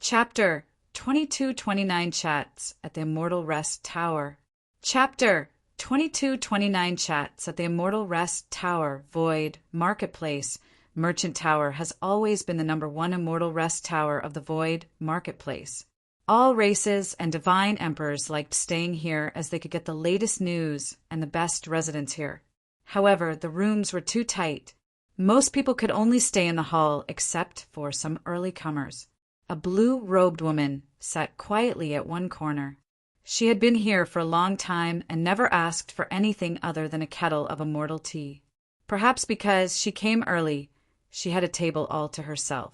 Chapter 2229 Chats at the Immortal Rest Tower. Chapter 2229 Chats at the Immortal Rest Tower, Void, Marketplace, Merchant Tower has always been the #1 Immortal Rest Tower of the Void Marketplace. All races and divine emperors liked staying here as they could get the latest news and the best residence here. However, the rooms were too tight. Most people could only stay in the hall except for some early comers. A blue-robed woman sat quietly at one corner. She had been here for a long time and never asked for anything other than a kettle of immortal tea. Perhaps because she came early, she had a table all to herself.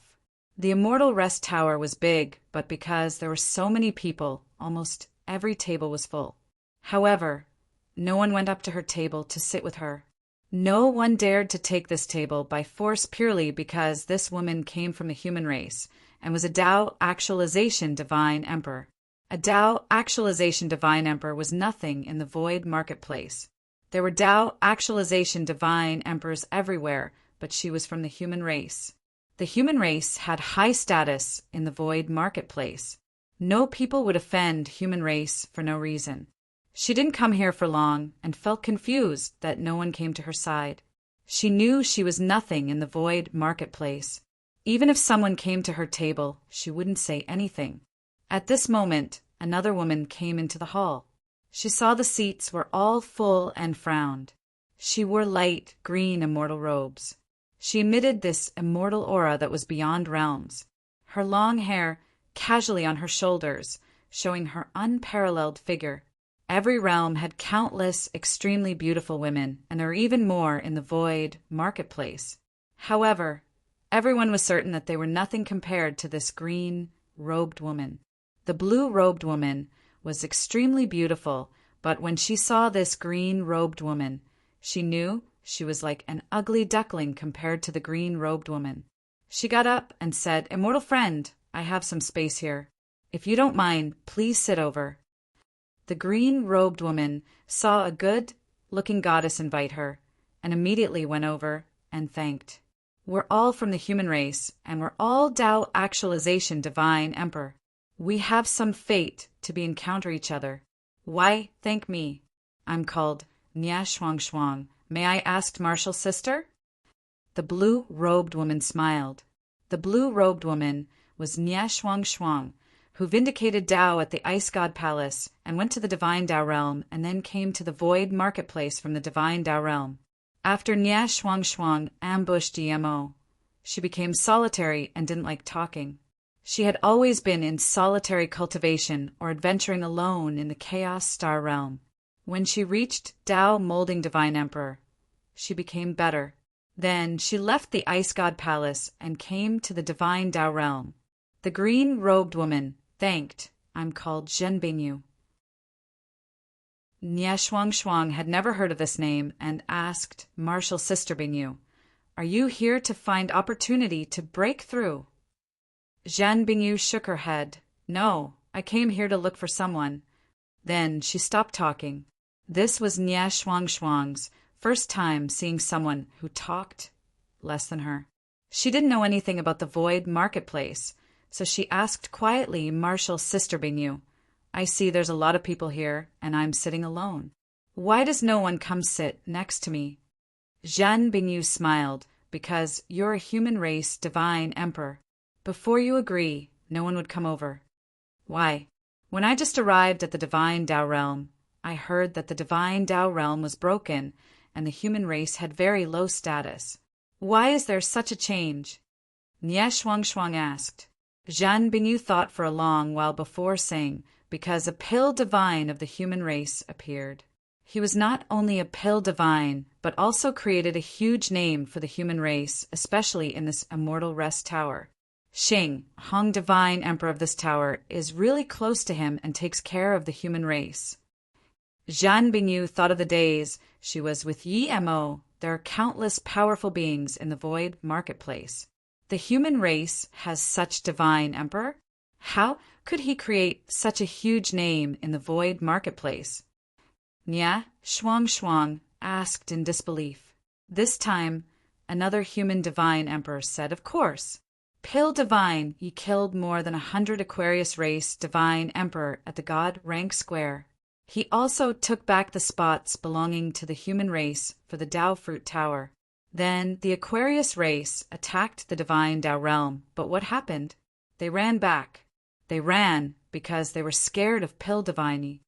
The Immortal Rest Tower was big, but because there were so many people, almost every table was full. However, no one went up to her table to sit with her. No one dared to take this table by force purely because this woman came from the human race and was a Tao Actualization Divine Emperor. A Tao Actualization Divine Emperor was nothing in the Void Marketplace. There were Tao Actualization Divine Emperors everywhere, but she was from the human race. The human race had high status in the Void Marketplace. No people would offend human race for no reason. She didn't come here for long and felt confused that no one came to her side. She knew she was nothing in the Void Marketplace. Even if someone came to her table, she wouldn't say anything. At this moment, another woman came into the hall. She saw the seats were all full and frowned. She wore light green immortal robes. She emitted this immortal aura that was beyond realms. Her long hair casually on her shoulders, showing her unparalleled figure. Every realm had countless extremely beautiful women, and there were even more in the Void Marketplace. However, everyone was certain that they were nothing compared to this green-robed woman. The blue-robed woman was extremely beautiful, but when she saw this green-robed woman, she knew she was like an ugly duckling compared to the green-robed woman. She got up and said, "Immortal friend, I have some space here. If you don't mind, please sit over." The green-robed woman saw a good-looking goddess invite her, and immediately went over and thanked. "We're all from the human race, and we're all Tao Actualization Divine Emperor. We have some fate to be encounter each other. Why thank me? I'm called Nia Shuang Shuang. May I ask Martial Sister?" The blue-robed woman smiled. The blue-robed woman was Nia Shuang Shuang, who vindicated Tao at the Ice God Palace and went to the Divine Tao Realm and then came to the Void Marketplace from the Divine Tao Realm. After Nia Shuang Shuang ambushed DMO, she became solitary and didn't like talking. She had always been in solitary cultivation or adventuring alone in the Chaos Star Realm. When she reached Tao Molding Divine Emperor, she became better. Then she left the Ice God Palace and came to the Divine Tao Realm. The green-robed woman thanked. "I'm called Zhen Bingyu." Nia Shuang Shuang had never heard of this name and asked Martial Sister Bingyu, "Are you here to find opportunity to break through?" Zhen Bingyu shook her head. "No, I came here to look for someone." Then she stopped talking. This was Nia Shuang Shuang's first time seeing someone who talked less than her. She didn't know anything about the Void Marketplace, so she asked quietly, "Martial Sister Bingyu, I see there's a lot of people here, and I'm sitting alone. Why does no one come sit next to me?" Zhen Bingyu smiled, "Because you're a human race divine emperor. Before you agree, no one would come over." "Why?" "When I just arrived at the Divine Tao Realm, I heard that the Divine Tao Realm was broken, and the human race had very low status. Why is there such a change?" Nia Shuang Shuang asked. Zhen Bingyu thought for a long while before saying, "Because a pill divine of the human race appeared." He was not only a pill divine, but also created a huge name for the human race, especially in this Immortal Rest Tower. Xing, Hong Divine Emperor of this tower, is really close to him and takes care of the human race. Zhen Bingyu thought of the days she was with Yi Mo. There are countless powerful beings in the Void Marketplace. The human race has such divine emperor? How could he create such a huge name in the Void Marketplace? Nia Shuang Shuang asked in disbelief. This time, another human divine emperor said, "Of course. Pill divine, ye killed more than 100 Aquarius race divine emperor at the god rank square. He also took back the spots belonging to the human race for the Tao fruit tower. Then the Aquarius race attacked the divine Tao realm, but what happened? They ran back. They ran because they were scared of pill diviney.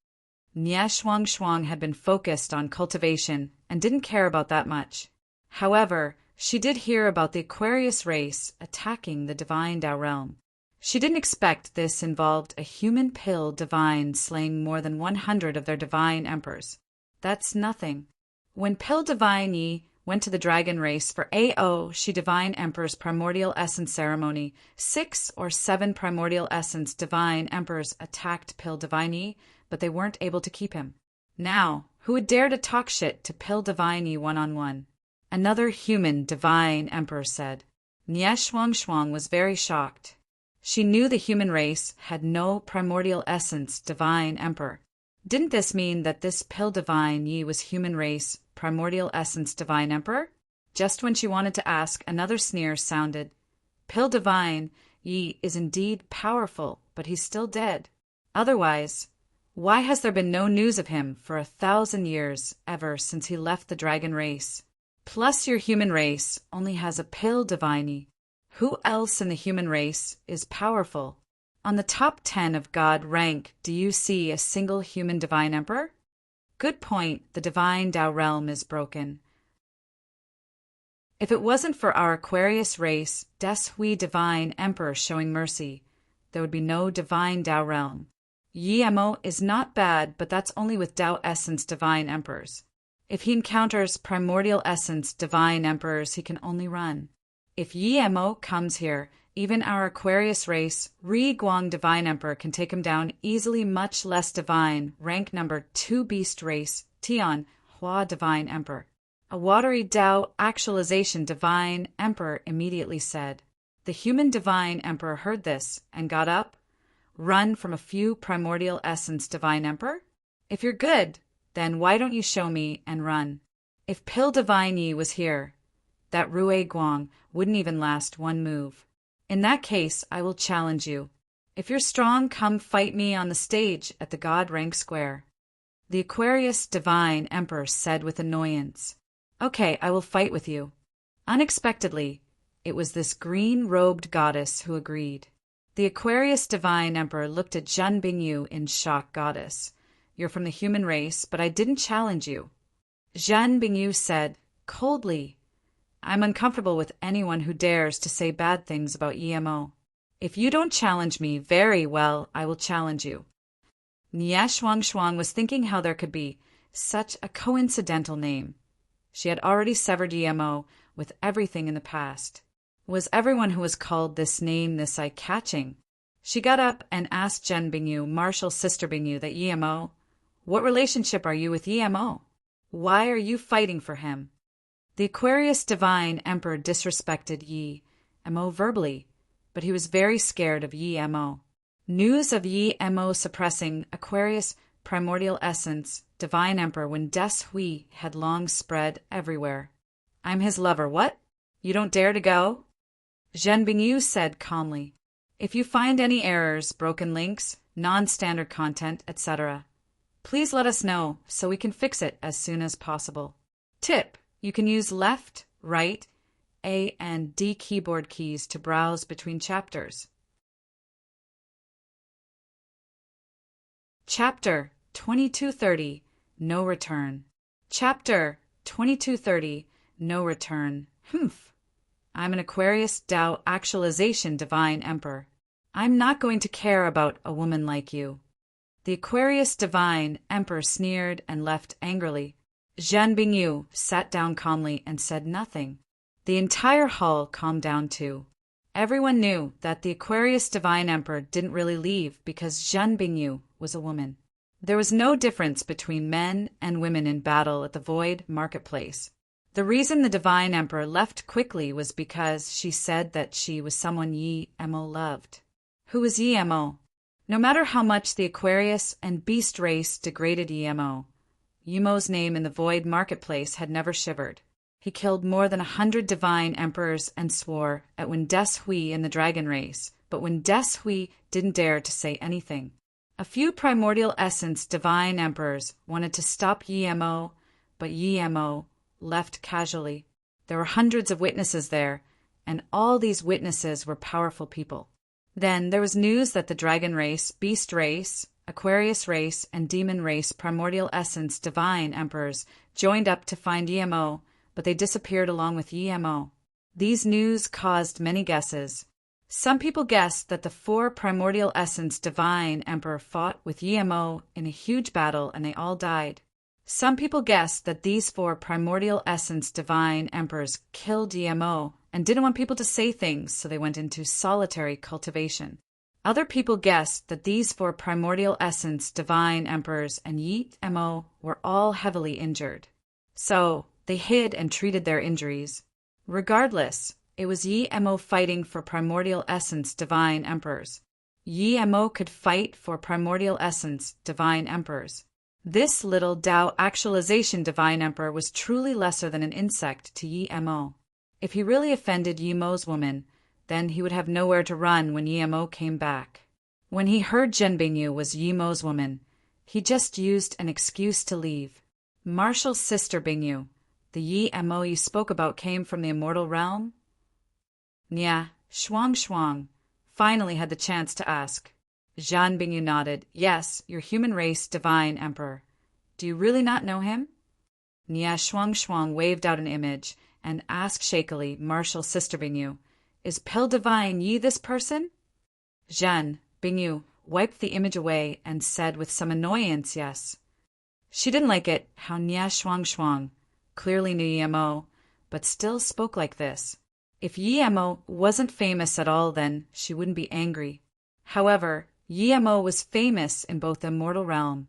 Nie Shuang Shuang had been focused on cultivation and didn't care about that much. However, she did hear about the Aquarius race attacking the divine Tao realm. She didn't expect this involved a human pill divine slaying more than 100 of their divine emperors. That's nothing. When pill divine Yi went to the dragon race for AO, she divine emperor's primordial essence ceremony, 6 or 7 primordial essence divine emperors attacked pill divine Yi, but they weren't able to keep him. Now, who would dare to talk shit to pill divine Yi one-on-one? Another human divine emperor said. Nie Shuang Shuang was very shocked. She knew the human race had no primordial essence divine emperor. Didn't this mean that this pill divine Yi was human race primordial essence divine emperor? Just when she wanted to ask, another sneer sounded. Pill divine Yi is indeed powerful, but he's still dead. Otherwise, why has there been no news of him for 1,000 years ever since he left the dragon race? Plus your human race only has a pill diviney. Who else in the human race is powerful? On the top 10 of God rank, do you see a single human divine emperor? Good point, the divine Tao realm is broken. If it wasn't for our Aquarius race, Des Hui divine emperor showing mercy, there would be no divine Tao realm. Yi Mo is not bad, but that's only with Tao essence divine emperors. If he encounters primordial essence divine emperors, he can only run. If Yi Mo comes here, even our Aquarius race, Ri Guang divine emperor can take him down easily, much less divine, rank number 2 beast race, Tian, Hua divine emperor. A watery Tao actualization divine emperor immediately said. The human divine emperor heard this and got up. Run from a few primordial essence divine emperor? If you're good, then why don't you show me and run? If Pill Divine Yi was here, that Rui Guang wouldn't even last one move. In that case, I will challenge you. If you're strong, come fight me on the stage at the God Rank Square. The Aquarius Divine Emperor said with annoyance. Okay, I will fight with you. Unexpectedly, it was this green-robed goddess who agreed. The Aquarius Divine Emperor looked at Zhen Bingyu in shock. Goddess, you're from the human race, but I didn't challenge you. Zhen Bingyu said, coldly, I'm uncomfortable with anyone who dares to say bad things about EMO. If you don't challenge me, very well, I will challenge you. Nie Shuang Shuang was thinking how there could be such a coincidental name. She had already severed EMO with everything in the past. Was everyone who was called this name this eye-catching? She got up and asked Zhen Bingyu, Martial Sister Bingyu, that EMO, what relationship are you with EMO? Why are you fighting for him? The Aquarius Divine Emperor disrespected Yi Mo verbally, but he was very scared of Yi Mo. News of Yi Mo suppressing Aquarius Primordial Essence Divine Emperor when Des Hui had long spread everywhere. I'm his lover. What? You don't dare to go? Zhen Bingyu said calmly. If you find any errors, broken links, non-standard content, etc., please let us know so we can fix it as soon as possible. Tip: you can use left, right, A and D keyboard keys to browse between chapters. Chapter 2230, No Return. Chapter 2230, No Return. Humph. I'm an Aquarius Tao Actualization Divine Emperor. I'm not going to care about a woman like you. The Aquarius Divine Emperor sneered and left angrily. Zhen Bingyu sat down calmly and said nothing. The entire hall calmed down too. Everyone knew that the Aquarius Divine Emperor didn't really leave because Zhen Bingyu was a woman. There was no difference between men and women in battle at the Void Marketplace. The reason the Divine Emperor left quickly was because she said that she was someone Yi Mo loved. Who was Yi Mo? No matter how much the Aquarius and Beast race degraded Yi Mo's name in the Void Marketplace had never shivered. He killed more than 100 divine emperors and swore at Wen Des Hui in the dragon race, but Wen Des Hui didn't dare to say anything. A few primordial essence divine emperors wanted to stop Yi Mo, but Yi Mo left casually. There were hundreds of witnesses there, and all these witnesses were powerful people. Then there was news that the dragon race, beast race, Aquarius race, and demon race primordial essence divine emperors joined up to find Yi Mo, but they disappeared along with Yi Mo. These news caused many guesses. Some people guessed that the 4 primordial essence divine emperor fought with Yi Mo in a huge battle and they all died. Some people guessed that these 4 primordial essence divine emperors killed Yi Mo and didn't want people to say things, so they went into solitary cultivation. Other people guessed that these 4 primordial essence divine emperors and Yi Mo were all heavily injured. So they hid and treated their injuries. Regardless, it was Yi Mo fighting for primordial essence divine emperors. Yi Mo could fight for primordial essence divine emperors. This little Tao actualization divine emperor was truly lesser than an insect to Yi Mo. If he really offended Yi Mo's woman, then he would have nowhere to run when Yi Mo came back. When he heard Zhen Bingyu was Yi Mo's woman, he just used an excuse to leave. Martial's sister Bingyu, the Yi Mo you spoke about came from the immortal realm? Nya, Shuang finally had the chance to ask. Zhan Bingyu nodded. Yes, your human race divine emperor. Do you really not know him? Nya Shuang waved out an image and asked shakily Martial's sister Bingyu, is Pill Divine Yi this person? Zhan Bingyu wiped the image away and said with some annoyance yes. She didn't like it how Nya Shuang clearly knew Yi Mo, but still spoke like this. If Yi Mo wasn't famous at all then, she wouldn't be angry. However, Yi Mo was famous in both the immortal realm,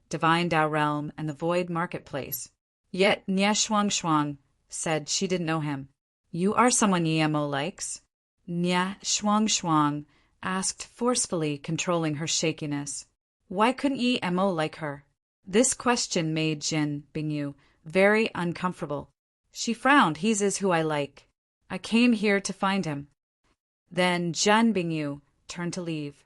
divine Tao realm, and the void marketplace. Yet Nya Shuang said she didn't know him. You are someone Yi Mo likes? Nya Shuang asked forcefully, controlling her shakiness. Why couldn't Yi Mo like her? This question made Zhen Bingyu very uncomfortable. She frowned. He is who I like. I came here to find him. Then Zhen Bingyu turned to leave.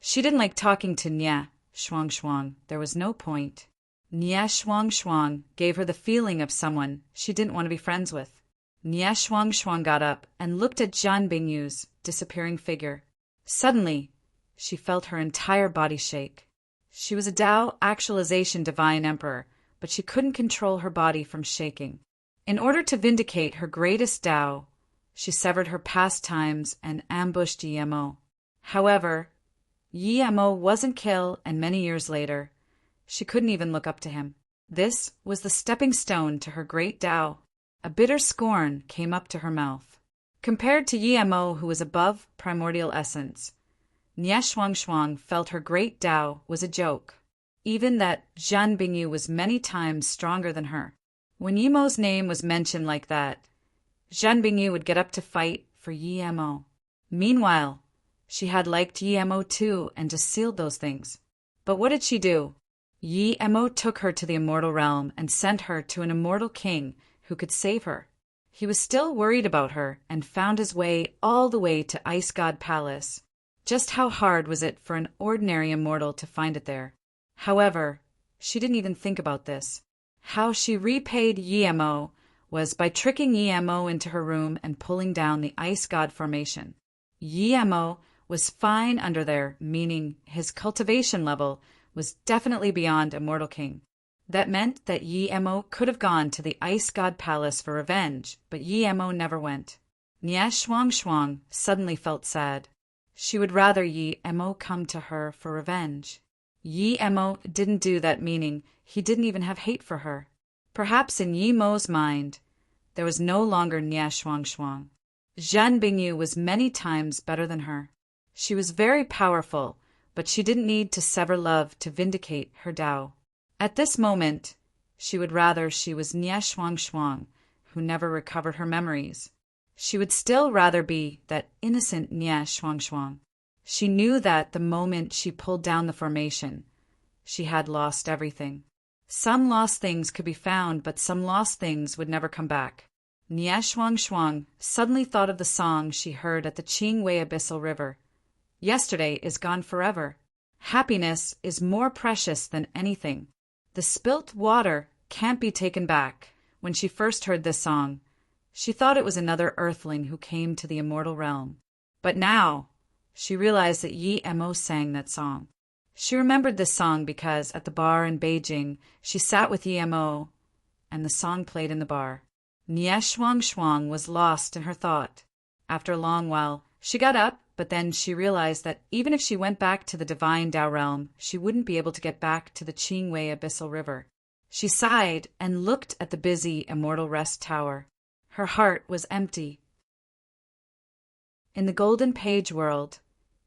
She didn't like talking to Nya Shuang. There was no point. Nya Shuang gave her the feeling of someone she didn't want to be friends with. Nya Shuang got up and looked at Zhan Bingyu's disappearing figure. Suddenly, she felt her entire body shake. She was a Tao actualization divine emperor, but she couldn't control her body from shaking. In order to vindicate her greatest Tao, she severed her pastimes and ambushed Yi Mo. However, Yi Mo wasn't killed, and many years later, she couldn't even look up to him. This was the stepping stone to her great Tao. A bitter scorn came up to her mouth. Compared to Yi Mo, who was above primordial essence, Nya Shuang felt her great Tao was a joke, even that Zhan Bingyu was many times stronger than her. When Yi Mo's name was mentioned like that, Zhan Bingyu would get up to fight for Yi Mo. Meanwhile, she had liked Yi Mo too and just sealed those things. But what did she do? Yi Mo took her to the immortal realm and sent her to an immortal king who could save her. He was still worried about her and found his way all the way to Ice God Palace. Just how hard was it for an ordinary immortal to find it there? However, she didn't even think about this. How she repaid Yi Mo was by tricking Yi Mo into her room and pulling down the Ice God formation. Yi Mo was fine under there, meaning his cultivation level was definitely beyond a mortal king. That meant that Yi Mo could have gone to the Ice God Palace for revenge, but Yi Mo never went. Nya Shuang suddenly felt sad. She would rather Yi Mo come to her for revenge. Yi Mo didn't do that, meaning he didn't even have hate for her. Perhaps in Yi Mo's mind, there was no longer Nya Shuang. Zhan Bingyu was many times better than her. She was very powerful, but she didn't need to sever love to vindicate her Tao. At this moment, she would rather she was Nya Shuang, who never recovered her memories. She would still rather be that innocent Nya Shuang. She knew that the moment she pulled down the formation, she had lost everything. Some lost things could be found, but some lost things would never come back. Nie Shuang Shuang suddenly thought of the song she heard at the Qingwei Abyssal River. Yesterday is gone forever. Happiness is more precious than anything. The spilt water can't be taken back. When she first heard this song, she thought it was another earthling who came to the immortal realm. But now she realized that Yi Mo sang that song. She remembered this song because at the bar in Beijing she sat with Yi Mo, and the song played in the bar. Nie Shuang Shuang was lost in her thought. After a long while, she got up, but then she realized that even if she went back to the divine Tao realm, she wouldn't be able to get back to the Qingwei Abyssal River. She sighed and looked at the busy Immortal Rest Tower. Her heart was empty. In the Golden Page world,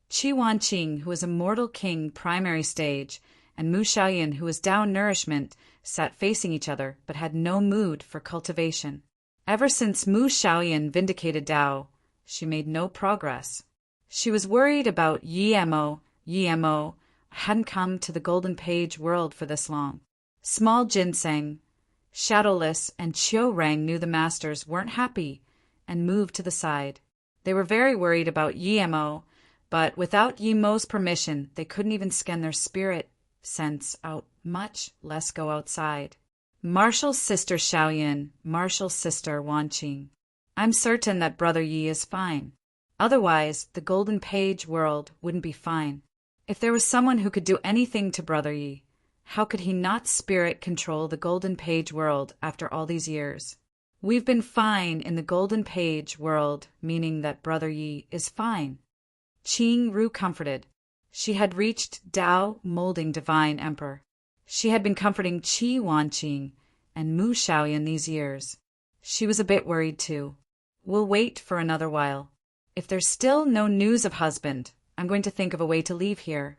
Qi Wanqing, who was Immortal King primary stage, and Mu Xiaoyan, who was Tao nourishment, sat facing each other but had no mood for cultivation. Ever since Mu Xiaoyan vindicated Tao, she made no progress. She was worried about Yi Mo. Yi Mo hadn't come to the Golden Page world for this long. Small Ginseng, Shadowless, and Qiu Rang knew the masters weren't happy and moved to the side. They were very worried about Yi Mo, but without Yi Mo's permission, they couldn't even scan their spirit sense out, much less go outside. Martial's sister Xiaoyan, Martial's sister Wanqing. I'm certain that Brother Yi is fine. Otherwise, the Golden Page world wouldn't be fine. If there was someone who could do anything to Brother Yi, how could he not spirit control the Golden Page world after all these years? We've been fine in the Golden Page world, meaning that Brother Yi is fine. Qing Ru comforted. She had reached Tao molding divine emperor. She had been comforting Qi Wanqing and Mu Xiaoyan these years. She was a bit worried too. We'll wait for another while. If there's still no news of husband, I'm going to think of a way to leave here.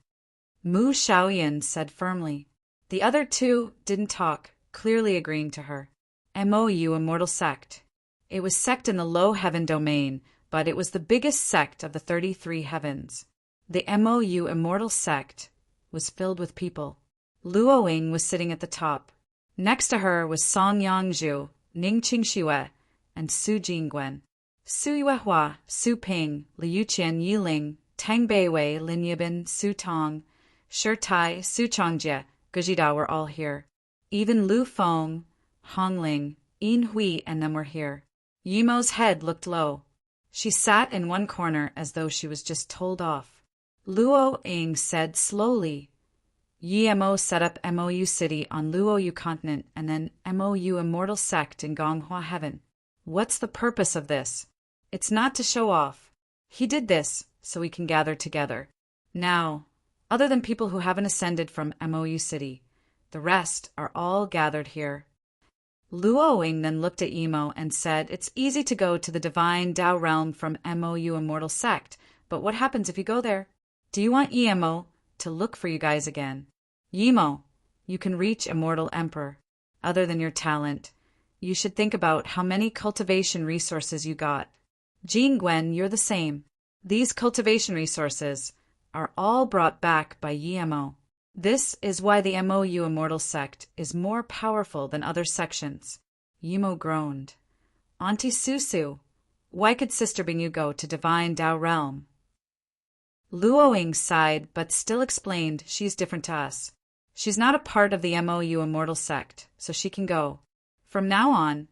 Mu Xiaoyan said firmly. The other two didn't talk, clearly agreeing to her. MOU Immortal Sect. It was sect in the low heaven domain, but it was the biggest sect of the 33 heavens. The MOU Immortal Sect was filled with people. Luo Ying was sitting at the top. Next to her was Song Yangzhu, Ning Qingxue, and Su Jingguan. Su Yuehua, Su Ping, Liu Qian Yiling, Tang Beiwei, Lin Yibin, Su Tong, Shi Tai, Su Changjie, Gejida were all here. Even Lu Feng, Hong Ling, Yin Hui, and them were here. Yimo's head looked low. She sat in one corner as though she was just told off. Luo Ying said slowly, Yi Mo set up MOU City on Luo Yu continent and then MOU Immortal Sect in Gonghua Heaven. What's the purpose of this? It's not to show off. He did this so we can gather together. Now, other than people who haven't ascended from MOU City, the rest are all gathered here. Luo Ying then looked at Yimo and said, it's easy to go to the divine Tao realm from MOU Immortal Sect, but what happens if you go there? Do you want Yimo to look for you guys again? Yimo, you can reach Immortal Emperor. Other than your talent, you should think about how many cultivation resources you got. Jingguan, you're the same. These cultivation resources are all brought back by Yimo. This is why the MOU Immortal Sect is more powerful than other sections. Yimo groaned. Auntie Susu, why could Sister Bingyu go to Divine Tao Realm? Luo Ying sighed, but still explained she's different to us. She's not a part of the MOU Immortal Sect, so she can go. From now on,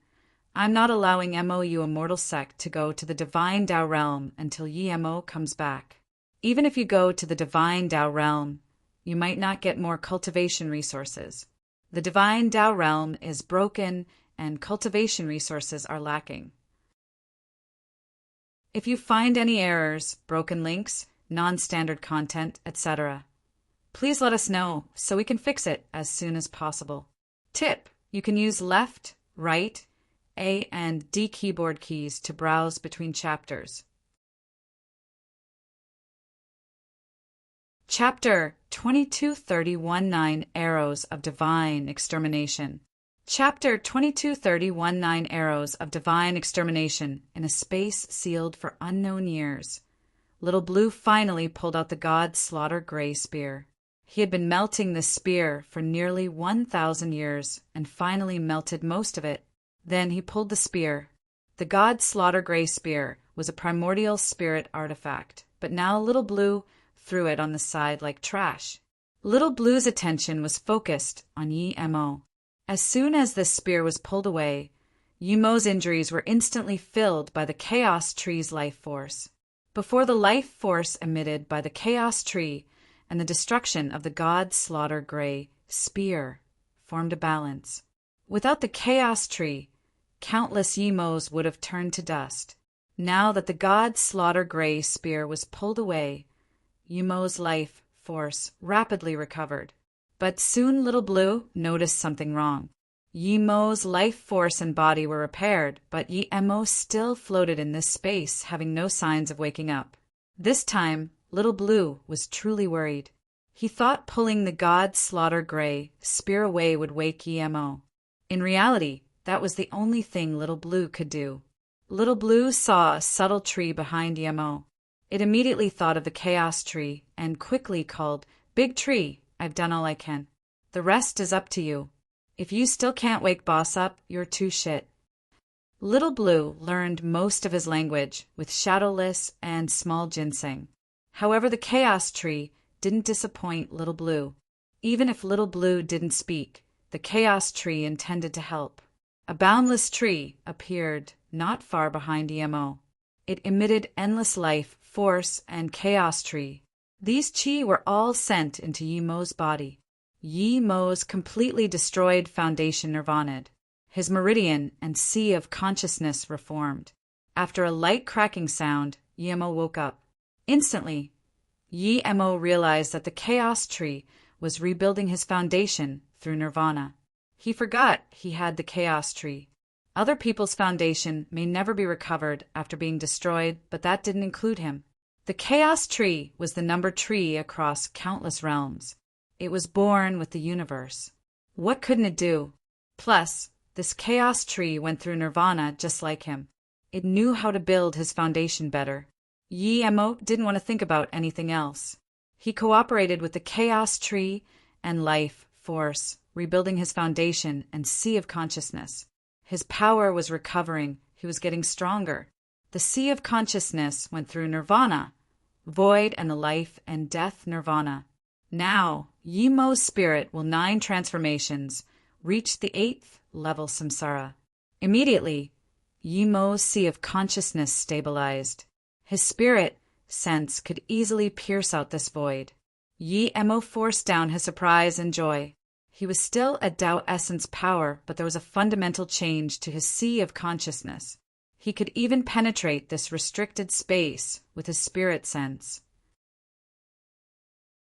I'm not allowing MOU Immortal Sect to go to the Divine Tao Realm until Yi Mo comes back. Even if you go to the Divine Tao Realm, you might not get more cultivation resources. The Divine Tao Realm is broken and cultivation resources are lacking. If you find any errors, broken links, non-standard content, etc., please let us know so we can fix it as soon as possible. Tip: you can use left, right, A and D keyboard keys to browse between chapters. Chapter 223019 Arrows of Divine Extermination. Chapter 223019 Arrows of Divine Extermination in a space sealed for unknown years. Little Blue finally pulled out the God Slaughter Gray spear. He had been melting this spear for nearly 1,000 years and finally melted most of it. Then he pulled the spear. The god Slaughter Gray spear was a primordial spirit artifact, but now Little Blue threw it on the side like trash. Little Blue's attention was focused on Yi Mo. As soon as this spear was pulled away, Yi Mo's injuries were instantly filled by the Chaos Tree's life force. Before the life force emitted by the Chaos Tree and the destruction of the god Slaughter Gray spear formed a balance. Without the Chaos Tree, countless Yi Mos would have turned to dust. Now that the god Slaughter Gray spear was pulled away, Yi Mo's life force rapidly recovered. But soon Little Blue noticed something wrong. Yi Mo's life force and body were repaired, but Yi Mo still floated in this space, having no signs of waking up. This time, Little Blue was truly worried. He thought pulling the god Slaughter Gray spear away would wake Yi Mo. In reality, that was the only thing Little Blue could do. Little Blue saw a subtle tree behind Yi Mo. It immediately thought of the Chaos Tree and quickly called, "Big Tree, I've done all I can. The rest is up to you. If you still can't wake Boss up, you're too shit." Little Blue learned most of his language with Shadowless and Small Ginseng. However, the Chaos Tree didn't disappoint Little Blue. Even if Little Blue didn't speak, the Chaos Tree intended to help. A boundless tree appeared not far behind Yi Mo. It emitted endless life, force, and Chaos Tree. These chi were all sent into Yi Mo's body. Yi Mo's completely destroyed foundation nirvana'd. His meridian and sea of consciousness reformed. After a light cracking sound, Yi Mo woke up. Instantly, Yi Mo realized that the Chaos Tree was rebuilding his foundation through nirvana. He forgot he had the Chaos Tree. Other people's foundation may never be recovered after being destroyed, but that didn't include him. The Chaos Tree was the number tree across countless realms. It was born with the universe. What couldn't it do? Plus, this Chaos Tree went through nirvana just like him. It knew how to build his foundation better. Yi Mo didn't want to think about anything else. He cooperated with the Chaos Tree and life force, rebuilding his foundation and sea of consciousness. His power was recovering. He was getting stronger. The sea of consciousness went through nirvana, void and the life and death nirvana. Now, Yi Mo's spirit will 9 transformations reach the 8th level samsara. Immediately, Yi Mo's sea of consciousness stabilized. His spirit sense could easily pierce out this void. Yi Mo forced down his surprise and joy. He was still at Tao Essence power, but there was a fundamental change to his sea of consciousness. He could even penetrate this restricted space with his spirit sense.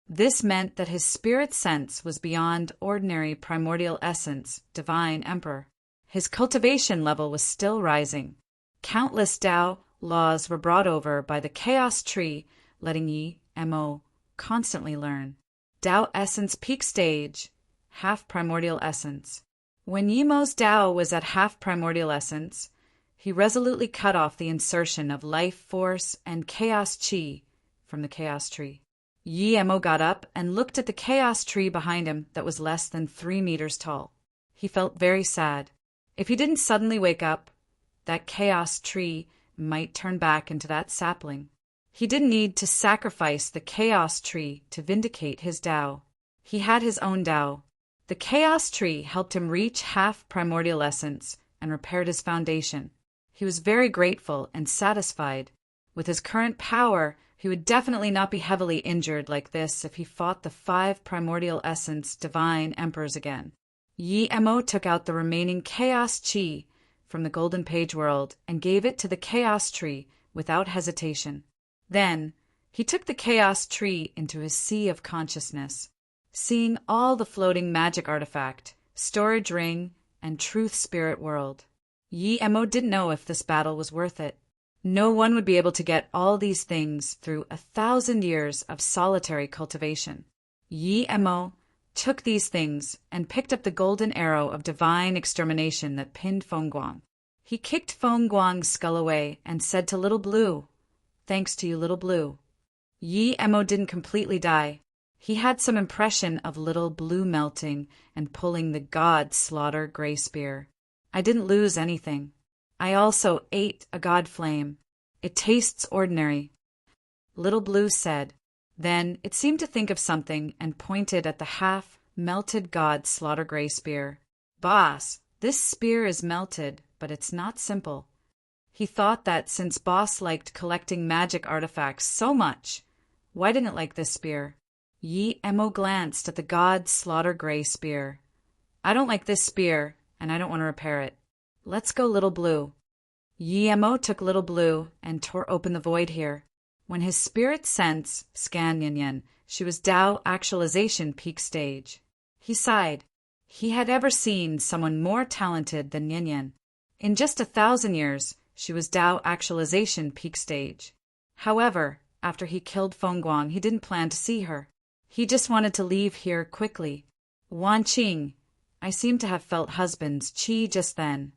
This meant that his spirit sense was beyond ordinary primordial essence, divine emperor. His cultivation level was still rising. Countless Tao laws were brought over by the Chaos Tree, letting Yi Mo constantly learn. Tao essence peak stage, half primordial essence. When Yi Mo's Tao was at half primordial essence, he resolutely cut off the insertion of life force and Chaos Chi from the Chaos Tree. Yi Mo got up and looked at the Chaos Tree behind him that was less than 3 meters tall. He felt very sad. If he didn't suddenly wake up, that Chaos Tree might turn back into that sapling. He didn't need to sacrifice the Chaos Tree to vindicate his Tao. He had his own Tao. The Chaos Tree helped him reach half primordial essence and repaired his foundation. He was very grateful and satisfied. With his current power, he would definitely not be heavily injured like this if he fought the 5 primordial essence divine emperors again. Yi Mo took out the remaining Chaos Chi from the Golden Page world and gave it to the Chaos Tree without hesitation. Then, he took the Chaos Tree into his sea of consciousness. Seeing all the floating magic artifact, storage ring, and truth spirit world, Yi Mo didn't know if this battle was worth it. No one would be able to get all these things through 1,000 years of solitary cultivation. Yi Mo took these things and picked up the golden arrow of divine extermination that pinned Fengguang. He kicked Fengguang's skull away and said to Little Blue, "Thanks to you, Little Blue." Yi Mo didn't completely die. He had some impression of little blue melting and pulling the god slaughter gray spear. I didn't lose anything. I also ate a god flame. It tastes ordinary. Little Blue said. Then it seemed to think of something and pointed at the half-melted god slaughter gray spear. Boss, this spear is melted, but it's not simple. He thought that since Boss liked collecting magic artifacts so much, why didn't it like this spear? Yi Emo glanced at the god slaughter gray spear. I don't like this spear, and I don't want to repair it. Let's go, Little Blue. Yi Emo took Little Blue and tore open the void here. When his spirit sense scanned Yin Yin, she was Tao actualization peak stage. He sighed. He had ever seen someone more talented than Yin Yin. In just 1,000 years, she was Tao actualization peak stage. However, after he killed Fengguang, he didn't plan to see her. He just wanted to leave here quickly. Wan Qing, I seem to have felt husband's qi just then.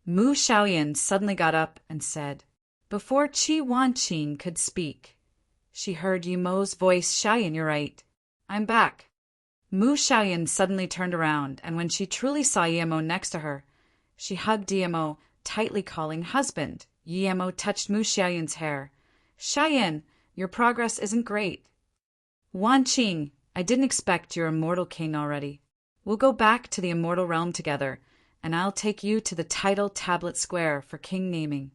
Mu Xiaoyan suddenly got up and said, before Qi Wan Qing could speak, she heard Yumo's voice. Xiaoyan, you're right. I'm back. Mu Xiaoyan suddenly turned around, and when she truly saw Yemo next to her, she hugged Yemo, tightly calling husband. Yemo touched Mu Xiaoyan's hair. Xiaoyan, your progress isn't great. Wan Qing, I didn't expect you're immortal king already. We'll go back to the immortal realm together, and I'll take you to the title tablet square for king naming.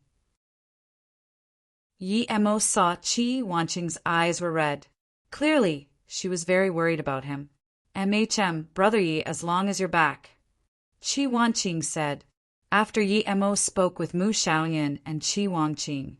Yi Emo saw Qi Wanqing's eyes were red. Clearly, she was very worried about him. Brother Yi, as long as you're back. Qi Wanqing said, after Yi Emo spoke with Mu Xiaoyan and Qi Wanqing.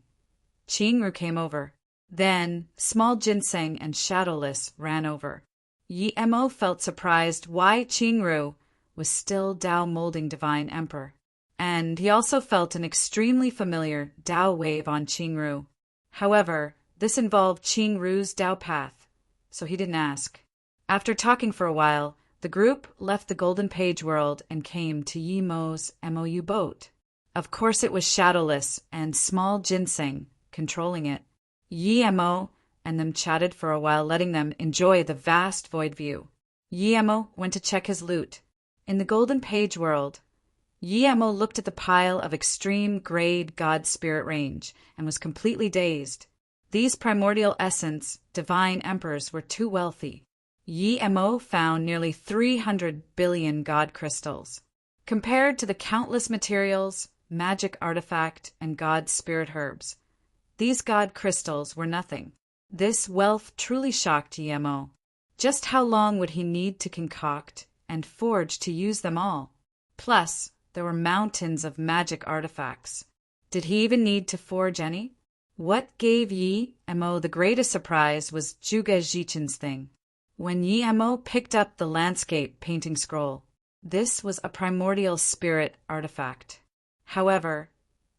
Qingru came over. Then, small Ginseng and Shadowless ran over. Yi Emo felt surprised why Qingru was still Tao molding Divine Emperor. And he also felt an extremely familiar Tao wave on Qingru. However, this involved Qingru's Tao path, so he didn't ask. After talking for a while, the group left the Golden Page world and came to Yemo's MOU boat. Of course it was Shadowless and small Ginseng controlling it. Yemo and them chatted for a while, letting them enjoy the vast void view. Yemo went to check his loot. In the Golden Page world, Yemo looked at the pile of extreme grade God Spirit range and was completely dazed. These primordial essence divine emperors were too wealthy. Yemo found nearly 300 billion God crystals. Compared to the countless materials, magic artifact, and God Spirit herbs, these God crystals were nothing. This wealth truly shocked Yemo. Just how long would he need to concoct and forge to use them all? Plus, there were mountains of magic artifacts. Did he even need to forge any? What gave Yemo the greatest surprise was Zhuge Jichen's thing. When Yemo picked up the landscape painting scroll, this was a primordial spirit artifact. However,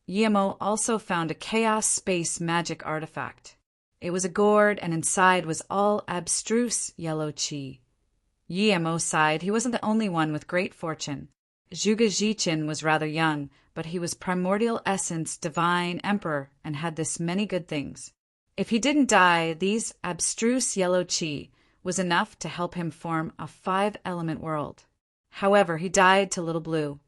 Yemo also found a chaos space magic artifact. It was a gourd, and inside was all abstruse yellow qi. Yemo sighed. He wasn't the only one with great fortune. Zhuge Jichin was rather young, but he was primordial essence divine emperor and had this many good things. If he didn't die, these abstruse yellow qi was enough to help him form a 5-element world. However, he died to Little Blue.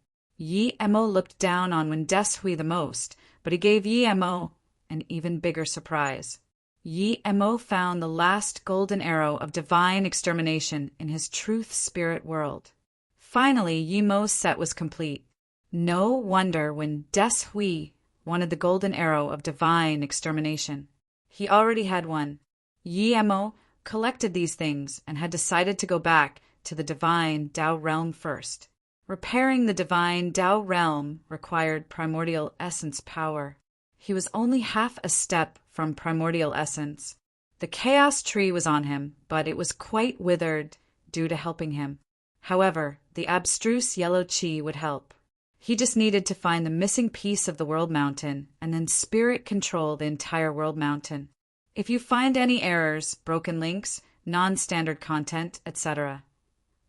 Yemo looked down on Wendeshui the most, but he gave Yemo an even bigger surprise. Yemo found the last golden arrow of divine extermination in his truth spirit world. Finally, Yemo's set was complete. No wonder when Deshui wanted the golden arrow of divine extermination. He already had one. Yemo collected these things and had decided to go back to the divine Tao realm first. Repairing the divine Tao realm required primordial essence power. He was only half a step from primordial essence. The chaos tree was on him, but it was quite withered due to helping him. However, the abstruse yellow qi would help. He just needed to find the missing piece of the world mountain and then spirit control the entire world mountain. If you find any errors, broken links, non-standard content, etc.,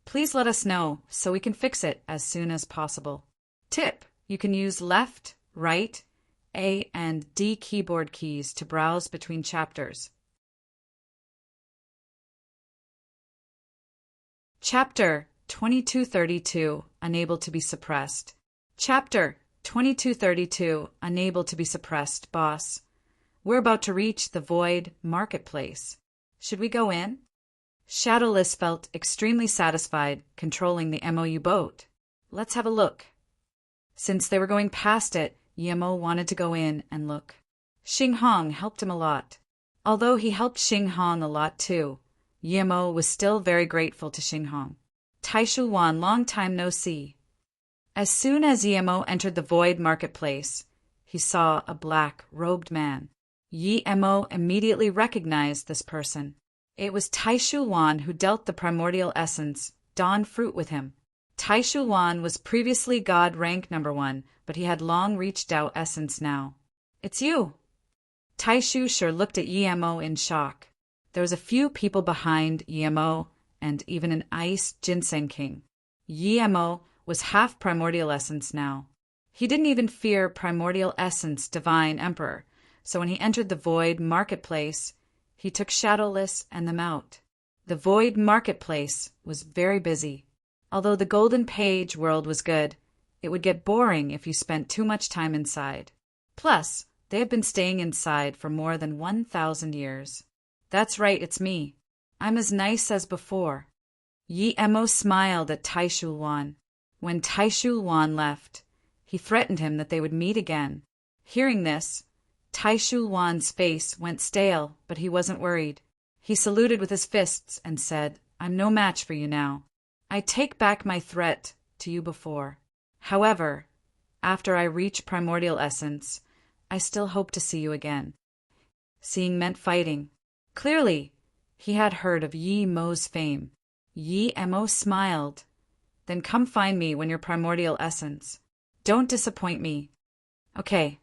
please let us know so we can fix it as soon as possible. Tip: you can use left, right, A and D keyboard keys to browse between chapters. Chapter 2232, Unable to be Suppressed. Chapter 2232, Unable to be Suppressed, Boss. We're about to reach the Void Marketplace. Should we go in? Shadowless felt extremely satisfied controlling the MOU boat. Let's have a look. Since they were going past it, Yemo wanted to go in and look. Xing Hong helped him a lot. Although he helped Xing Hong a lot too, Yemo was still very grateful to Xing Hong. Taishu Wan, long time no see. As soon as Yemo entered the Void Marketplace, he saw a black-robed man. Yemo immediately recognized this person. It was Taishu Wan who dealt the primordial essence, Dawn Fruit, with him. Taishu Wan was previously God rank number 1, but he had long reached out essence now. It's you! Taishu sure looked at Yemo in shock. There was a few people behind Yemo, and even an ice ginseng king. Yemo was half primordial essence now. He didn't even fear primordial essence divine emperor, so when he entered the Void Marketplace, he took Shadowless and them out. The Void Marketplace was very busy. Although the Golden Page world was good, it would get boring if you spent too much time inside. Plus, they have been staying inside for more than 1,000 years. That's right, it's me. I'm as nice as before. Yemo smiled at Taishu Wan. When Taishu Wan left, he threatened him that they would meet again. Hearing this, Taishu Wan's face went stale, but he wasn't worried. He saluted with his fists and said, I'm no match for you now. I take back my threat to you before. However, after I reach primordial essence, I still hope to see you again. Seeing meant fighting. Clearly, he had heard of Yemo's fame. Yemo smiled. Then come find me when you're primordial essence. Don't disappoint me. Okay.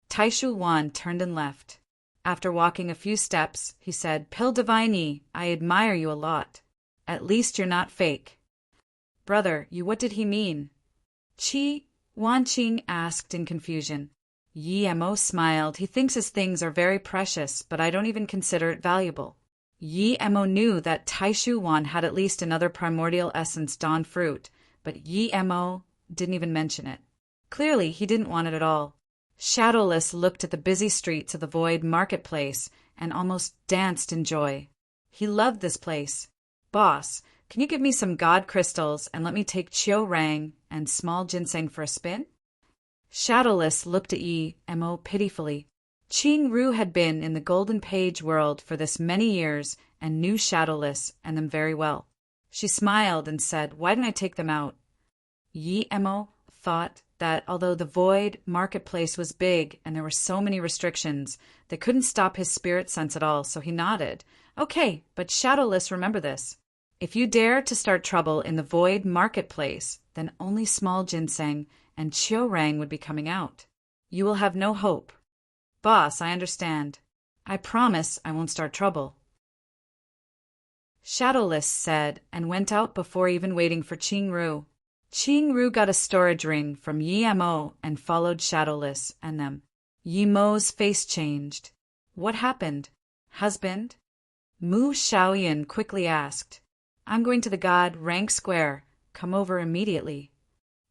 Taishu Wan turned and left. After walking a few steps, he said, Pill Divine, I admire you a lot. At least you're not fake. Brother, what did he mean? Wan Qing asked in confusion. Yemo smiled. He thinks his things are very precious, but I don't even consider it valuable. Yemo knew that Taishu Wan had at least another primordial essence Dawn Fruit, but Yemo didn't even mention it. Clearly, he didn't want it at all. Shadowless looked at the busy streets of the Void Marketplace and almost danced in joy. He loved this place. Boss, can you give me some god crystals and let me take Chiu Rang and small ginseng for a spin? Shadowless looked at Yemo pitifully. Qing Ru had been in the Golden Page world for this many years and knew Shadowless and them very well. She smiled and said, Why didn't I take them out? Yemo thought that although the Void Marketplace was big and there were so many restrictions, they couldn't stop his spirit sense at all, so he nodded. Okay, but Shadowless, remember this. If you dare to start trouble in the Void Marketplace, then only small ginseng and Chiu Rang would be coming out. You will have no hope. Boss, I understand. I promise I won't start trouble. Shadowless said and went out before even waiting for Qing Ru. Qing Ru got a storage ring from Yemo and followed Shadowless and them. Yemo's face changed. What happened? Husband? Mu Xiaoyan quickly asked. I'm going to the god rank square. Come over immediately.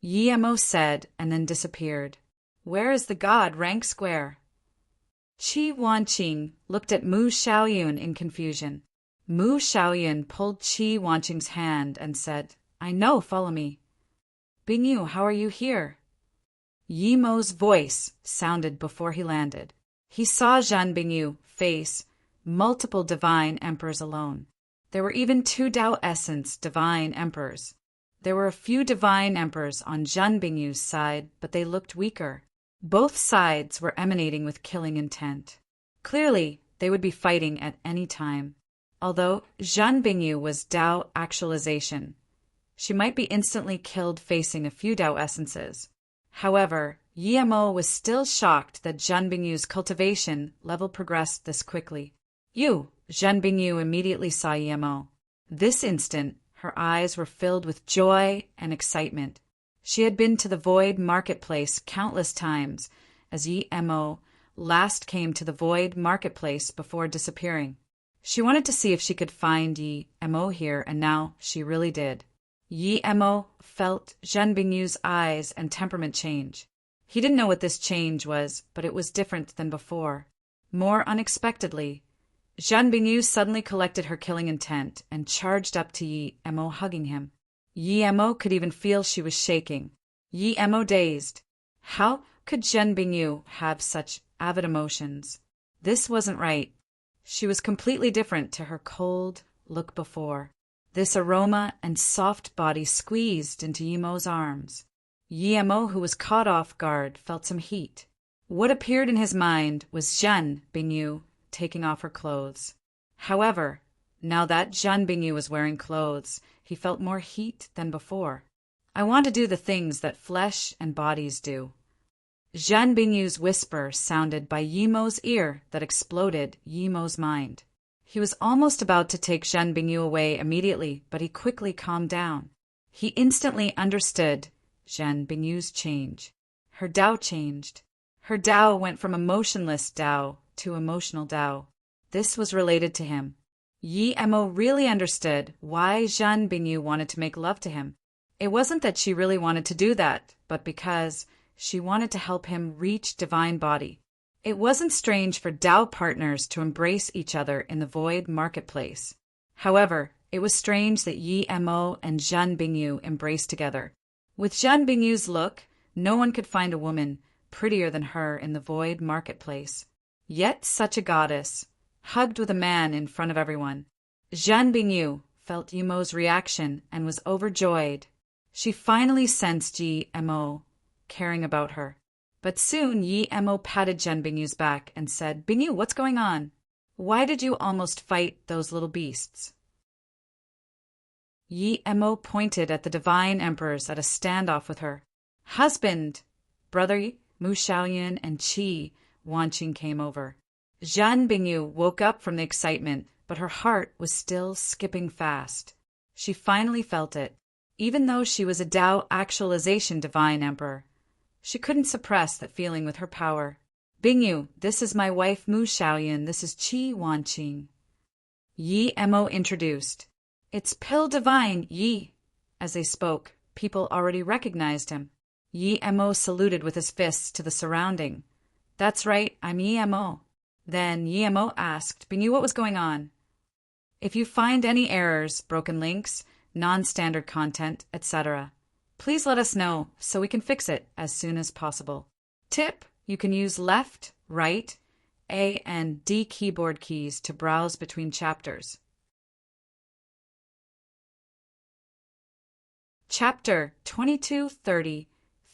Yemo said and then disappeared. Where is the god rank square? Wan Qing looked at Mu Xiaoyan in confusion. Mu Xiaoyan pulled Wan Qing's hand and said, I know, follow me. Bingyu, how are you here? Yemo's voice sounded before he landed. He saw Zhan Bingyu face multiple divine emperors alone. There were even 2 Dao Essence divine emperors. There were a few divine emperors on Zhan Bingyu's side, but they looked weaker. Both sides were emanating with killing intent. Clearly, they would be fighting at any time. Although Zhan Bingyu was Dao actualization, she might be instantly killed facing a few Dao essences. However, Yemo was still shocked that Zhan Bingyu's cultivation level progressed this quickly. Zhan Bingyu immediately saw Yemo. This instant, her eyes were filled with joy and excitement. She had been to the Void Marketplace countless times, as Yemo last came to the Void Marketplace before disappearing. She wanted to see if she could find Yi Mo here, and now she really did. Yi Mo felt Zhen Bingyu's eyes and temperament change. He didn't know what this change was, but it was different than before. More unexpectedly, Zhen Bingyu suddenly collected her killing intent and charged up to Yi Mo, hugging him. Yi Mo could even feel she was shaking. Yi Mo dazed. How could Zhen Bingyu have such avid emotions? This wasn't right. She was completely different to her cold look before. This aroma and soft body squeezed into Yi Mo's arms. Yi Mo, who was caught off guard, felt some heat. What appeared in his mind was Zhen Bingyu taking off her clothes. However, now that Zhen Bingyu was wearing clothes, he felt more heat than before. I want to do the things that flesh and bodies do. Zhen Bingyu's whisper sounded by Yi Mo's ear that exploded Yi Mo's mind. He was almost about to take Zhen Bingyu away immediately, but he quickly calmed down. He instantly understood Zhen Bingyu's change. Her Tao changed. Her Tao went from emotionless Tao to emotional Tao. This was related to him. Yi Mo really understood why Zhen Bingyu wanted to make love to him. It wasn't that she really wanted to do that, but because she wanted to help him reach divine body. It wasn't strange for Tao partners to embrace each other in the void marketplace. However, it was strange that Yi Mo and Zhen Bingyu embraced together. With Zhen Bingyu's look, no one could find a woman prettier than her in the void marketplace. Yet such a goddess, hugged with a man in front of everyone. Zhen Bingyu felt Yi Mo's reaction and was overjoyed. She finally sensed Yi Mo caring about her. But soon Yi Mo patted Zhen Bingyu's back and said, "Bingyu, what's going on? Why did you almost fight those little beasts?" Yi Mo pointed at the divine emperors at a standoff with her. Husband, brother Mu Xiaoyan and Qi Wanqing came over. Zhen Bingyu woke up from the excitement, but her heart was still skipping fast. She finally felt it. Even though she was a Tao actualization divine emperor, she couldn't suppress that feeling with her power. "Bingyu, this is my wife Mu Xiaoyan, this is Qi Wanqing." Yi Mo introduced. "It's Pill Divine, Yi." As they spoke, people already recognized him. Yi Mo saluted with his fists to the surrounding. "That's right, I'm Yi Mo." Then Yi Mo asked Bingyu what was going on. "If you find any errors, broken links, non-standard content, etc., please let us know so we can fix it as soon as possible. Tip: you can use left, right, A and D keyboard keys to browse between chapters. Chapter 2230,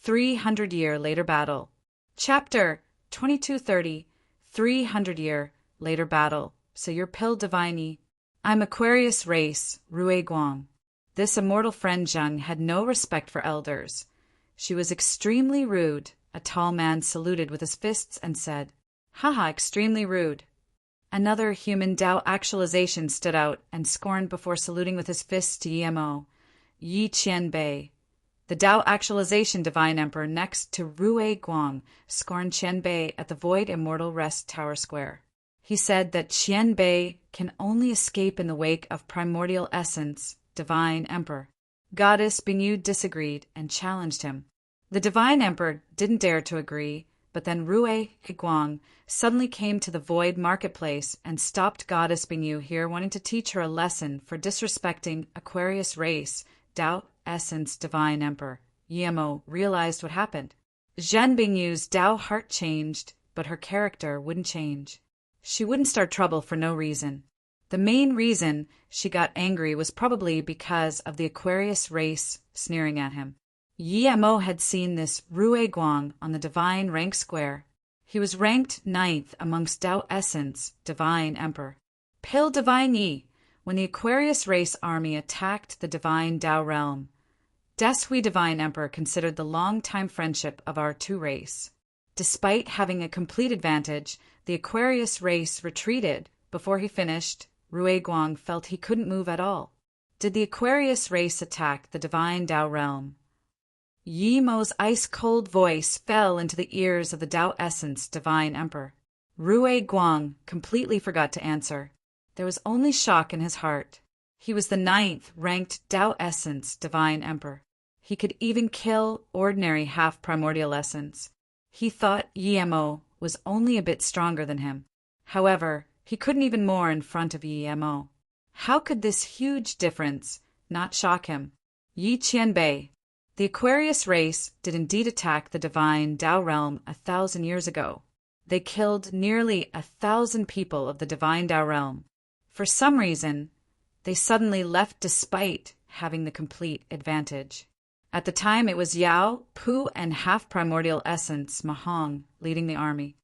300-Year Later Battle. Chapter 2230, 300-Year Later Battle. So you're Pill Divine. I'm Aquarius race, Rue Guang. This immortal friend Zheng had no respect for elders. She was extremely rude. A tall man saluted with his fists and said, "Haha, extremely rude." Another human Tao actualization stood out and scorned before saluting with his fists to Yi Mo. Yi Qianbei. The Tao actualization divine emperor next to Rue Guang scorned Qianbei at the Void Immortal Rest Tower Square. He said that Qianbei can only escape in the wake of primordial essence, divine emperor. Goddess Bingyu disagreed and challenged him. The divine emperor didn't dare to agree, but then Rue Guang suddenly came to the void marketplace and stopped Goddess Bingyu here, wanting to teach her a lesson for disrespecting Aquarius race, Tao essence divine emperor. Yi Mo realized what happened. Zhen Bingyu's Tao heart changed, but her character wouldn't change. She wouldn't start trouble for no reason. The main reason she got angry was probably because of the Aquarius race sneering at him. Yi Mo had seen this Rue Guang on the divine rank square. He was ranked 9th amongst Tao essence divine emperor. Pill Divine Yi, when the Aquarius race army attacked the divine Tao realm. Deshui divine emperor considered the long-time friendship of our two race. Despite having a complete advantage, the Aquarius race retreated. Before he finished, Rue Guang felt he couldn't move at all. Did the Aquarius race attack the divine Tao realm? Yi Mo's ice-cold voice fell into the ears of the Tao essence divine emperor. Rue Guang completely forgot to answer. There was only shock in his heart. He was the 9th ranked Tao Essence Divine Emperor. He could even kill ordinary half-primordial essence. He thought Yemo was only a bit stronger than him. However, he couldn't even more in front of Yemo. How could this huge difference not shock him? Yi Qianbei. The Aquarius race did indeed attack the divine Tao realm 1,000 years ago. They killed nearly 1,000 people of the divine Tao realm. For some reason, they suddenly left despite having the complete advantage. At the time, it was Yao, Pu, and half-primordial essence Mahong leading the army.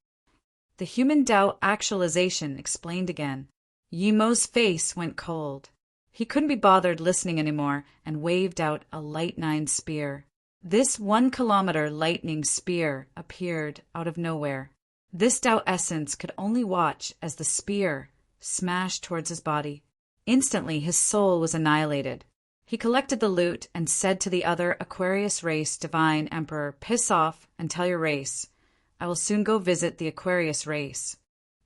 The human Tao actualization explained again. Yemo's face went cold. He couldn't be bothered listening anymore and waved out a lightning spear. This 1-kilometer lightning spear appeared out of nowhere. This Tao essence could only watch as the spear smashed towards his body. Instantly, his soul was annihilated. He collected the loot and said to the other Aquarius race divine emperor, "Piss off and tell your race. I will soon go visit the Aquarius race."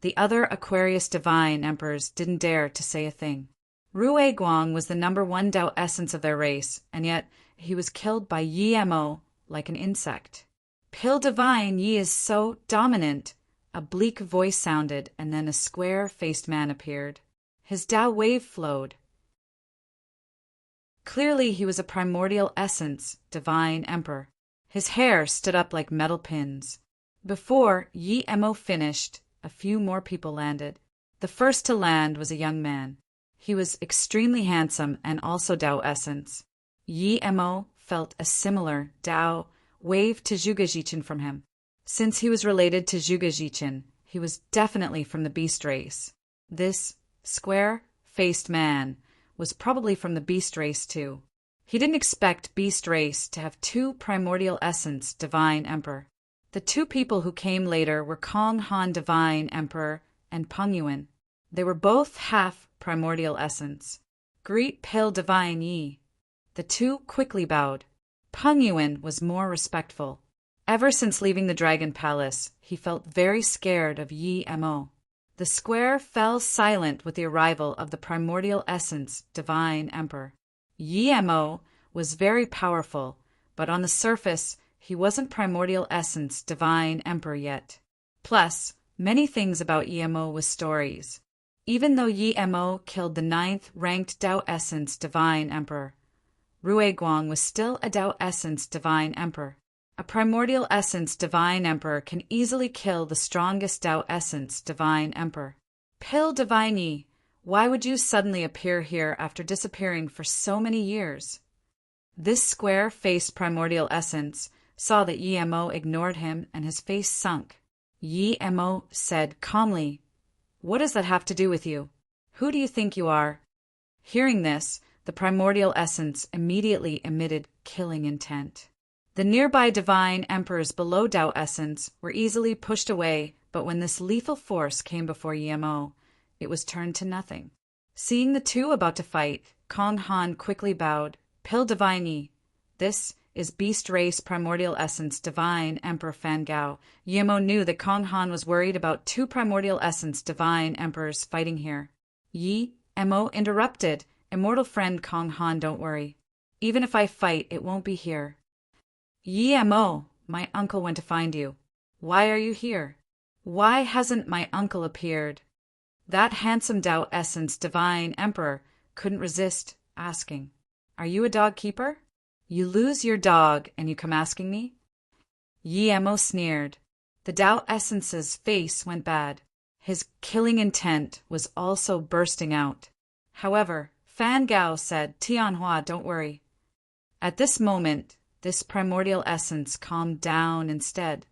The other Aquarius divine emperors didn't dare to say a thing. Rui Guang was the number 1 Tao essence of their race, and yet he was killed by Yemo like an insect. "Pill divine, Yi is so dominant." A bleak voice sounded, and then a square-faced man appeared. His Tao wave flowed. Clearly he was a primordial essence, divine emperor. His hair stood up like metal pins. Before Yemo finished, a few more people landed. The first to land was a young man. He was extremely handsome and also Tao essence. Yemo felt a similar Tao wave to Zhuge Jichin from him. Since he was related to Zhuge Jichin, he was definitely from the beast race. This square-faced man was probably from the beast race too. He didn't expect beast race to have 2 primordial essence divine emperor. The 2 people who came later were Kong Han divine emperor and Peng Yuan. They were both half primordial essence. "Greet Pale divine Yi." The 2 quickly bowed. Peng Yuan was more respectful. Ever since leaving the Dragon Palace, he felt very scared of Yemo. The square fell silent with the arrival of the primordial essence divine emperor. Yemo was very powerful, but on the surface, he wasn't primordial essence divine emperor yet. Plus, many things about Yemo was stories. Even though Yemo killed the 9th ranked Tao essence divine emperor, Rui Guang was still a Tao essence divine emperor. A primordial essence divine emperor can easily kill the strongest Tao essence divine emperor. "Pill divine Yi, why would you suddenly appear here after disappearing for so many years?" This square-faced primordial essence saw that Yemo ignored him and his face sunk. Yemo said calmly, "What does that have to do with you? Who do you think you are?" Hearing this, the primordial essence immediately emitted killing intent. The nearby divine emperors below Tao essence were easily pushed away, but when this lethal force came before Yemo, it was turned to nothing. Seeing the 2 about to fight, Kong Han quickly bowed. "Pill divine Yi, this is beast race primordial essence divine emperor Fan Gao." Yemo knew that Kong Han was worried about 2 primordial essence divine emperors fighting here. Yemo interrupted. "Immortal friend Kong Han, don't worry. Even if I fight, it won't be here." "Yemo, my uncle went to find you. Why are you here? Why hasn't my uncle appeared?" That handsome Tao essence divine emperor couldn't resist asking, "Are you a dog keeper? You lose your dog and you come asking me?" Yemo sneered. The Tao essence's face went bad. His killing intent was also bursting out. However, Fan Gao said, "Tianhua, don't worry." At this moment, this primordial essence calmed down instead.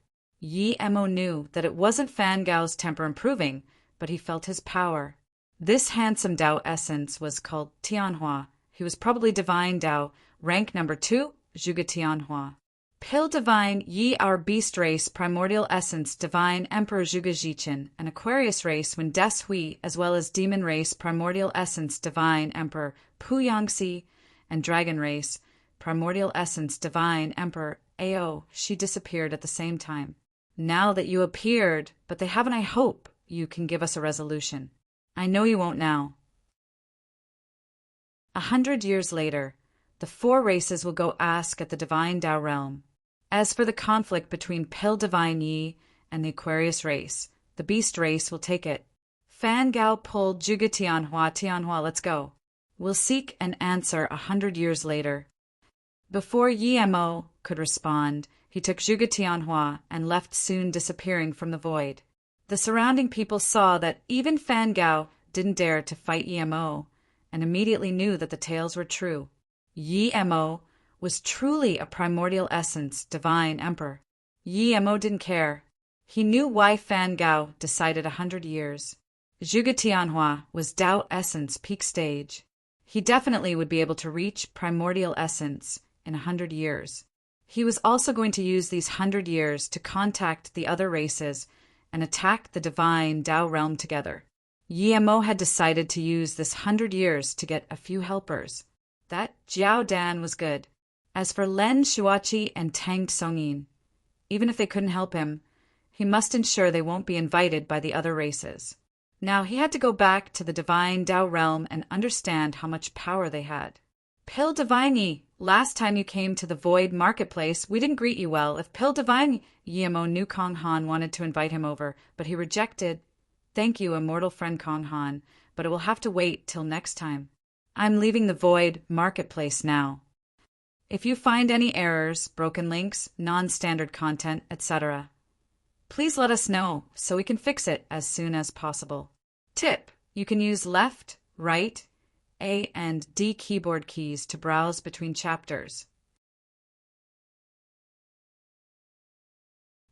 Yemo knew that it wasn't Fan Gao's temper improving, but he felt his power. This handsome Tao essence was called Tianhua. He was probably divine Tao, rank number 2, Zhuge Tianhua. "Pill divine Yi, our beast race, primordial essence, divine emperor Zhuge Jichin, an Aquarius race when Des Hui, as well as demon race, primordial essence, divine emperor Pu Yangxi, and dragon race, primordial essence, divine emperor Ao, she disappeared at the same time. Now that you appeared, but they haven't, I hope you can give us a resolution." I know you won't now. 100 years later, the four races will go ask at the divine Tao realm. As for the conflict between Pale Divine Yi and the Aquarius race, the beast race will take it. Fan Gao pulled Zhuge Tianhua, let's go. We'll seek an answer 100 years later. Before Yi Mo could respond, he took Zhuge Tianhua and left, soon disappearing from the void. The surrounding people saw that even Fan Gao didn't dare to fight Yi Mo, and immediately knew that the tales were true. Yi Mo was truly a primordial essence, divine emperor. Yi Mo didn't care. He knew why Fan Gao decided 100 years. Zhuge Tianhua was Tao essence peak stage. He definitely would be able to reach primordial essence in 100 years. He was also going to use these 100 years to contact the other races and attack the divine Tao realm together. Yi Mo had decided to use this 100 years to get a few helpers. That Jiao Dan was good. As for Len Shuachi and Tang Songyin, even if they couldn't help him, he must ensure they won't be invited by the other races. Now he had to go back to the divine Tao realm and understand how much power they had. Pale Divine Yi, last time you came to the Void Marketplace, we didn't greet you well. If Pale Divine Yi Mo knew Kong Han wanted to invite him over, but he rejected. Thank you, immortal friend Kong Han, but it will have to wait till next time. I'm leaving the Void Marketplace now. If you find any errors, broken links, non-standard content, etc., please let us know so we can fix it as soon as possible. Tip: you can use left, right, A and D keyboard keys to browse between chapters.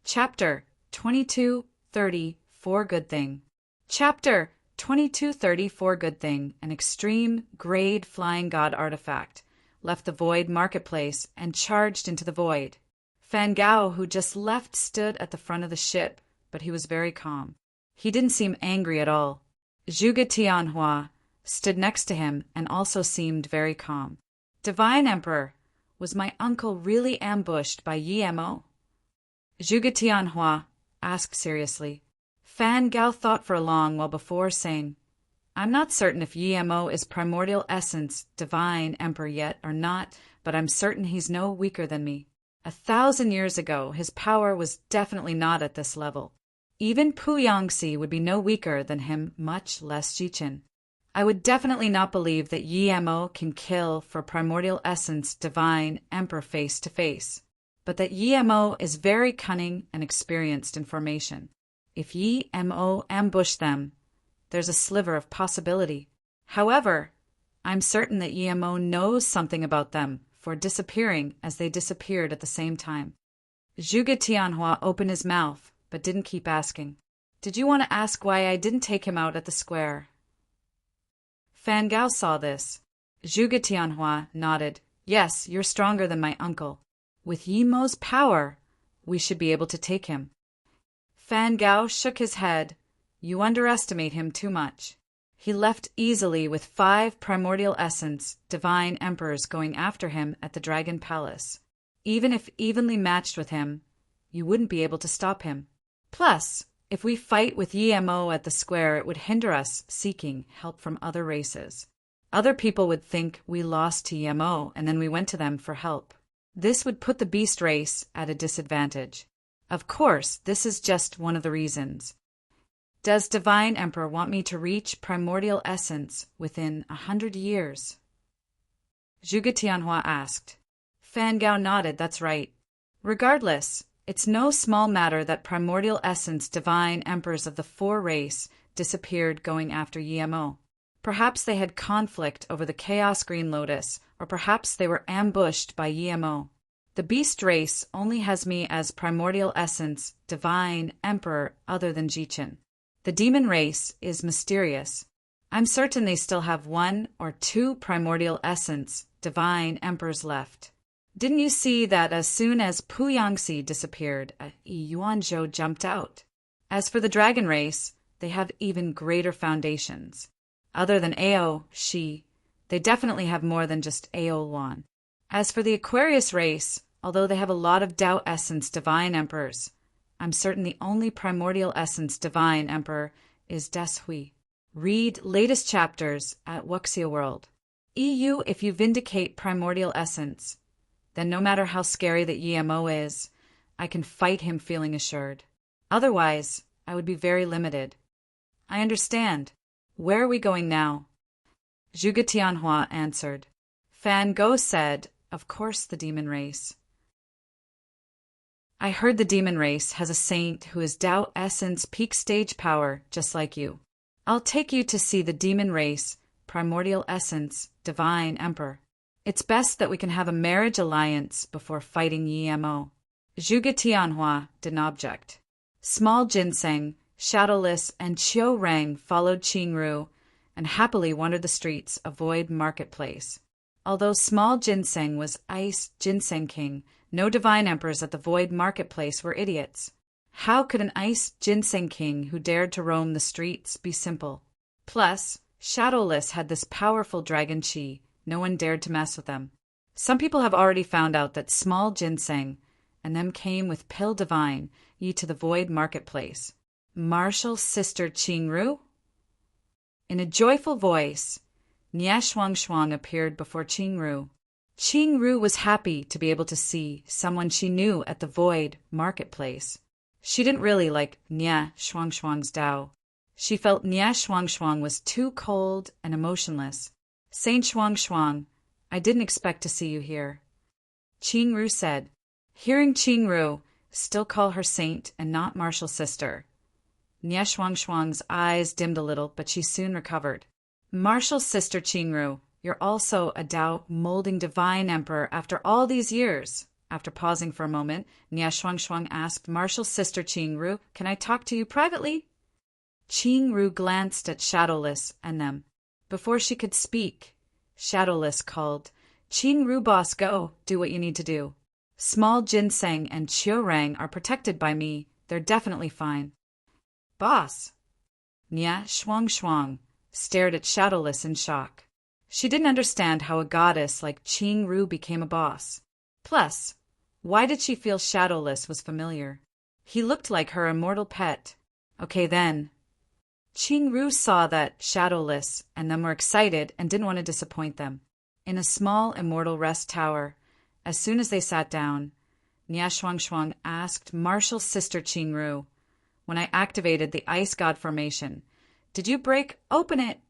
Chapter 2230 For Good Thing. Chapter 2230 For Good Thing, an extreme grade flying god artifact, left the Void Marketplace and charged into the void. Fan Gao, who just left, stood at the front of the ship, but he was very calm. He didn't seem angry at all. Zhuge Tianhua stood next to him and also seemed very calm. Divine Emperor, was my uncle really ambushed by Yi Mo? Zhuge Tianhua asked seriously. Fan Gao thought for a long while before saying, I'm not certain if Yi Mo is primordial essence, divine emperor yet or not, but I'm certain he's no weaker than me. 1,000 years ago, his power was definitely not at this level. Even Pu Yangxi would be no weaker than him, much less Jichin. I would definitely not believe that Yi Mo can kill for primordial essence, divine emperor face to face, but that Yi Mo is very cunning and experienced in formation. If Yi Mo ambush them, there's a sliver of possibility. However, I'm certain that Yi Mo knows something about them for disappearing as they disappeared at the same time. Zhuge Tianhua opened his mouth, but didn't keep asking. Did you want to ask why I didn't take him out at the square? Fan Gao saw this. Zhuge Tianhua nodded. Yes, you're stronger than my uncle. With Yi Mo's power, we should be able to take him. Fan Gao shook his head. You underestimate him too much. He left easily with 5 primordial essence, divine emperors going after him at the Dragon Palace. Even if evenly matched with him, you wouldn't be able to stop him. Plus, if we fight with Yi Mo at the square, it would hinder us seeking help from other races. Other people would think we lost to Yi Mo and then we went to them for help. This would put the beast race at a disadvantage. Of course, this is just one of the reasons. Does Divine Emperor want me to reach primordial essence within 100 years? Zhuge Tianhua asked. Fan Gao nodded, that's right. Regardless, it's no small matter that primordial essence divine emperors of the 4 race disappeared going after Yi Mo. Perhaps they had conflict over the Chaos Green Lotus, or perhaps they were ambushed by Yi Mo. The beast race only has me as primordial essence, divine emperor other than Jichin. The demon race is mysterious. I'm certain they still have 1 or 2 primordial essence, divine emperors left. Didn't you see that as soon as Pu Yangxi disappeared, Yuanzhou jumped out? As for the dragon race, they have even greater foundations. Other than Ao, Shi, they definitely have more than just Ao Luan. As for the Aquarius race, although they have a lot of Tao essence divine emperors, I'm certain the only primordial essence divine emperor is Des Hui. Read latest chapters at Wuxia World. EU if you vindicate primordial essence. Then no matter how scary that EMO is, I can fight him feeling assured. Otherwise, I would be very limited. I understand. Where are we going now? Zhuge Tianhua answered. Fan Go said, of course the demon race. I heard the demon race has a saint who is Tao essence peak stage power just like you. I'll take you to see the demon race, primordial essence, divine emperor. It's best that we can have a marriage alliance before fighting Yemo. Zhuge Tianhua didn't object. Small Ginseng, Shadowless, and Qiu Rang followed Qingru and happily wandered the streets of Void Marketplace. Although Small Ginseng was Ice Ginseng King, no divine emperors at the Void Marketplace were idiots. How could an Ice Ginseng King who dared to roam the streets be simple? Plus, Shadowless had this powerful dragon chi, no one dared to mess with them. Some people have already found out that Small Ginseng and them came with Pill Divine ye to the Void Marketplace. Martial Sister Qingru? In a joyful voice, Nia Shuang appeared before Qingru. Qingru was happy to be able to see someone she knew at the Void Marketplace. She didn't really like Nia Shuang's Tao. She felt Nia Shuang was too cold and emotionless. Saint Shuang, I didn't expect to see you here. Qingru said. Hearing Qingru still call her saint and not martial sister, Nia Shuang's eyes dimmed a little, but she soon recovered. Martial sister Qingru, you're also a Tao molding divine emperor after all these years. After pausing for a moment, Nia Shuang asked martial sister Qingru, can I talk to you privately? Qingru glanced at Shadowless and them. Before she could speak, Shadowless called, Qingru boss, go, do what you need to do. Small Ginseng and Qiurang are protected by me. They're definitely fine. Boss. Nia Shuang stared at Shadowless in shock. She didn't understand how a goddess like Qingru became a boss. Plus, why did she feel Shadowless was familiar? He looked like her immortal pet. Okay then. Qingru saw that Shadowless and them were excited and didn't want to disappoint them. In a small immortal rest tower, as soon as they sat down, Nia Shuang asked martial sister Qingru, when I activated the ice god formation, did you break open it?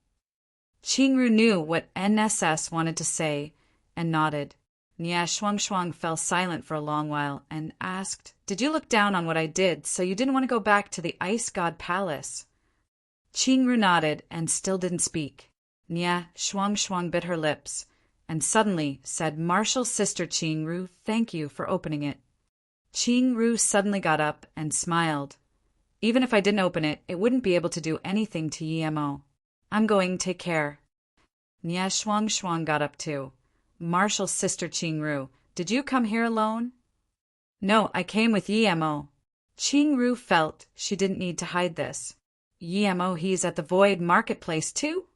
Qingru knew what NSS wanted to say and nodded. Nia Shuang fell silent for a long while and asked, did you look down on what I did so you didn't want to go back to the ice god palace? Qingru nodded and still didn't speak. Nia Shuang bit her lips and suddenly said, martial sister Qingru, thank you for opening it. Qingru suddenly got up and smiled. Even if I didn't open it, it wouldn't be able to do anything to Yemo. I'm going, take care. Nia Shuang got up too. Martial sister Qingru, did you come here alone? No, I came with Yemo. Qingru felt she didn't need to hide this. Yemo, he's at the Void Marketplace too?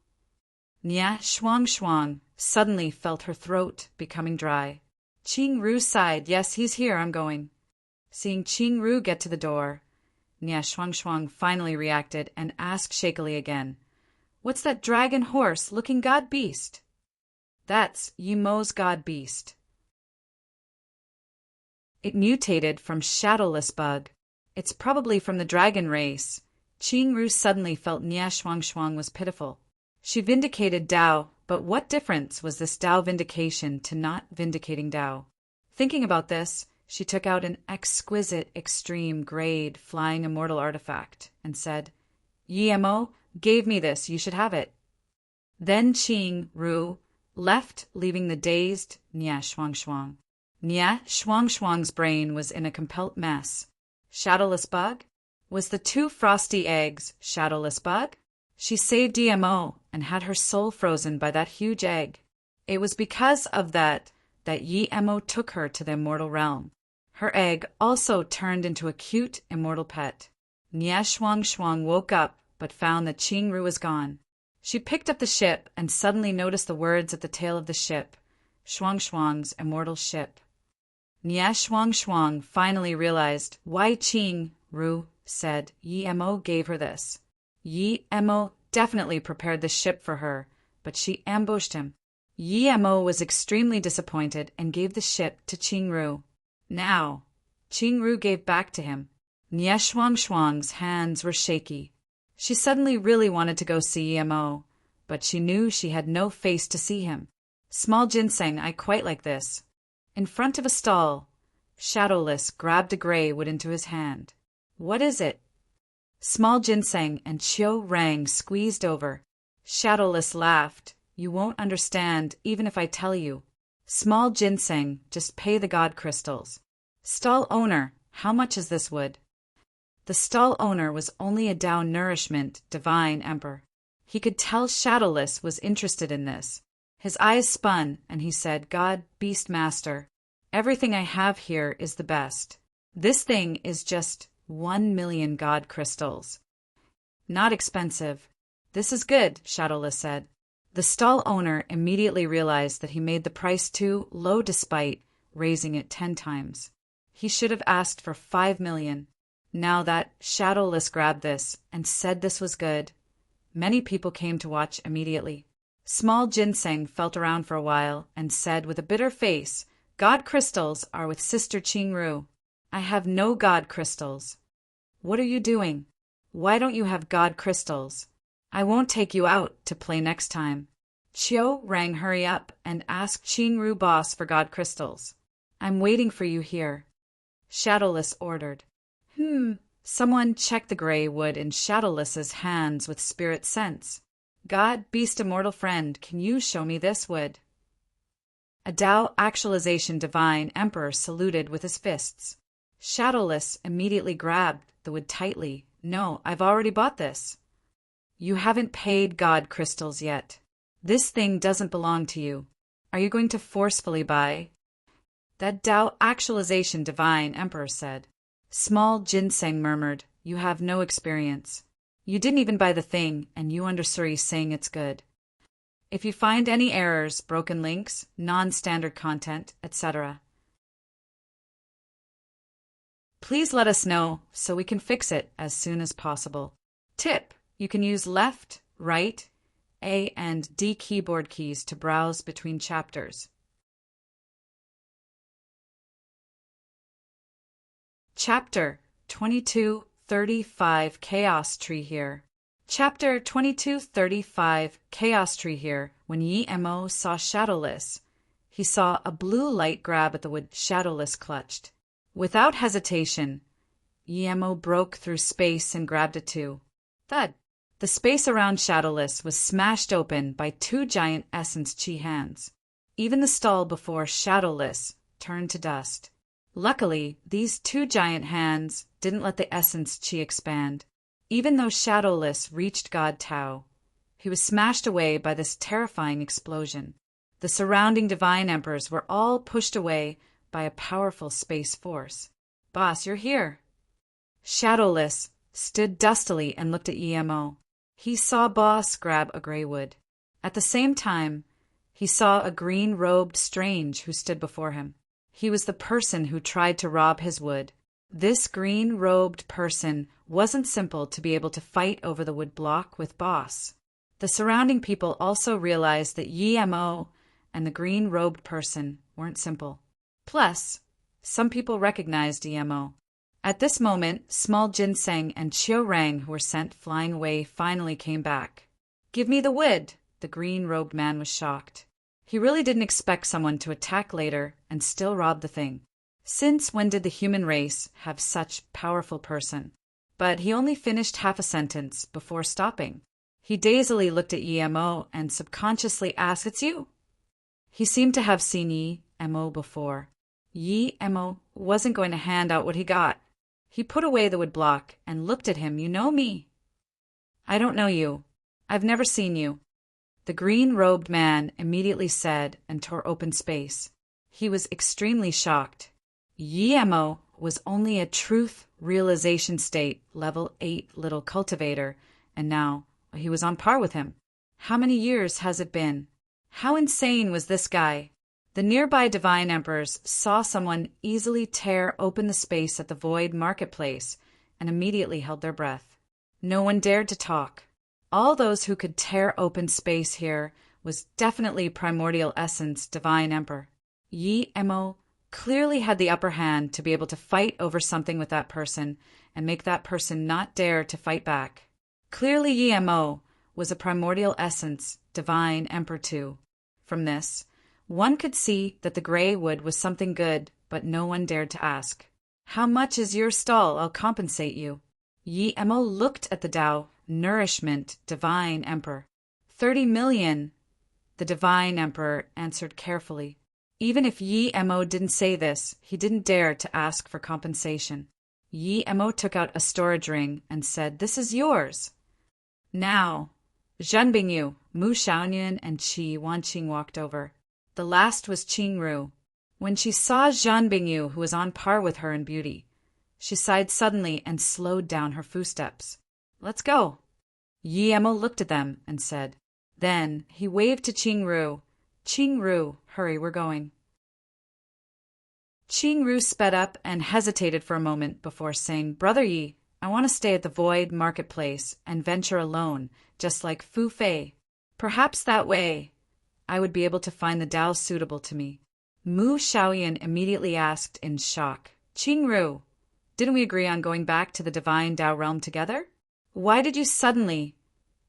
Nia Shuang suddenly felt her throat becoming dry. Qingru sighed, yes, he's here, I'm going. Seeing Qingru get to the door, Nia Shuang finally reacted and asked shakily again, what's that dragon horse looking god beast? That's Yemo's god beast. It mutated from Shadowless bug. It's probably from the dragon race. Qingru suddenly felt Nia Shuang was pitiful. She vindicated Tao, but what difference was this Tao vindication to not vindicating Tao? Thinking about this, she took out an exquisite extreme grade flying immortal artifact and said, Yemo gave me this, you should have it. Then Qingru left, leaving the dazed Nia Shuang. Nia Shuang's brain was in a complete mess. Shadowless bug? Was the 2 frosty eggs Shadowless bug? She saved Yemo and had her soul frozen by that huge egg. It was because of that Yemo took her to the immortal realm. Her egg also turned into a cute immortal pet. Nia Shuang woke up but found that Qingru was gone. She picked up the ship and suddenly noticed the words at the tail of the ship, Shuang's immortal ship. Nia Shuang finally realized why Qingru said Yemo gave her this. Yemo definitely prepared the ship for her, but she ambushed him. Yemo was extremely disappointed and gave the ship to Qingru. Now, Qingru gave back to him. Nie Shuang's hands were shaky. She suddenly really wanted to go see Yemo, but she knew she had no face to see him. Small ginseng, I quite like this. In front of a stall, Shadowless grabbed a gray wood into his hand. What is it? Small ginseng and Chiu Rang squeezed over. Shadowless laughed. You won't understand even if I tell you. Small ginseng, just pay the god crystals. Stall owner, how much is this wood? The stall owner was only a Tao nourishment divine emperor. He could tell Shadowless was interested in this. His eyes spun, and he said, God, beast master, everything I have here is the best. This thing is just 1,000,000 god crystals. Not expensive. This is good, Shadowless said. The stall owner immediately realized that he made the price too low despite raising it 10 times. He should have asked for 5,000,000. Now that Shadowless grabbed this and said this was good, many people came to watch immediately. Small ginseng felt around for a while and said with a bitter face, God crystals are with Sister Qingru. I have no god crystals. What are you doing? Why don't you have god crystals? I won't take you out to play next time. Chiu Rang hurry up and ask Qingru boss for god crystals. I'm waiting for you here. Shadowless ordered. Someone check the gray wood in Shadowless's hands with spirit sense. God, beast immortal friend, can you show me this wood? A Tao actualization divine emperor saluted with his fists. Shadowless immediately grabbed the wood tightly. No, I've already bought this. You haven't paid god crystals yet. This thing doesn't belong to you. Are you going to forcefully buy? That Tao actualization divine emperor said. Small ginseng murmured, you have no experience. You didn't even buy the thing, and you understood saying it's good. If you find any errors, broken links, non-standard content, etc., please let us know so we can fix it as soon as possible. Tip: you can use left, right, A and D keyboard keys to browse between chapters. Chapter 2235 Chaos Tree here. Chapter 2235 Chaos Tree here. When Yemo saw Shadowless, he saw a blue light grab at the wood Shadowless clutched. Without hesitation, Yemo broke through space and grabbed it too. Thud! The space around Shadowless was smashed open by 2 giant essence chi hands. Even the stall before Shadowless turned to dust. Luckily, these 2 giant hands didn't let the essence chi expand. Even though Shadowless reached God Tao, he was smashed away by this terrifying explosion. The surrounding divine emperors were all pushed away by a powerful space force. Boss, you're here. Shadowless stood dustily and looked at Yemo. He saw Boss grab a gray wood. At the same time, he saw a green-robed strange who stood before him. He was the person who tried to rob his wood. This green-robed person wasn't simple to be able to fight over the wood block with Boss. The surrounding people also realized that Yemo and the green-robed person weren't simple. Plus, some people recognized Yemo. At this moment, Small Ginseng and Chiu Rang, who were sent flying away, finally came back. Give me the wood! The green-robed man was shocked. He really didn't expect someone to attack later and still rob the thing. Since when did the human race have such powerful person? But he only finished half a sentence before stopping. He dazedly looked at Yemo and subconsciously asked, It's you? He seemed to have seen Yemo before. Yemo wasn't going to hand out what he got. He put away the wood block and looked at him. You know me? I don't know you. I've never seen you. The green-robed man immediately said and tore open space. He was extremely shocked. Yemo was only a truth realization state, level 8 little cultivator, and now he was on par with him. How many years has it been? How insane was this guy? The nearby divine emperors saw someone easily tear open the space at the void marketplace and immediately held their breath. No one dared to talk. All those who could tear open space here was definitely primordial essence, divine emperor. Yi Emo clearly had the upper hand to be able to fight over something with that person and make that person not dare to fight back. Clearly Yi Emo was a primordial essence, divine emperor too. From this, one could see that the gray wood was something good, but no one dared to ask. How much is your stall? I'll compensate you. Yi Emo looked at the Tao, nourishment, divine emperor. 30 million, the divine emperor answered carefully. Even if Yi Emo didn't say this, he didn't dare to ask for compensation. Yi Emo took out a storage ring and said, "This is yours." Now, Zhan Bingyu, Mu Xiaoyan, and Qi Wanqing walked over. The last was Qing Ru. When she saw Zhan Bingyu, who was on par with her in beauty, she sighed suddenly and slowed down her footsteps. "Let's go." Yi Emo looked at them and said. Then he waved to Qing Ru. "Qing Ru, hurry, we're going." Qing Ru sped up and hesitated for a moment before saying, "Brother Yi, I want to stay at the Void Marketplace and venture alone, just like Fu Fei. Perhaps that way I would be able to find the Tao suitable to me." Mu Xiaoyan immediately asked in shock, "Qing Ru, didn't we agree on going back to the divine Tao realm together? Why did you suddenly?"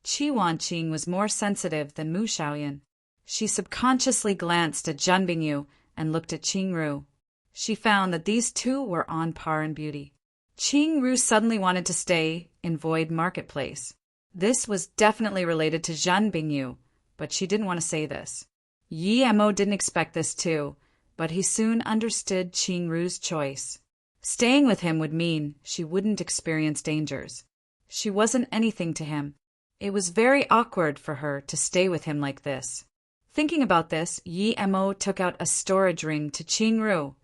Qi Wanqing was more sensitive than Mu Xiaoyan. She subconsciously glanced at Zhan Bingyu and looked at Qing Ru. She found that these two were on par in beauty. Qing Ru suddenly wanted to stay in Void Marketplace. This was definitely related to Zhan Bingyu, but she didn't want to say this. Yi Emo didn't expect this too, but he soon understood Qing Ru's choice. Staying with him would mean she wouldn't experience dangers. She wasn't anything to him. It was very awkward for her to stay with him like this. Thinking about this, Yi Emo took out a storage ring to Qing Ru.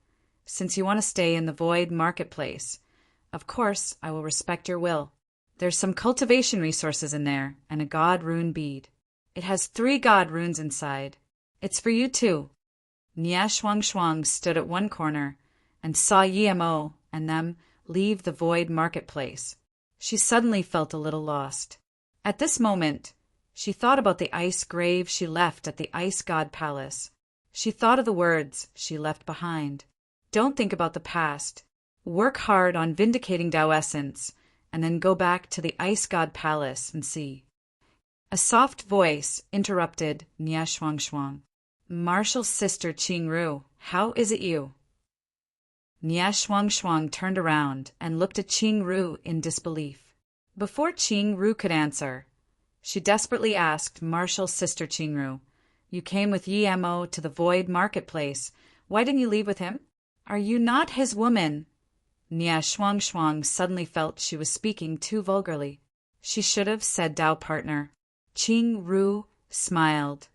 "Since you want to stay in the Void Marketplace, of course I will respect your will. There's some cultivation resources in there and a god rune bead. It has 3 god runes inside. It's for you too." Nia Shuang stood at one corner and saw Yi Emo and them leave the Void Marketplace. She suddenly felt a little lost. At this moment, she thought about the ice grave she left at the Ice God Palace. She thought of the words she left behind. Don't think about the past. Work hard on vindicating Tao essence, and then go back to the Ice God Palace and see. A soft voice interrupted Nia Shuang. "Martial's sister Qing Ru, how is it you?" Nia Shuang turned around and looked at Qing Ru in disbelief. Before Qing Ru could answer, she desperately asked Martial's sister Qing Ru, "You came with Yi Emo to the Void Marketplace. Why didn't you leave with him? Are you not his woman?" Nia Shuang suddenly felt she was speaking too vulgarly. She should have said Tao partner. Qing Ru smiled.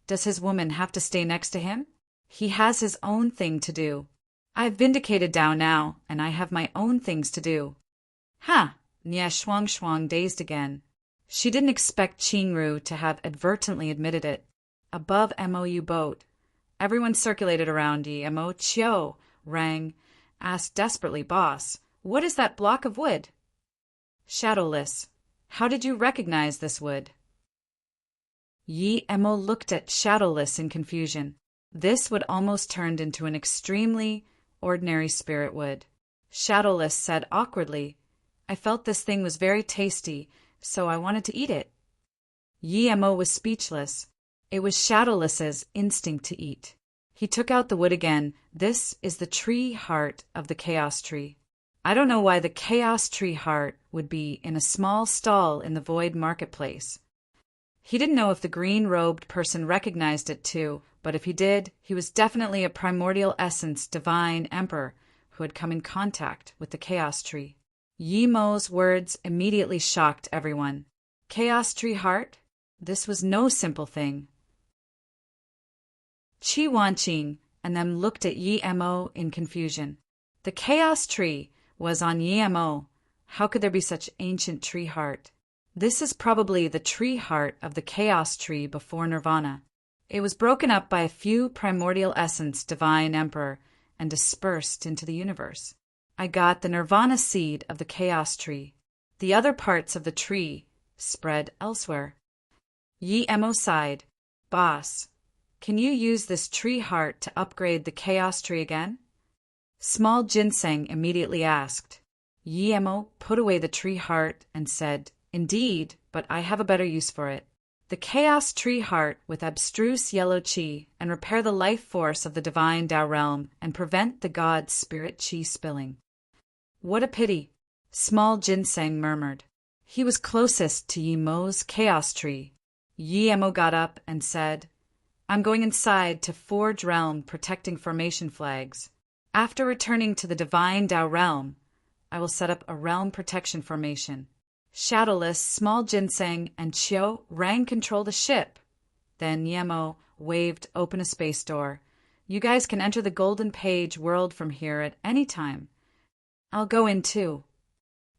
Does his woman have to stay next to him? He has his own thing to do. I've vindicated Tao now, and I have my own things to do. Ha! Nia Shuang dazed again. She didn't expect Qing Ru to have advertently admitted it. Above MOU boat, everyone circulated around Yi Emo. Chiu rang, asked desperately, "Boss, what is that block of wood?" "Shadowless. How did you recognize this wood?" Yi Emo looked at Shadowless in confusion. This wood almost turned into an extremely ordinary spirit wood. Shadowless said awkwardly, "I felt this thing was very tasty, so I wanted to eat it." Yi Emo was speechless. It was Shadowless's instinct to eat. He took out the wood again. "This is the tree heart of the Chaos Tree. I don't know why the Chaos Tree heart would be in a small stall in the Void Marketplace." He didn't know if the green-robed person recognized it too, but if he did, he was definitely a primordial essence divine emperor who had come in contact with the Chaos Tree. Yi Mo's words immediately shocked everyone. Chaos Tree heart? This was no simple thing. Qi Wanqing and them looked at Yi Emo in confusion. The Chaos Tree was on Yi Emo. How could there be such ancient tree heart? This is probably the tree heart of the Chaos Tree before Nirvana. It was broken up by a few primordial essence divine emperor and dispersed into the universe. I got the Nirvana seed of the Chaos Tree. The other parts of the tree spread elsewhere. Yi Mo sighed. Boss, can you use this tree heart to upgrade the chaos tree again? Small Ginseng immediately asked. Yi Mo put away the tree heart and said, Indeed, but I have a better use for it. The chaos tree heart with abstruse yellow qi and repair the life force of the divine Tao realm and prevent the god's spirit qi spilling. What a pity, Small Ginseng murmured. He was closest to Yi Mo's chaos tree. Yi Mo got up and said, I'm going inside to forge realm protecting formation flags. After returning to the divine Tao realm, I will set up a realm protection formation. Shadowless, Small Ginseng, and Chiu Rang control the ship. Then Yemo waved open a space door. You guys can enter the Golden Page world from here at any time. I'll go in too.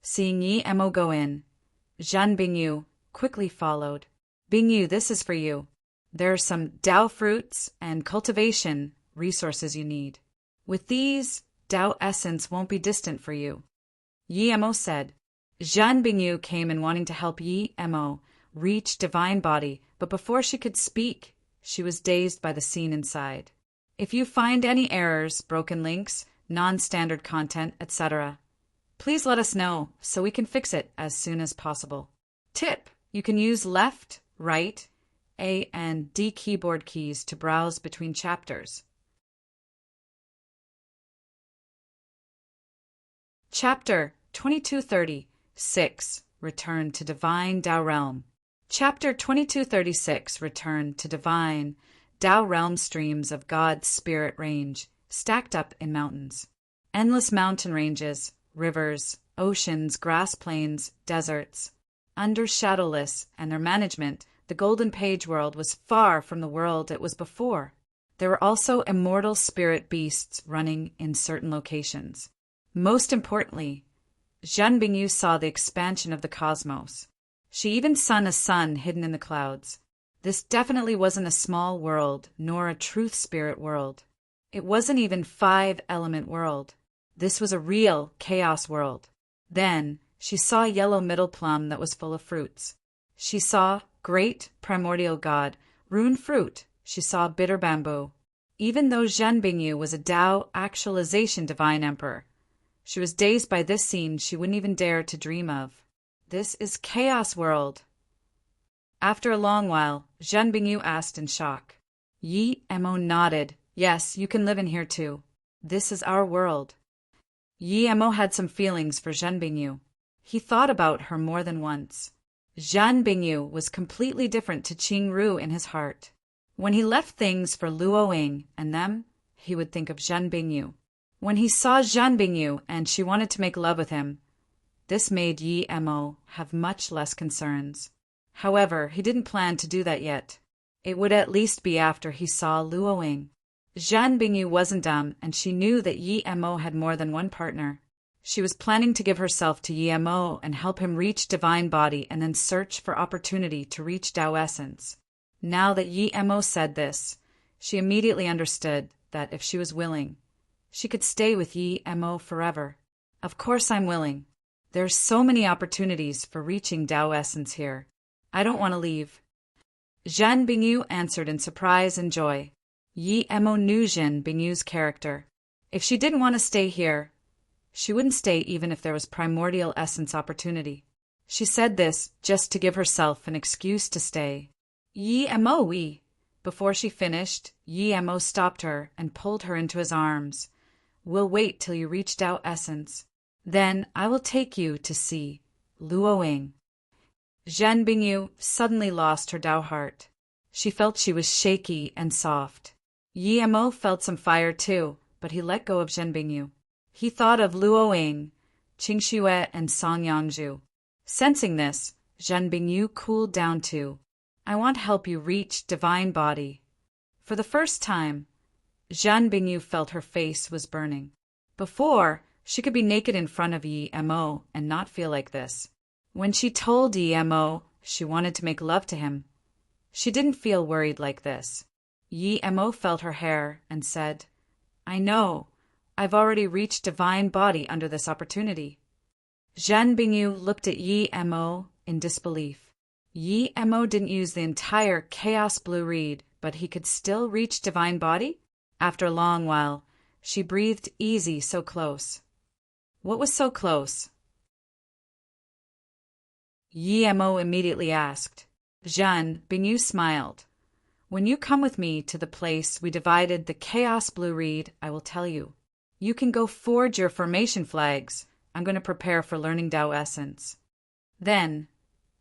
Seeing Yi Mo go in, Zhan Bingyu quickly followed. Bingyu, this is for you. There are some Dao fruits and cultivation resources you need. With these, Dao essence won't be distant for you. Yi Mo said. Zhan Bingyu came in wanting to help Yi Mo reach divine body, but before she could speak, she was dazed by the scene inside. If you find any errors, broken links, non-standard content, etc., please let us know so we can fix it as soon as possible. Tip: you can use left, right, A and D keyboard keys to browse between chapters. Chapter 2236, Return to Divine Tao Realm. Chapter 2236, Return to Divine Tao Realm. Streams of God's spirit range, stacked up in mountains. Endless mountain ranges, rivers, oceans, grass plains, deserts. Under Shadowless and their management, the Golden Page world was far from the world it was before. There were also immortal spirit beasts running in certain locations. Most importantly, Zhan Bingyu saw the expansion of the cosmos. She even saw a sun hidden in the clouds. This definitely wasn't a small world, nor a truth spirit world. It wasn't even 5-element world. This was a real chaos world. Then, she saw a yellow middle plum that was full of fruits. She saw great primordial god, rune fruit. She saw bitter bamboo. Even though Zhan Bingyu was a Tao actualization divine emperor, she was dazed by this scene she wouldn't even dare to dream of. This is chaos world. After a long while, Zhan Bingyu asked in shock. Yi Mo nodded. Yes, you can live in here too. This is our world. Yi Mo had some feelings for Zhan Bingyu. He thought about her more than once. Zhan Bingyu was completely different to Qing Ru in his heart. When he left things for Luo Ying and them, he would think of Zhan Bingyu. When he saw Zhan Bingyu and she wanted to make love with him, this made Yi Mo have much less concerns. However, he didn't plan to do that yet. It would at least be after he saw Luo Ying. Zhan Bingyu wasn't dumb, and she knew that Yi Mo had more than one partner. She was planning to give herself to Yi Mo and help him reach divine body and then search for opportunity to reach Tao essence. Now that Yi Mo said this, she immediately understood that if she was willing, she could stay with Yi Mo forever. Of course I'm willing. There's so many opportunities for reaching Tao essence here. I don't want to leave. Zhan Bingyu answered in surprise and joy. Yi Mo knew Zhan Bingyu's character. If she didn't want to stay here, she wouldn't stay even if there was primordial essence opportunity. She said this just to give herself an excuse to stay. Yi Mo. Before she finished, Yi Mo stopped her and pulled her into his arms. We'll wait till you reach Tao essence. Then I will take you to see Luo Ying. Zhan Bingyu suddenly lost her Tao heart. She felt she was shaky and soft. Yi Mo felt some fire too, but he let go of Zhan Bingyu. He thought of Luo Ying, Qing Xue, and Song Yangzhu. Sensing this, Zhan Bingyu cooled down too. I want to help you reach divine body. For the first time, Zhan Bingyu felt her face was burning. Before, she could be naked in front of Yi Mo and not feel like this. When she told Yi Mo she wanted to make love to him, she didn't feel worried like this. Yi Mo felt her hair and said, I know, I've already reached divine body under this opportunity. Zhan Bingyu looked at Yi Mo in disbelief. Yi Mo didn't use the entire Chaos Blue Reed, but he could still reach Divine Body? After a long while, she breathed easy, so close. What was so close? Yi Mo immediately asked. Zhan Bingyu smiled. When you come with me to the place we divided the Chaos Blue Reed, I will tell you. You can go forge your formation flags. I'm going to prepare for learning Tao Essence. Then,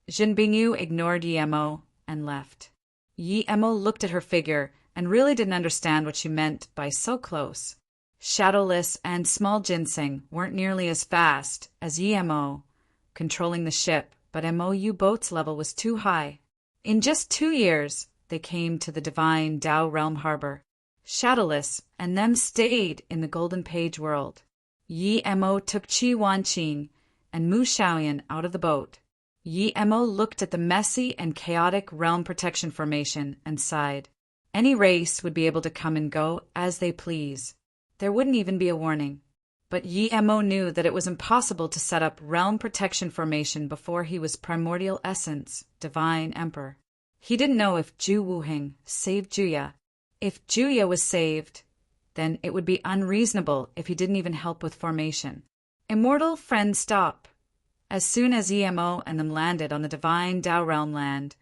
Zhan Bingyu ignored Yi Mo and left. Yi Mo looked at her figure and really didn't understand what she meant by so close. Shadowless and Small Ginseng weren't nearly as fast as Yi Mo, controlling the ship, but MOU boat's level was too high. In just 2 years, they came to the divine Tao Realm harbor. Shadowless and them stayed in the Golden Page world. Yi Mo took Qi Wanqing and Mu Xiaoyan out of the boat. Yi Mo looked at the messy and chaotic realm protection formation and sighed. Any race would be able to come and go as they please. There wouldn't even be a warning. But Yi Mo knew that it was impossible to set up realm protection formation before he was primordial essence, divine emperor. He didn't know if Zhu Wuheng saved Juya. If Juya was saved, then it would be unreasonable if he didn't even help with formation. Immortal friend, stop. As soon as Yi Mo and them landed on the divine Tao realm land,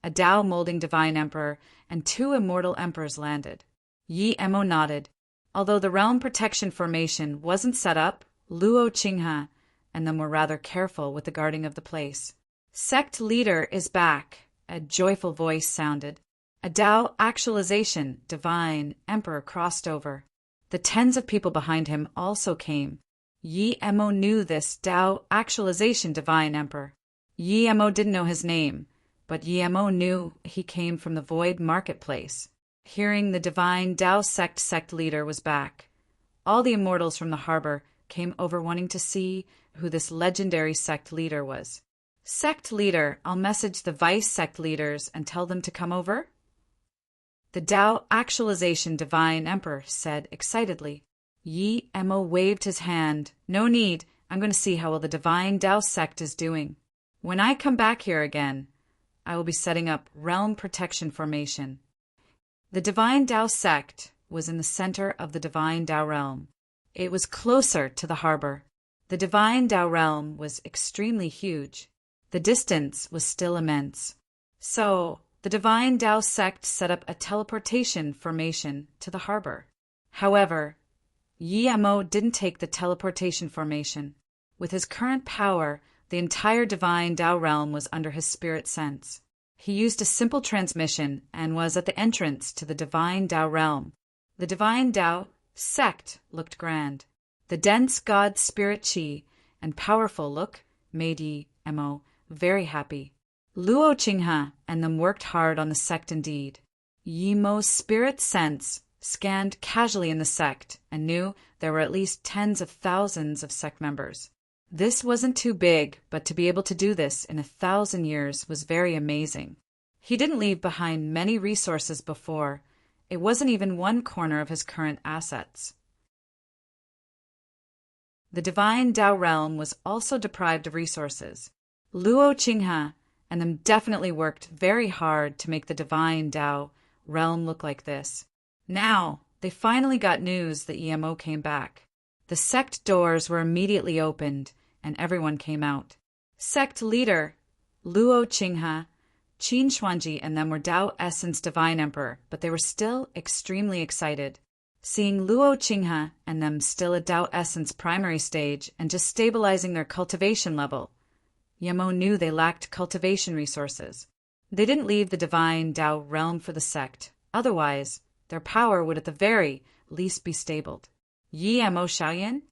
a Tao molding divine emperor and 2 immortal emperors landed. Yi Mo nodded. Although the realm protection formation wasn't set up, Luo Qinghe and them were rather careful with the guarding of the place. Sect leader is back, a joyful voice sounded. A Tao actualization, divine emperor crossed over. The tens of people behind him also came. Yi Mo knew this Tao actualization divine emperor. Yi Mo didn't know his name, but Yi Mo knew he came from the Void Marketplace. Hearing the divine Tao sect leader was back, all the immortals from the harbor came over wanting to see who this legendary sect leader was. Sect leader, I'll message the vice sect leaders and tell them to come over? The Tao actualization divine emperor said excitedly. Yi Mo waved his hand. No need. I'm going to see how well the divine Tao sect is doing. When I come back here again, I will be setting up realm protection formation. The divine Tao sect was in the center of the divine Tao realm. It was closer to the harbor. The divine Tao realm was extremely huge. The distance was still immense. So, the divine Tao sect set up a teleportation formation to the harbor. However, Yi Mo didn't take the teleportation formation. With his current power, the entire divine Tao realm was under his spirit sense. He used a simple transmission and was at the entrance to the divine Tao realm. The divine Tao sect looked grand. The dense God spirit chi and powerful look made Yi Mo very happy. Luo Qinghe and them worked hard on the sect indeed. Yi Mo's spirit sense scanned casually in the sect and knew there were at least tens of thousands of sect members. This wasn't too big, but to be able to do this in 1,000 years was very amazing. He didn't leave behind many resources before. It wasn't even one corner of his current assets. The divine Tao realm was also deprived of resources. Luo Qinghe and them definitely worked very hard to make the divine Tao realm look like this. Now, they finally got news that Yi Mo came back. The sect doors were immediately opened, and everyone came out. Sect leader, Luo Qinghe, Qin Xuanji and them were Tao Essence Divine Emperor, but they were still extremely excited. Seeing Luo Qinghe and them still at Tao Essence primary stage and just stabilizing their cultivation level, Yi Mo knew they lacked cultivation resources. They didn't leave the divine Tao realm for the sect, otherwise their power would at the very least be stabled. Yi Mo Xiaoyan?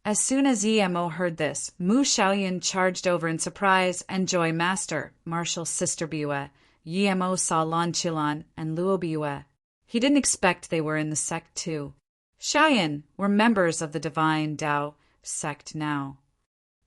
As soon as Yi Mo heard this, Mu Xiaoyan charged over in surprise and joy. Master, Martial Sister Biue, Yi Mo saw Lan Qilan and Luo Biue. He didn't expect they were in the sect too. Xiaoyan were members of the divine Tao sect now.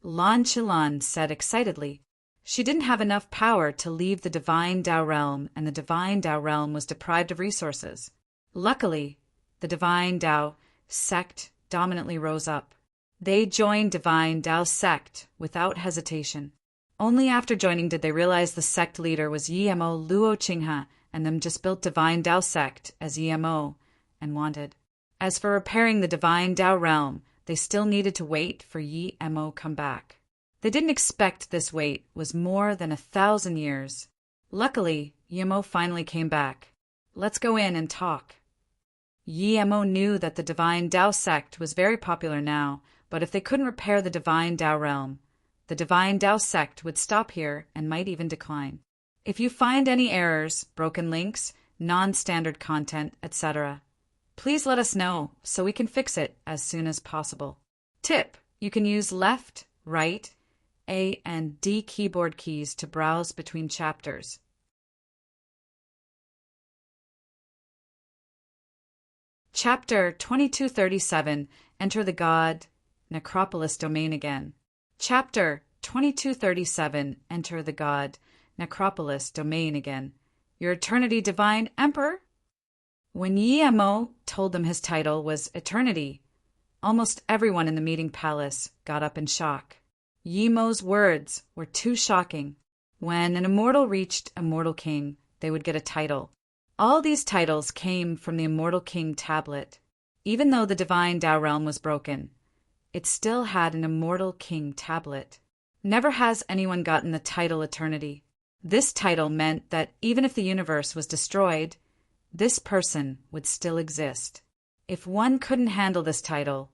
Lan Qilan said excitedly. She didn't have enough power to leave the divine Tao realm, and the divine Tao realm was deprived of resources. Luckily, the divine Tao sect dominantly rose up. They joined divine Tao sect without hesitation. Only after joining did they realize the sect leader was Yemo Luo Qinghe, and them just built Divine Dao sect as Yemo and wanted. As for repairing the Divine Dao realm, they still needed to wait for Yemo come back. They didn't expect this wait was more than 1,000 years. Luckily, Yemo finally came back. Let's go in and talk. Yemo knew that the Divine Dao sect was very popular now, but if they couldn't repair the Divine Dao realm, the Divine Dao sect would stop here and might even decline. If you find any errors, broken links, non-standard content, etc., please let us know so we can fix it as soon as possible. Tip: you can use left, right, A and D keyboard keys to browse between chapters. Chapter 2237, Enter the God Necropolis Domain Again. Chapter 2237, Enter the God Necropolis Domain Again. Your Eternity Divine Emperor? When Yemo told them his title was Eternity, almost everyone in the meeting palace got up in shock. Yemo's words were too shocking. When an immortal reached Immortal King, they would get a title. All these titles came from the Immortal King tablet. Even though the Divine Dao realm was broken, it still had an Immortal King tablet. Never has anyone gotten the title Eternity. This title meant that even if the universe was destroyed, this person would still exist. If one couldn't handle this title,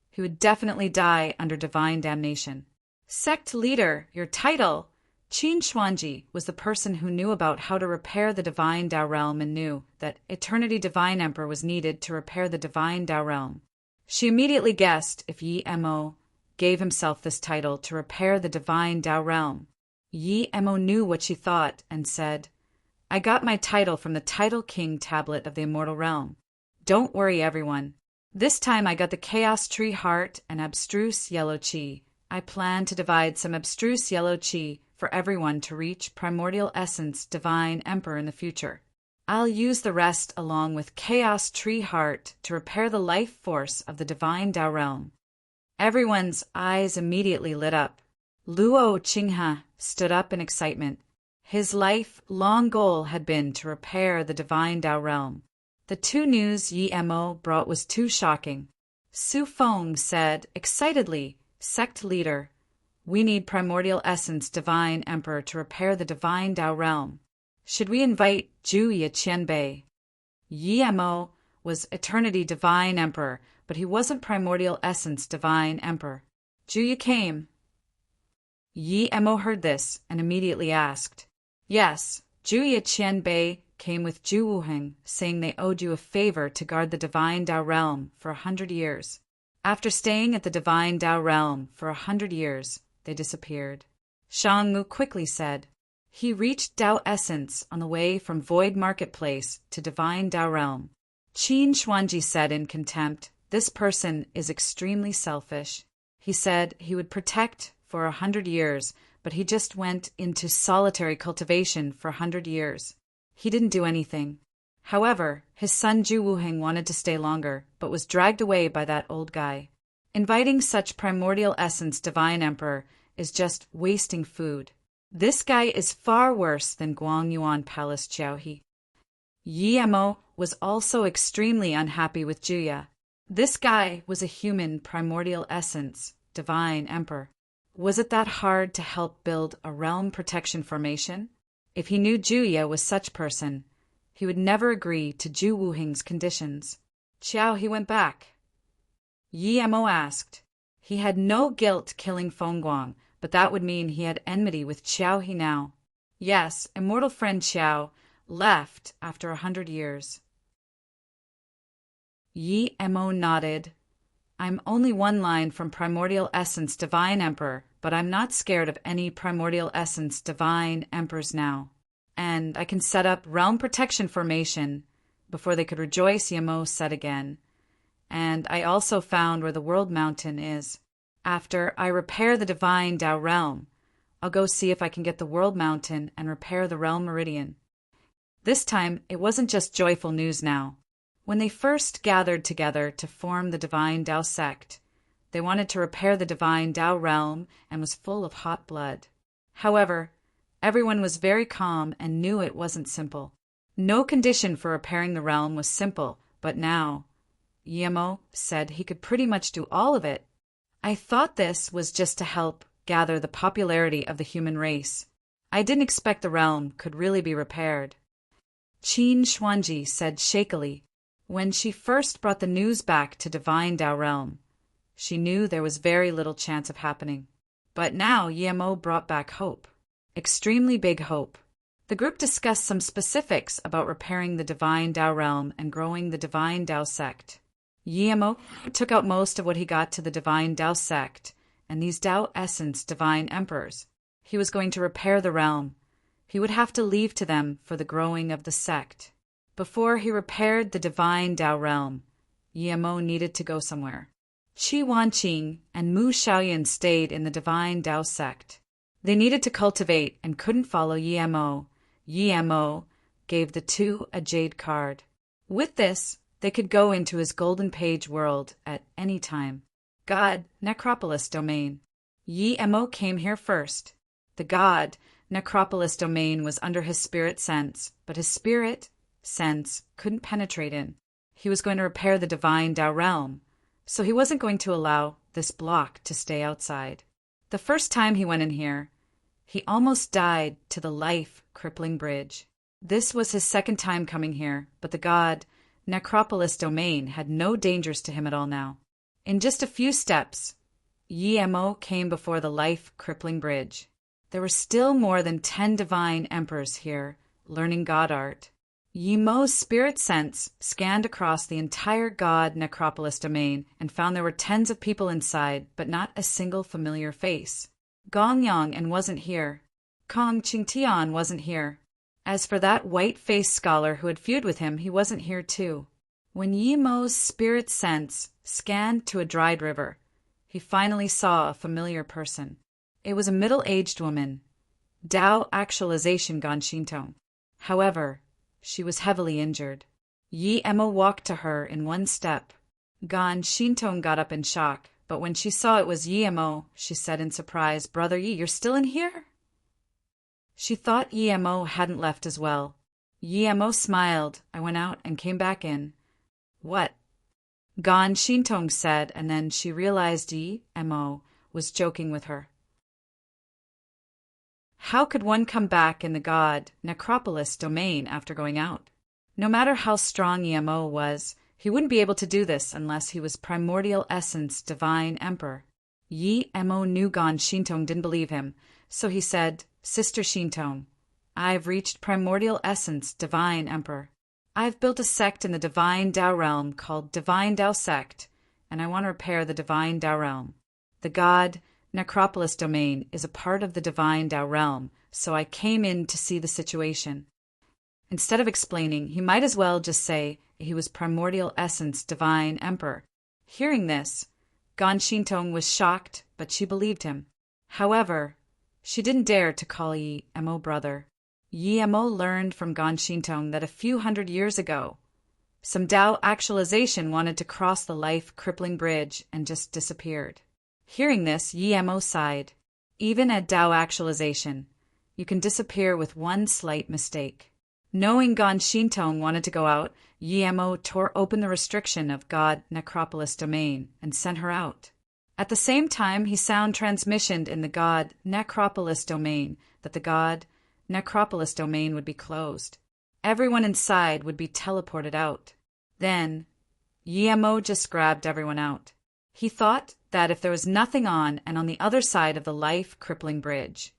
he would definitely die under divine damnation. Sect leader, your title. Qin Xuanji was the person who knew about how to repair the Divine Dao realm and knew that Eternity Divine Emperor was needed to repair the Divine Dao realm. She immediately guessed if Yemo gave himself this title to repair the Divine Dao realm. Yemo knew what she thought and said, I got my title from the Title King tablet of the Immortal Realm. Don't worry, everyone. This time I got the Chaos Tree Heart and Abstruse Yellow Chi. I plan to divide some Abstruse Yellow Chi for everyone to reach Primordial Essence Divine Emperor in the future. I'll use the rest along with Chaos Tree Heart to repair the life force of the Divine Dao Realm. Everyone's eyes immediately lit up. Luo Qinghe stood up in excitement. His life-long goal had been to repair the Divine Dao Realm. The two news Yemo brought was too shocking. Su Feng said excitedly, Sect leader, we need Primordial Essence Divine Emperor to repair the Divine Dao Realm. Should we invite Zhuye Qianbei? Yemo was Eternity Divine Emperor, but he wasn't Primordial Essence Divine Emperor. Zhuye came. Yemo heard this and immediately asked. Yes, Zhuye Qianbei came with Zhu Wuheng, saying they owed you a favor to guard the Divine Dao Realm for 100 years. After staying at the Divine Dao Realm for 100 years, they disappeared. Shangmu quickly said, he reached Dao Essence on the way from Void Marketplace to Divine Dao Realm. Qin Xuanji said in contempt, this person is extremely selfish. He said he would protect for 100 years, but he just went into solitary cultivation for 100 years. He didn't do anything. However, his son Zhu Wuheng wanted to stay longer, but was dragged away by that old guy. Inviting such Primordial Essence Divine Emperor is just wasting food. This guy is far worse than Guangyuan Palace Xiaohe. Yemo was also extremely unhappy with Zhuye. This guy was a human Primordial Essence Divine Emperor. Was it that hard to help build a realm protection formation? If he knew Zhuye was such person, he would never agree to Zhu Wuheng's conditions. He went back. Yemo asked. He had no guilt killing Fengguang, but that would mean he had enmity with Xiaohe now. Yes, immortal friend Xiao left after 100 years. Yemo nodded. I'm only one line from Primordial Essence Divine Emperor, but I'm not scared of any Primordial Essence Divine Emperors now. And I can set up Realm Protection Formation before they could rejoice, Yemo said again. And I also found where the World Mountain is. After I repair the Divine Dao Realm, I'll go see if I can get the World Mountain and repair the Realm Meridian. This time, it wasn't just joyful news now. When they first gathered together to form the Divine Dao sect, they wanted to repair the Divine Dao Realm and was full of hot blood. However, everyone was very calm and knew it wasn't simple. No condition for repairing the realm was simple, but now, Yemo said he could pretty much do all of it. I thought this was just to help gather the popularity of the human race. I didn't expect the realm could really be repaired. Qin Xuanji said shakily. When she first brought the news back to Divine Tao Realm, she knew there was very little chance of happening. But now Yemo brought back hope. Extremely big hope. The group discussed some specifics about repairing the Divine Tao Realm and growing the Divine Tao sect. Yemo took out most of what he got to the Divine Tao sect and these Tao Essence Divine Emperors. He was going to repair the realm. He would have to leave to them for the growing of the sect. Before he repaired the Divine Tao Realm, Yemo needed to go somewhere. Qi Wanqing and Mu Xiaoyan stayed in the Divine Tao sect. They needed to cultivate and couldn't follow Yemo. Yemo gave the two a jade card. With this, they could go into his golden page world at any time. God, Necropolis Domain. Yemo came here first. The God, Necropolis Domain was under his spirit sense, but his spirit sense couldn't penetrate in. He was going to repair the Divine Tao Realm, so he wasn't going to allow this block to stay outside. The first time he went in here, he almost died to the life-crippling bridge. This was his second time coming here, but the God, Necropolis Domain, had no dangers to him at all now. In just a few steps, Yemo came before the life-crippling bridge. There were still more than 10 divine emperors here, learning God art. Yemo's spirit sense scanned across the entire God Necropolis Domain and found there were tens of people inside, but not a single familiar face. Gong Yang wasn't here. Kong Qingtian wasn't here. As for that white-faced scholar who had feud with him, he wasn't here too. When Yemo's spirit sense scanned to a dried river, he finally saw a familiar person. It was a middle-aged woman, Tao Actualization Gan Shintong. However, she was heavily injured. Yemo walked to her in one step. Gan Shintong got up in shock, but when she saw it was Yemo, she said in surprise, "Brother Yi, you're still in here?" She thought Yemo hadn't left as well. Yemo smiled. I went out and came back in. What? Gan Shintong said, and then she realized Yemo was joking with her. How could one come back in the God Necropolis Domain after going out? No matter how strong Yemo was, he wouldn't be able to do this unless he was Primordial Essence Divine Emperor. Yemo knew Gan Shintong didn't believe him, so he said, "Sister Shintong, I've reached Primordial Essence Divine Emperor. I've built a sect in the Divine Tao Realm called Divine Tao Sect, and I want to repair the Divine Tao Realm. The God Necropolis Domain is a part of the Divine Tao Realm, so I came in to see the situation." Instead of explaining, he might as well just say he was Primordial Essence Divine Emperor. Hearing this, Gan Shintong was shocked, but she believed him. However, she didn't dare to call Yemo brother. Yemo learned from Gan Shintong that a few hundred years ago, some Tao Actualization wanted to cross the life-crippling bridge and just disappeared. Hearing this, Yemo sighed. Even at Tao Actualization, you can disappear with one slight mistake. Knowing Gan Shintong wanted to go out, Yemo tore open the restriction of God Necropolis Domain and sent her out. At the same time, he sound transmissioned in the God Necropolis Domain that the God Necropolis Domain would be closed. Everyone inside would be teleported out. Then, Yemo just grabbed everyone out. He thought that if there was nothing on and on the other side of the life-crippling bridge,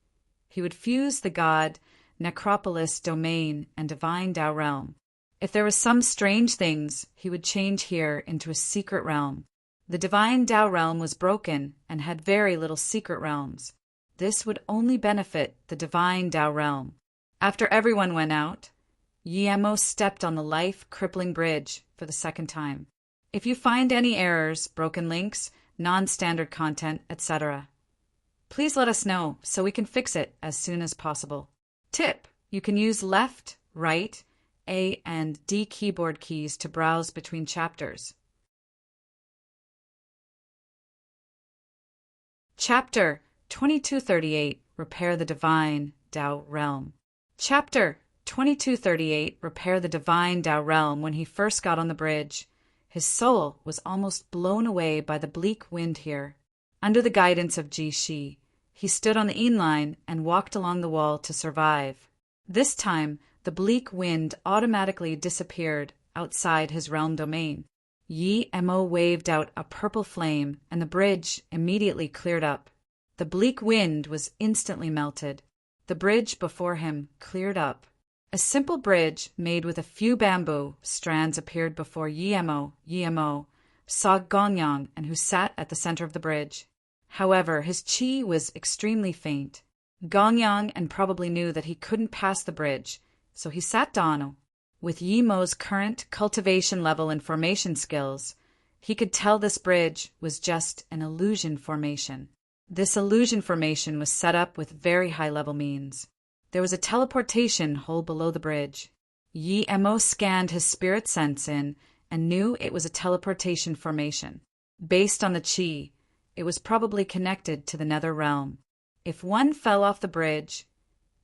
he would fuse the God Necropolis Domain and Divine Tao Realm. If there was some strange things, he would change here into a secret realm. The Divine Tao Realm was broken and had very little secret realms. This would only benefit the Divine Tao Realm. After everyone went out, Yemo stepped on the life-crippling bridge for the second time. If you find any errors, broken links, non-standard content, etc., please let us know so we can fix it as soon as possible. Tip: you can use left, right, A and D keyboard keys to browse between chapters. Chapter 2238, Repair the Divine Tao Realm. Chapter 2238 Repair the Divine Tao Realm. When he first got on the bridge, his soul was almost blown away by the bleak wind here. Under the guidance of Ji Shi, he stood on the Yin line and walked along the wall to survive. This time, the bleak wind automatically disappeared outside his realm domain. Yi Mo waved out a purple flame, and the bridge immediately cleared up. The bleak wind was instantly melted. The bridge before him cleared up. A simple bridge made with a few bamboo strands appeared before Yi Mo. Yi Mo saw Gongyang, and who sat at the center of the bridge. However, his qi was extremely faint. Gongyang and probably knew that he couldn't pass the bridge, so he sat down. With Yi Mo's current cultivation level and formation skills, he could tell this bridge was just an illusion formation. This illusion formation was set up with very high-level means. There was a teleportation hole below the bridge. Yi Mo scanned his spirit sense in and knew it was a teleportation formation. Based on the qi, it was probably connected to the nether realm. If one fell off the bridge,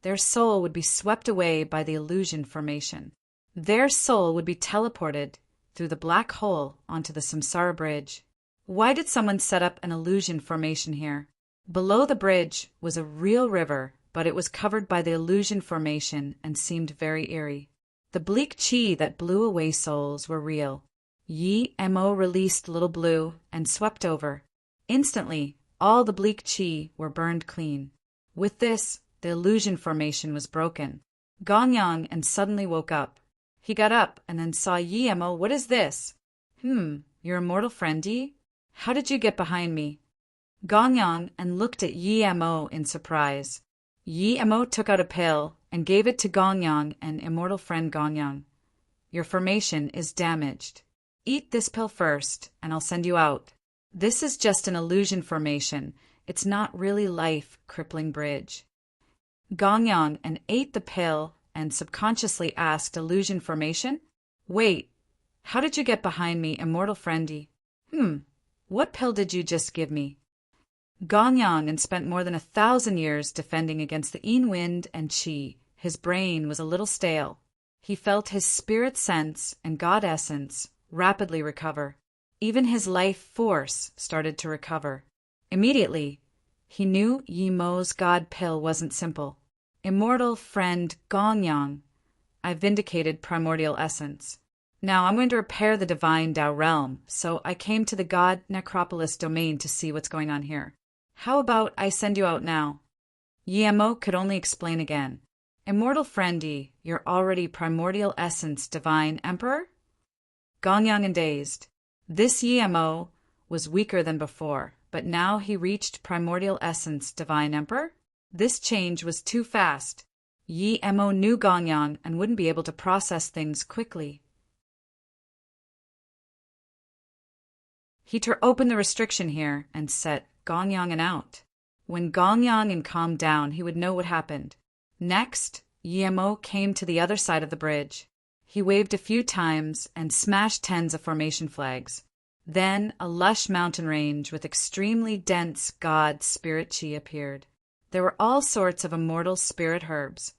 their soul would be swept away by the illusion formation. Their soul would be teleported through the black hole onto the samsara bridge. Why did someone set up an illusion formation here? Below the bridge was a real river, but it was covered by the illusion formation and seemed very eerie. The bleak qi that blew away souls were real. Yi Mo released Little Blue and swept over. Instantly, all the bleak qi were burned clean. With this, the illusion formation was broken. Gongyang and suddenly woke up. He got up and then saw Yi Mo. What is this? Your immortal friend Yi? How did you get behind me? Gongyang and looked at Yi Mo in surprise. Yi Mo took out a pill and gave it to Gongyang and immortal friend Gongyang. Your formation is damaged. Eat this pill first, and I'll send you out. This is just an illusion formation. It's not really life, crippling bridge. Gongyang and ate the pill and subconsciously asked illusion formation, Wait, how did you get behind me, immortal friendy? What pill did you just give me? Gongyang and spent more than 1,000 years defending against the Yin wind and qi. His brain was a little stale. He felt his spirit sense and God essence rapidly recover. Even his life force started to recover. Immediately, he knew Yi Mo's God pill wasn't simple. Immortal friend Gongyang, I vindicated primordial essence. Now I'm going to repair the divine Tao realm, so I came to the God Necropolis domain to see what's going on here. How about I send you out now? Yi Mo could only explain again. Immortal friendy, you're already primordial essence divine emperor? Gongyang and dazed. This Yi Mo was weaker than before, but now he reached primordial essence divine emperor? This change was too fast. Yi Mo knew Gongyang and wouldn't be able to process things quickly. He tore open the restriction here and set Gongyang out. When Gongyang calmed down, he would know what happened. Next, Yi Mo came to the other side of the bridge. He waved a few times and smashed tens of formation flags. Then a lush mountain range with extremely dense God spirit qi appeared. There were all sorts of immortal spirit herbs,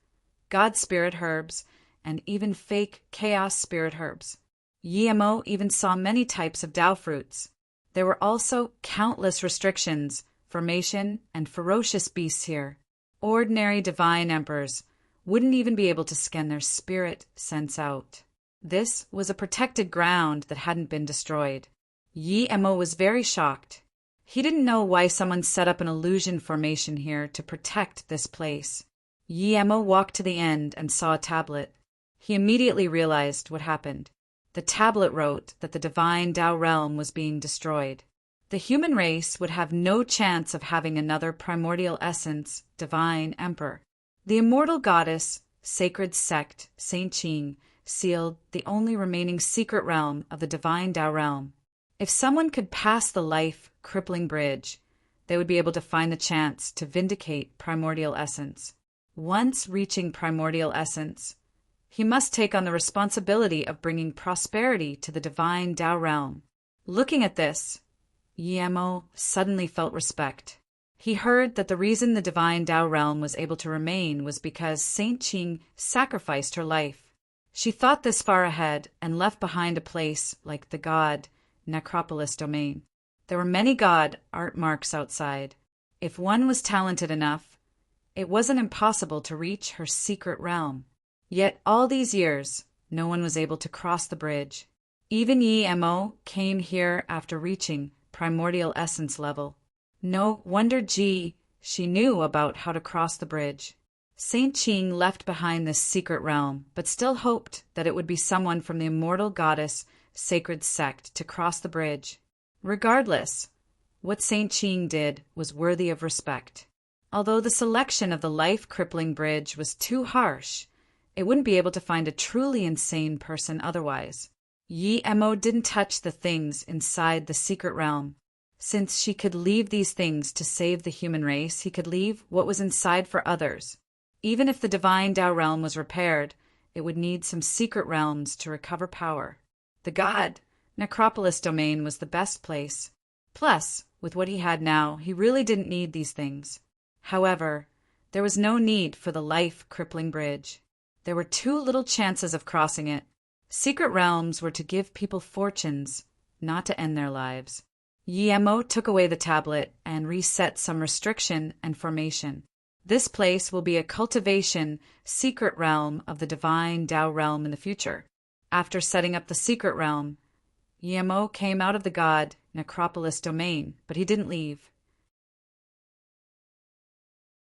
God spirit herbs, and even fake chaos spirit herbs. Yi Mo even saw many types of Tao fruits. There were also countless restrictions, formation, and ferocious beasts here. Ordinary divine emperors wouldn't even be able to scan their spirit sense out. This was a protected ground that hadn't been destroyed. Yi Mo was very shocked. He didn't know why someone set up an illusion formation here to protect this place. Yi Mo walked to the end and saw a tablet. He immediately realized what happened. The tablet wrote that the divine Tao realm was being destroyed. The human race would have no chance of having another primordial essence, divine emperor. The immortal goddess, sacred sect, Saint Qing, sealed the only remaining secret realm of the divine Tao realm. If someone could pass the life-crippling bridge, they would be able to find the chance to vindicate primordial essence. Once reaching primordial essence, he must take on the responsibility of bringing prosperity to the divine Tao realm. Looking at this, Yi Mo suddenly felt respect. He heard that the reason the divine Tao realm was able to remain was because Saint Qing sacrificed her life. She thought this far ahead and left behind a place like the god necropolis domain. There were many god art marks outside. If one was talented enough, it wasn't impossible to reach her secret realm. Yet all these years, no one was able to cross the bridge. Even Yi Mo came here after reaching primordial essence level. No wonder she knew about how to cross the bridge. Saint Qing left behind this secret realm, but still hoped that it would be someone from the immortal goddess sacred sect to cross the bridge. Regardless, what Saint Qing did was worthy of respect. Although the selection of the life-crippling bridge was too harsh, it wouldn't be able to find a truly insane person otherwise. Yi Mo didn't touch the things inside the secret realm. Since she could leave these things to save the human race, he could leave what was inside for others. Even if the divine Tao realm was repaired, it would need some secret realms to recover power. The god necropolis domain was the best place. Plus, with what he had now, he really didn't need these things. However, there was no need for the life-crippling bridge. There were too little chances of crossing it. Secret realms were to give people fortunes, not to end their lives. Yi Mo took away the tablet and reset some restriction and formation. This place will be a cultivation secret realm of the divine Tao realm in the future. After setting up the secret realm, Yi Mo came out of the god necropolis domain, but he didn't leave.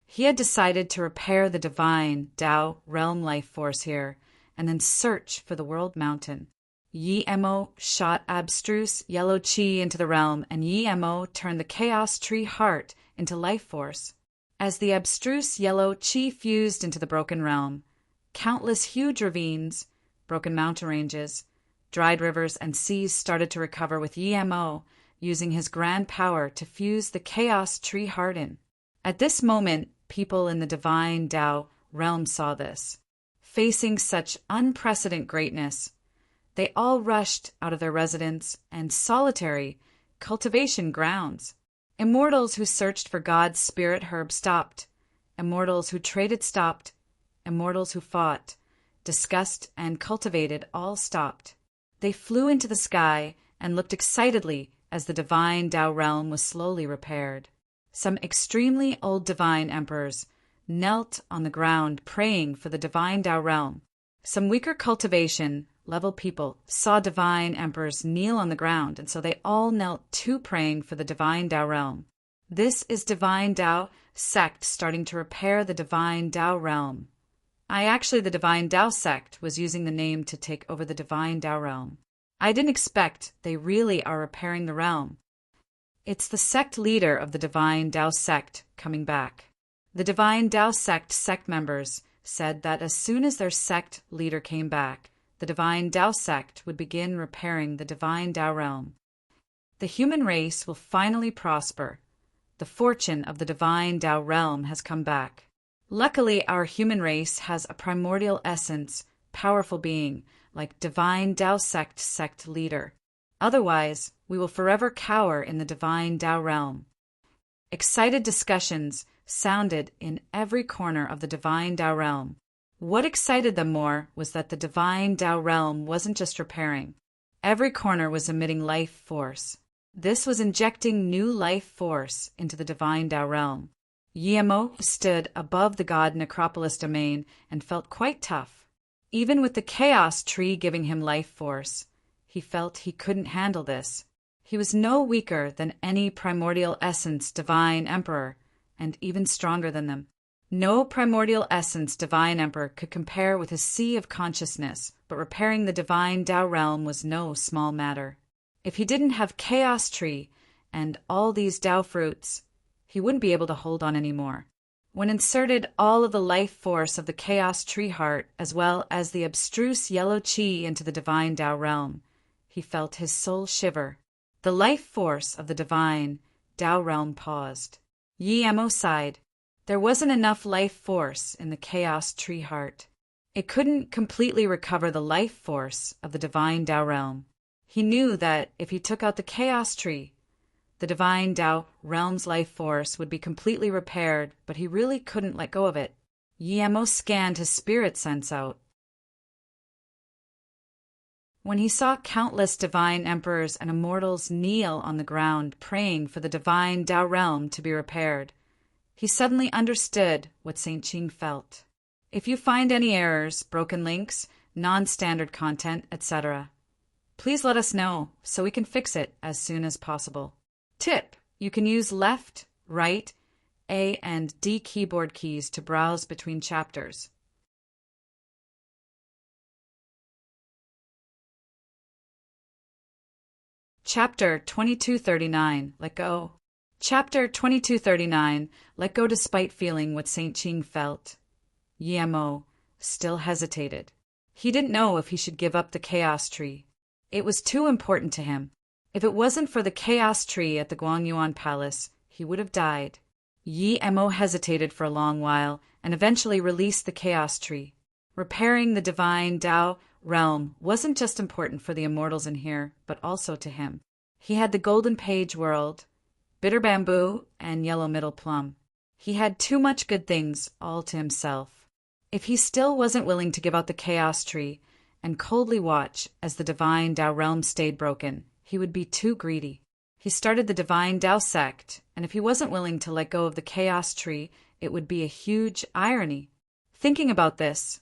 He had decided to repair the divine Tao realm life force here and then search for the world mountain. Yi Mo shot abstruse yellow qi into the realm, and Yi Mo turned the chaos tree heart into life force. As the abstruse yellow qi fused into the broken realm, countless huge ravines, broken mountain ranges, dried rivers, and seas started to recover, with Yi Mo using his grand power to fuse the chaos tree heart in. At this moment, people in the divine Tao realm saw this. Facing such unprecedented greatness, they all rushed out of their residence and solitary cultivation grounds. Immortals who searched for God's spirit herb stopped. Immortals who traded stopped. Immortals who fought, discussed, and cultivated all stopped. They flew into the sky and looked excitedly as the divine Tao realm was slowly repaired. Some extremely old divine emperors knelt on the ground praying for the divine Tao realm. Some weaker cultivation level people saw divine emperors kneel on the ground, and so they all knelt too, praying for the divine Tao realm. This is divine Tao sect starting to repair the divine Tao realm. The divine Tao sect was using the name to take over the divine Tao realm. I didn't expect they really are repairing the realm. It's the sect leader of the divine Tao sect coming back. The divine Tao sect members said that as soon as their sect leader came back, the divine Tao sect would begin repairing the divine Tao realm. The human race will finally prosper. The fortune of the divine Tao realm has come back. Luckily, our human race has a primordial essence, powerful being, like divine Tao sect leader. Otherwise, we will forever cower in the divine Tao realm. Excited discussions sounded in every corner of the divine Tao realm. What excited them more was that the divine Tao realm wasn't just repairing. Every corner was emitting life force. This was injecting new life force into the divine Tao realm. Yi Mo stood above the god necropolis domain and felt quite tough. Even with the chaos tree giving him life force, he felt he couldn't handle this. He was no weaker than any primordial essence divine emperor, and even stronger than them. No primordial essence divine emperor could compare with his sea of consciousness, but repairing the divine Tao realm was no small matter. If he didn't have chaos tree and all these Tao fruits, he wouldn't be able to hold on anymore. When inserted all of the life force of the chaos tree heart as well as the abstruse yellow qi into the divine Tao realm, he felt his soul shiver. The life force of the divine Tao realm paused. Yi Mo sighed. There wasn't enough life force in the chaos tree heart. It couldn't completely recover the life force of the divine Tao realm. He knew that if he took out the chaos tree, The divine Tao realm's life force would be completely repaired, but he really couldn't let go of it. Yemo scanned his spirit sense out. When he saw countless divine emperors and immortals kneel on the ground praying for the divine Tao realm to be repaired, he suddenly understood what Saint Ching felt. If you find any errors, broken links, non-standard content, etc., please let us know so we can fix it as soon as possible. Tip: you can use left, right, A and D keyboard keys to browse between chapters. Chapter 2239, Let Go. Chapter 2239, Let Go despite feeling what Saint Ching felt. Yemo still hesitated. He didn't know if he should give up the Chaos Tree. It was too important to him. If it wasn't for the Chaos Tree at the Guangyuan Palace, he would have died. Yemo hesitated for a long while and eventually released the Chaos Tree. Repairing the divine Tao realm wasn't just important for the immortals in here, but also to him. He had the Golden Page world, bitter bamboo, and yellow middle plum. He had too much good things all to himself. If he still wasn't willing to give out the Chaos Tree and coldly watch as the divine Tao realm stayed broken, he would be too greedy. He started the divine Tao sect, and if he wasn't willing to let go of the Chaos Tree, it would be a huge irony. Thinking about this,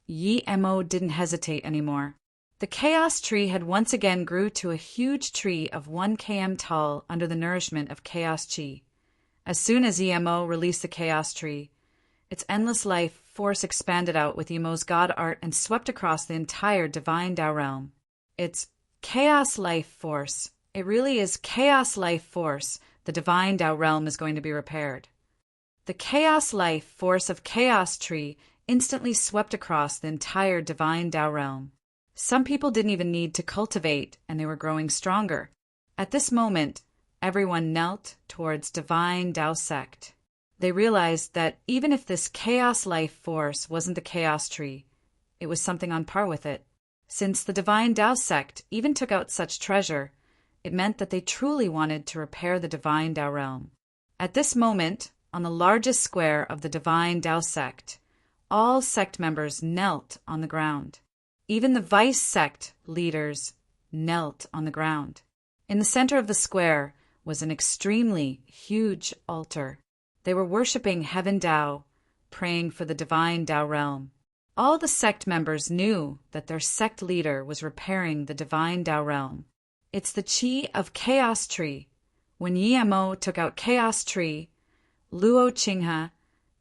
Yemo didn't hesitate anymore. The Chaos Tree had once again grew to a huge tree of 1 km tall under the nourishment of Chaos Chi. As soon as Yemo released the Chaos Tree, its endless life force expanded out with Yemo's god art and swept across the entire divine Tao realm. It's Chaos life force. It really is Chaos life force. The divine Tao realm is going to be repaired. The Chaos life force of Chaos Tree instantly swept across the entire divine Tao realm. Some people didn't even need to cultivate, and they were growing stronger. At this moment, everyone knelt towards divine Tao sect. They realized that even if this Chaos life force wasn't the Chaos Tree, it was something on par with it. Since the divine Tao sect even took out such treasure, it meant that they truly wanted to repair the divine Tao realm. At this moment, on the largest square of the divine Tao sect, all sect members knelt on the ground. Even the vice sect leaders knelt on the ground. In the center of the square was an extremely huge altar. They were worshipping Heaven Tao, praying for the divine Tao realm. All the sect members knew that their sect leader was repairing the divine Tao realm. It's the Qi of Chaos Tree. When Yemo took out Chaos Tree, Luo Qinghe,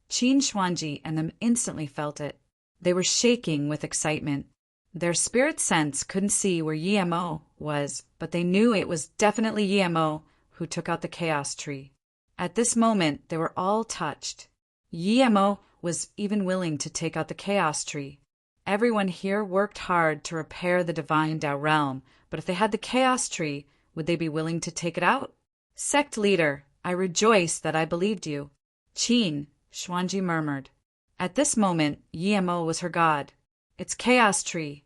Qin Xuanji and them instantly felt it. They were shaking with excitement. Their spirit sense couldn't see where Yemo was, but they knew it was definitely Yemo who took out the Chaos Tree. At this moment, they were all touched. Yemo was even willing to take out the Chaos Tree. Everyone here worked hard to repair the divine Tao realm, but if they had the Chaos Tree, would they be willing to take it out? Sect leader, I rejoice that I believed you. Qin Xuanji murmured. At this moment, Yemo was her god. It's Chaos Tree.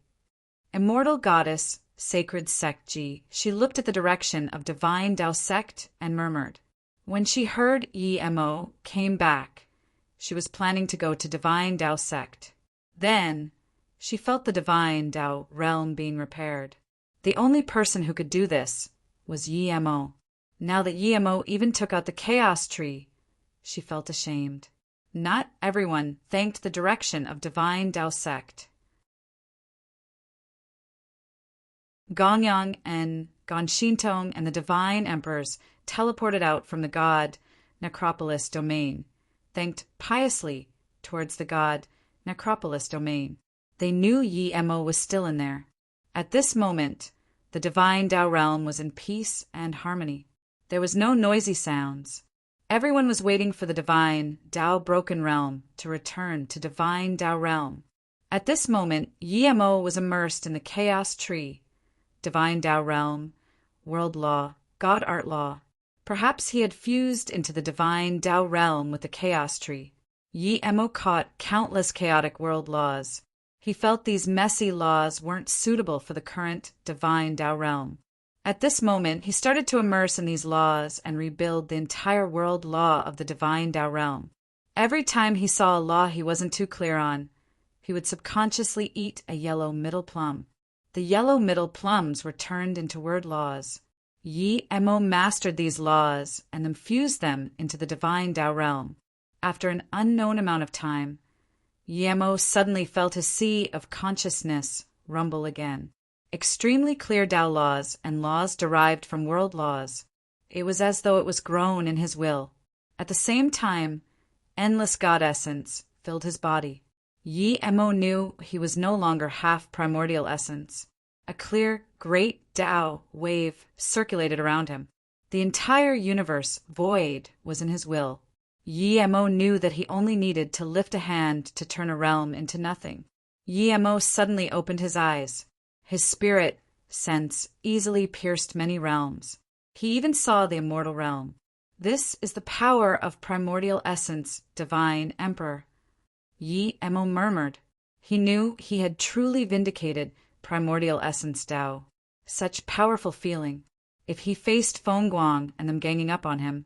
Immortal goddess, sacred sect Ji, she looked at the direction of divine Tao sect and murmured. When she heard Yemo came back, she was planning to go to divine Tao sect. Then, she felt the divine Tao realm being repaired. The only person who could do this was Yemo. Now that Yemo even took out the Chaos Tree, she felt ashamed. Not everyone thanked the direction of divine Tao sect. Gongyang and Gonshintong and the divine emperors teleported out from the god Necropolis domain, thanked piously towards the god Necropolis domain. They knew Yemo was still in there. At this moment, the divine Tao realm was in peace and harmony. There was no noisy sounds. Everyone was waiting for the divine Tao broken realm to return to divine Tao realm. At this moment, Yemo was immersed in the Chaos Tree, divine Tao realm, world law, god art law. Perhaps he had fused into the divine Tao realm with the Chaos Tree. Yemo caught countless chaotic world laws. He felt these messy laws weren't suitable for the current divine Tao realm. At this moment, he started to immerse in these laws and rebuild the entire world law of the divine Tao realm. Every time he saw a law he wasn't too clear on, he would subconsciously eat a yellow middle plum. The yellow middle plums were turned into word laws. Yi Mo mastered these laws and infused them into the divine Tao realm. After an unknown amount of time, Yi Mo suddenly felt his sea of consciousness rumble again. Extremely clear Tao laws and laws derived from world laws. It was as though it was grown in his will. At the same time, endless God essence filled his body. Yi Mo knew he was no longer half primordial essence. A clear, great Tao wave circulated around him. The entire universe, void, was in his will. Yi Mo knew that he only needed to lift a hand to turn a realm into nothing. Yi Mo suddenly opened his eyes. His spirit sense easily pierced many realms. He even saw the immortal realm. This is the power of primordial essence, divine emperor. Yi Mo murmured. He knew he had truly vindicated primordial essence Tao. Such powerful feeling. If he faced Feng Guang and them ganging up on him,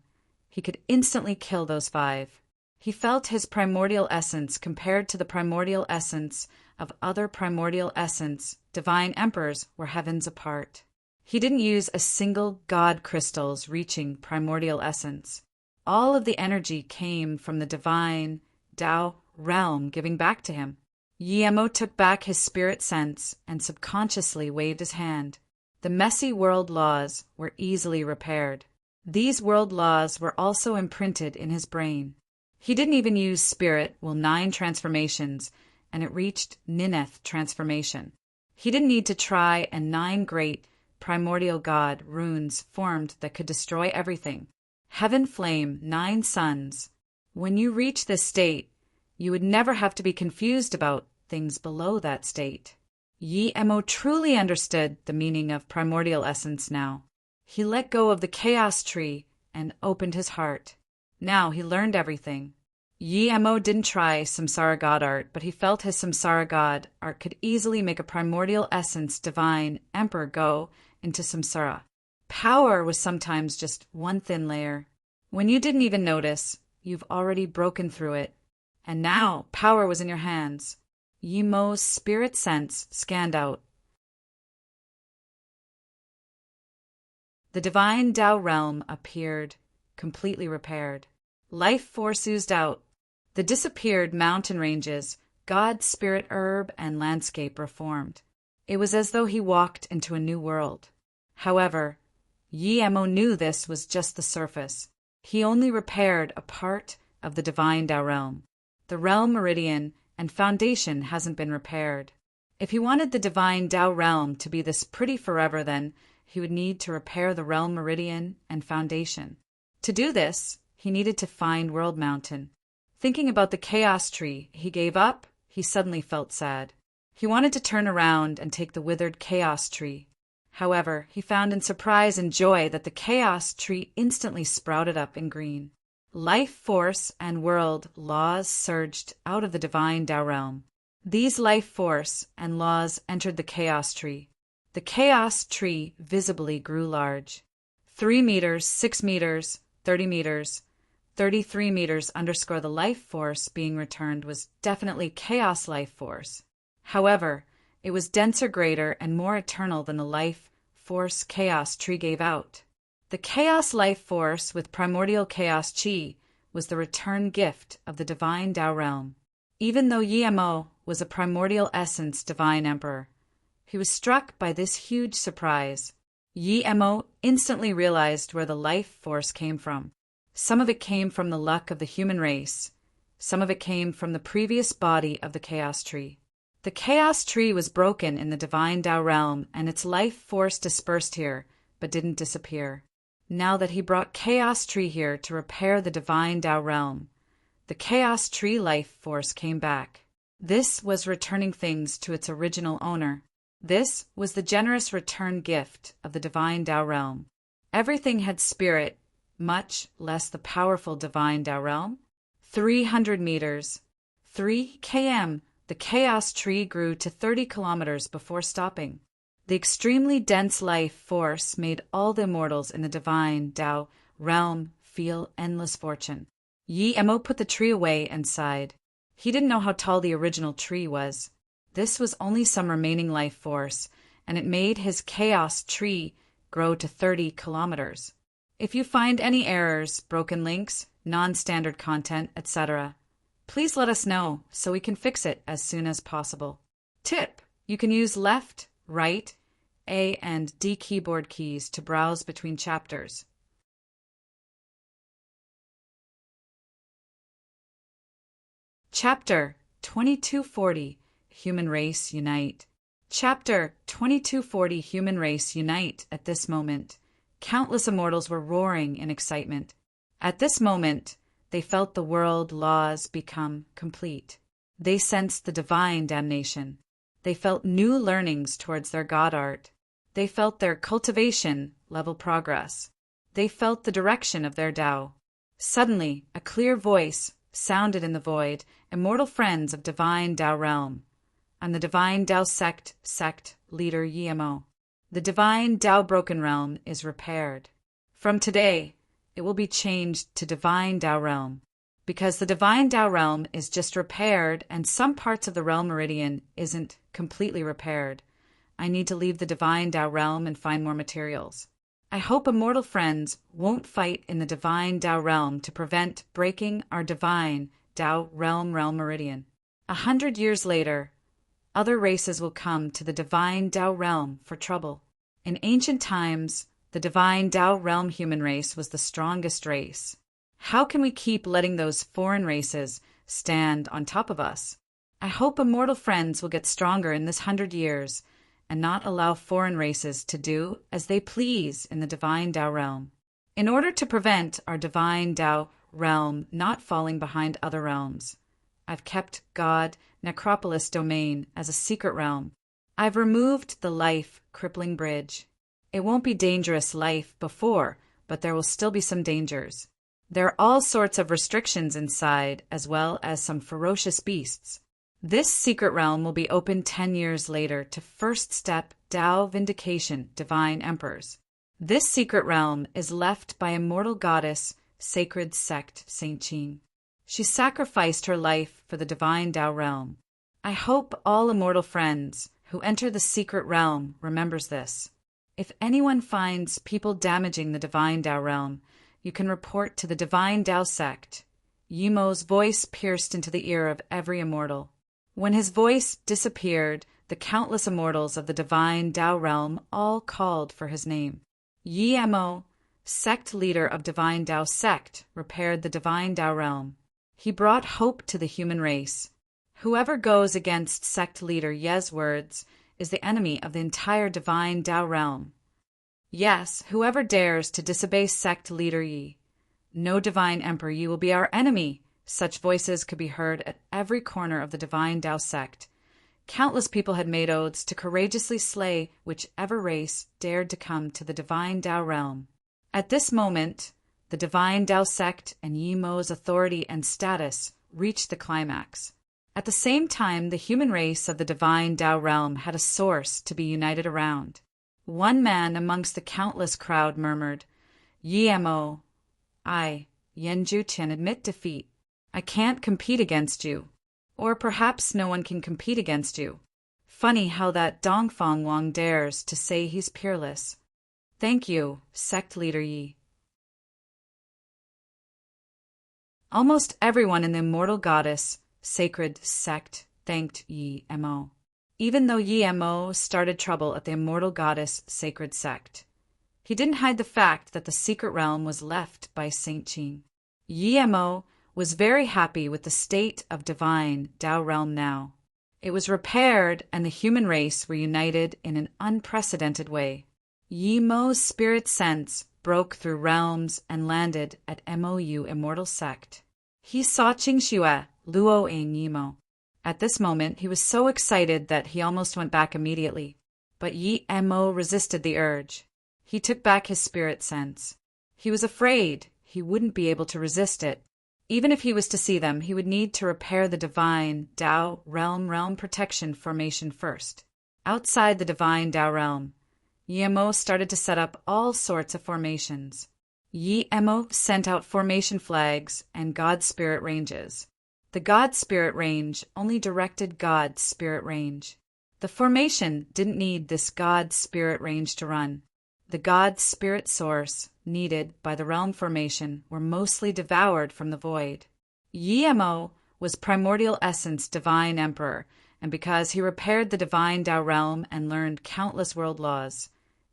he could instantly kill those 5. He felt his primordial essence compared to the primordial essence of other primordial essence, divine emperors were heavens apart. He didn't use a single god crystals reaching primordial essence. All of the energy came from the divine Tao realm giving back to him. Yi Mo took back his spirit sense and subconsciously waved his hand. The messy world laws were easily repaired. These world laws were also imprinted in his brain. He didn't even use spirit, 9 transformations, and it reached Nineth transformation. He didn't need to try, and 9 great primordial god runes formed that could destroy everything. Heaven flame, 9 suns. When you reach this state, you would never have to be confused about things below that state. Yi Mo truly understood the meaning of primordial essence now. He let go of the chaos tree and opened his heart. Now he learned everything. Yi Mo didn't try samsara god art, but he felt his samsara god art could easily make a primordial essence divine emperor go into samsara. Power was sometimes just one thin layer. When you didn't even notice, you've already broken through it. And now power was in your hands. Yi Mo's spirit sense scanned out. The divine Tao realm appeared, completely repaired. Life force oozed out. The disappeared mountain ranges, God, spirit, herb, and landscape reformed. It was as though he walked into a new world. However, Yi Mo knew this was just the surface. He only repaired a part of the divine Tao realm. The realm meridian and foundation hasn't been repaired. If he wanted the divine Tao realm to be this pretty forever, then he would need to repair the realm meridian and foundation. To do this, he needed to find World Mountain. Thinking about the chaos tree he gave up, he suddenly felt sad. He wanted to turn around and take the withered chaos tree. However, he found in surprise and joy that the chaos tree instantly sprouted up in green. Life force and world laws surged out of the divine Tao realm. These life force and laws entered the chaos tree. The chaos tree visibly grew large. 3 meters, 6 meters, 30 meters, 33 meters _ the life force being returned was definitely chaos life force. However, it was denser, greater, and more eternal than the life force chaos tree gave out. The chaos life force with primordial chaos chi was the return gift of the divine Tao realm. Even though Yi Mo was a primordial essence divine emperor, he was struck by this huge surprise. Yi Mo instantly realized where the life force came from. Some of it came from the luck of the human race. Some of it came from the previous body of the chaos tree. The chaos tree was broken in the divine Tao realm, and its life force dispersed here, but didn't disappear. Now that he brought chaos tree here to repair the divine Tao realm, the chaos tree life force came back. This was returning things to its original owner. This was the generous return gift of the divine Tao realm. Everything had spirit, much less the powerful divine Tao realm. 300 meters, 3 km, the chaos tree grew to 30 kilometers before stopping. The extremely dense life force made all the immortals in the divine Tao realm feel endless fortune. Yi Mo put the tree away and sighed. He didn't know how tall the original tree was. This was only some remaining life force, and it made his chaos tree grow to 30 kilometers. If you find any errors, broken links, non-standard content, etc., please let us know so we can fix it as soon as possible. Tip: you can use left, right, A and D keyboard keys to browse between chapters. Chapter 2240 Human Race Unite. Chapter 2240 Human Race Unite. At this moment, countless immortals were roaring in excitement. At this moment, they felt the world laws become complete. They sensed the divine damnation. They felt new learnings towards their God art. They felt their cultivation level progress. They felt the direction of their Tao. Suddenly, a clear voice sounded in the void, "Immortal friends of divine Tao realm. I'm the divine Tao sect leader Yi Mo. The divine Tao broken realm is repaired. From today, it will be changed to divine Tao realm. Because the divine Tao realm is just repaired and some parts of the realm meridian isn't completely repaired. I need to leave the divine Tao realm and find more materials. I hope immortal friends won't fight in the divine Tao realm to prevent breaking our divine Tao realm meridian. 100 years later, other races will come to the divine Tao realm for trouble. In ancient times, the divine Tao realm human race was the strongest race. How can we keep letting those foreign races stand on top of us? I hope immortal friends will get stronger in this 100 years and not allow foreign races to do as they please in the divine Tao realm. In order to prevent our divine Tao realm not falling behind other realms, I've kept God Necropolis domain as a secret realm. I've removed the life crippling bridge. It won't be dangerous life before, but there will still be some dangers. There are all sorts of restrictions inside, as well as some ferocious beasts. This secret realm will be opened 10 years later to first step Tao Vindication Divine Emperors. This secret realm is left by immortal goddess, sacred sect Saint Qing. She sacrificed her life for the divine Tao realm. I hope all immortal friends who enter the secret realm remembers this. If anyone finds people damaging the divine Tao realm, you can report to the divine Tao sect. Yi Mo's voice pierced into the ear of every immortal. When his voice disappeared, the countless immortals of the divine Tao realm all called for his name. Yi Mo, sect leader of divine Tao sect, repaired the divine Tao realm. He brought hope to the human race. Whoever goes against sect leader Ye's words is the enemy of the entire divine Tao realm. Yes, whoever dares to disobey sect leader Yi. No divine emperor Yi will be our enemy. Such voices could be heard at every corner of the divine Tao sect. Countless people had made oaths to courageously slay whichever race dared to come to the divine Tao realm. At this moment, the divine Tao sect and Yi Mo's authority and status reached the climax. At the same time, the human race of the divine Tao realm had a source to be united around. One man amongst the countless crowd murmured, "Yi Mo, I, Yenju Tian, admit defeat. I can't compete against you. Or perhaps no one can compete against you. Funny how that Dongfang Wang dares to say he's peerless. Thank you, sect leader Yi." Almost everyone in the immortal goddess sacred sect thanked Yi Mo. Even though Yi Mo started trouble at the immortal goddess sacred sect, he didn't hide the fact that the secret realm was left by Saint Qing. Yi Mo was very happy with the state of divine Tao realm now. It was repaired and the human race were united in an unprecedented way. Yi Mo's spirit sense broke through realms and landed at MOU Immortal Sect. He saw Qingxue, Luo Ing Yi Mo. At this moment, he was so excited that he almost went back immediately. But Yi Mo resisted the urge. He took back his spirit sense. He was afraid he wouldn't be able to resist it. Even if he was to see them, he would need to repair the divine Tao realm protection formation first. Outside the divine Tao realm, Yemo started to set up all sorts of formations. Yemo sent out formation flags and God Spirit ranges. The God Spirit range only directed God's Spirit range. The formation didn't need this God Spirit range to run. The God Spirit source needed by the realm formation were mostly devoured from the void. Yemo was primordial essence divine emperor, and because he repaired the divine Tao realm and learned countless world laws,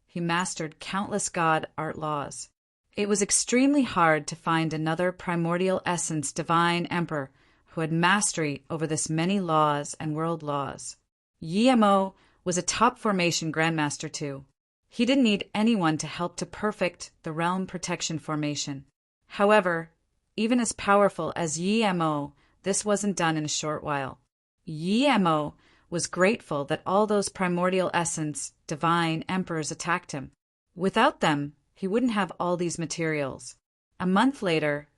he mastered countless God art laws. It was extremely hard to find another primordial essence divine emperor who had mastery over this many laws and world laws. Yemo was a top formation grandmaster too. He didn't need anyone to help to perfect the realm protection formation. However, even as powerful as Yemo, this wasn't done in a short while. Yemo was grateful that all those primordial essence divine emperors attacked him. Without them, he wouldn't have all these materials. A month later,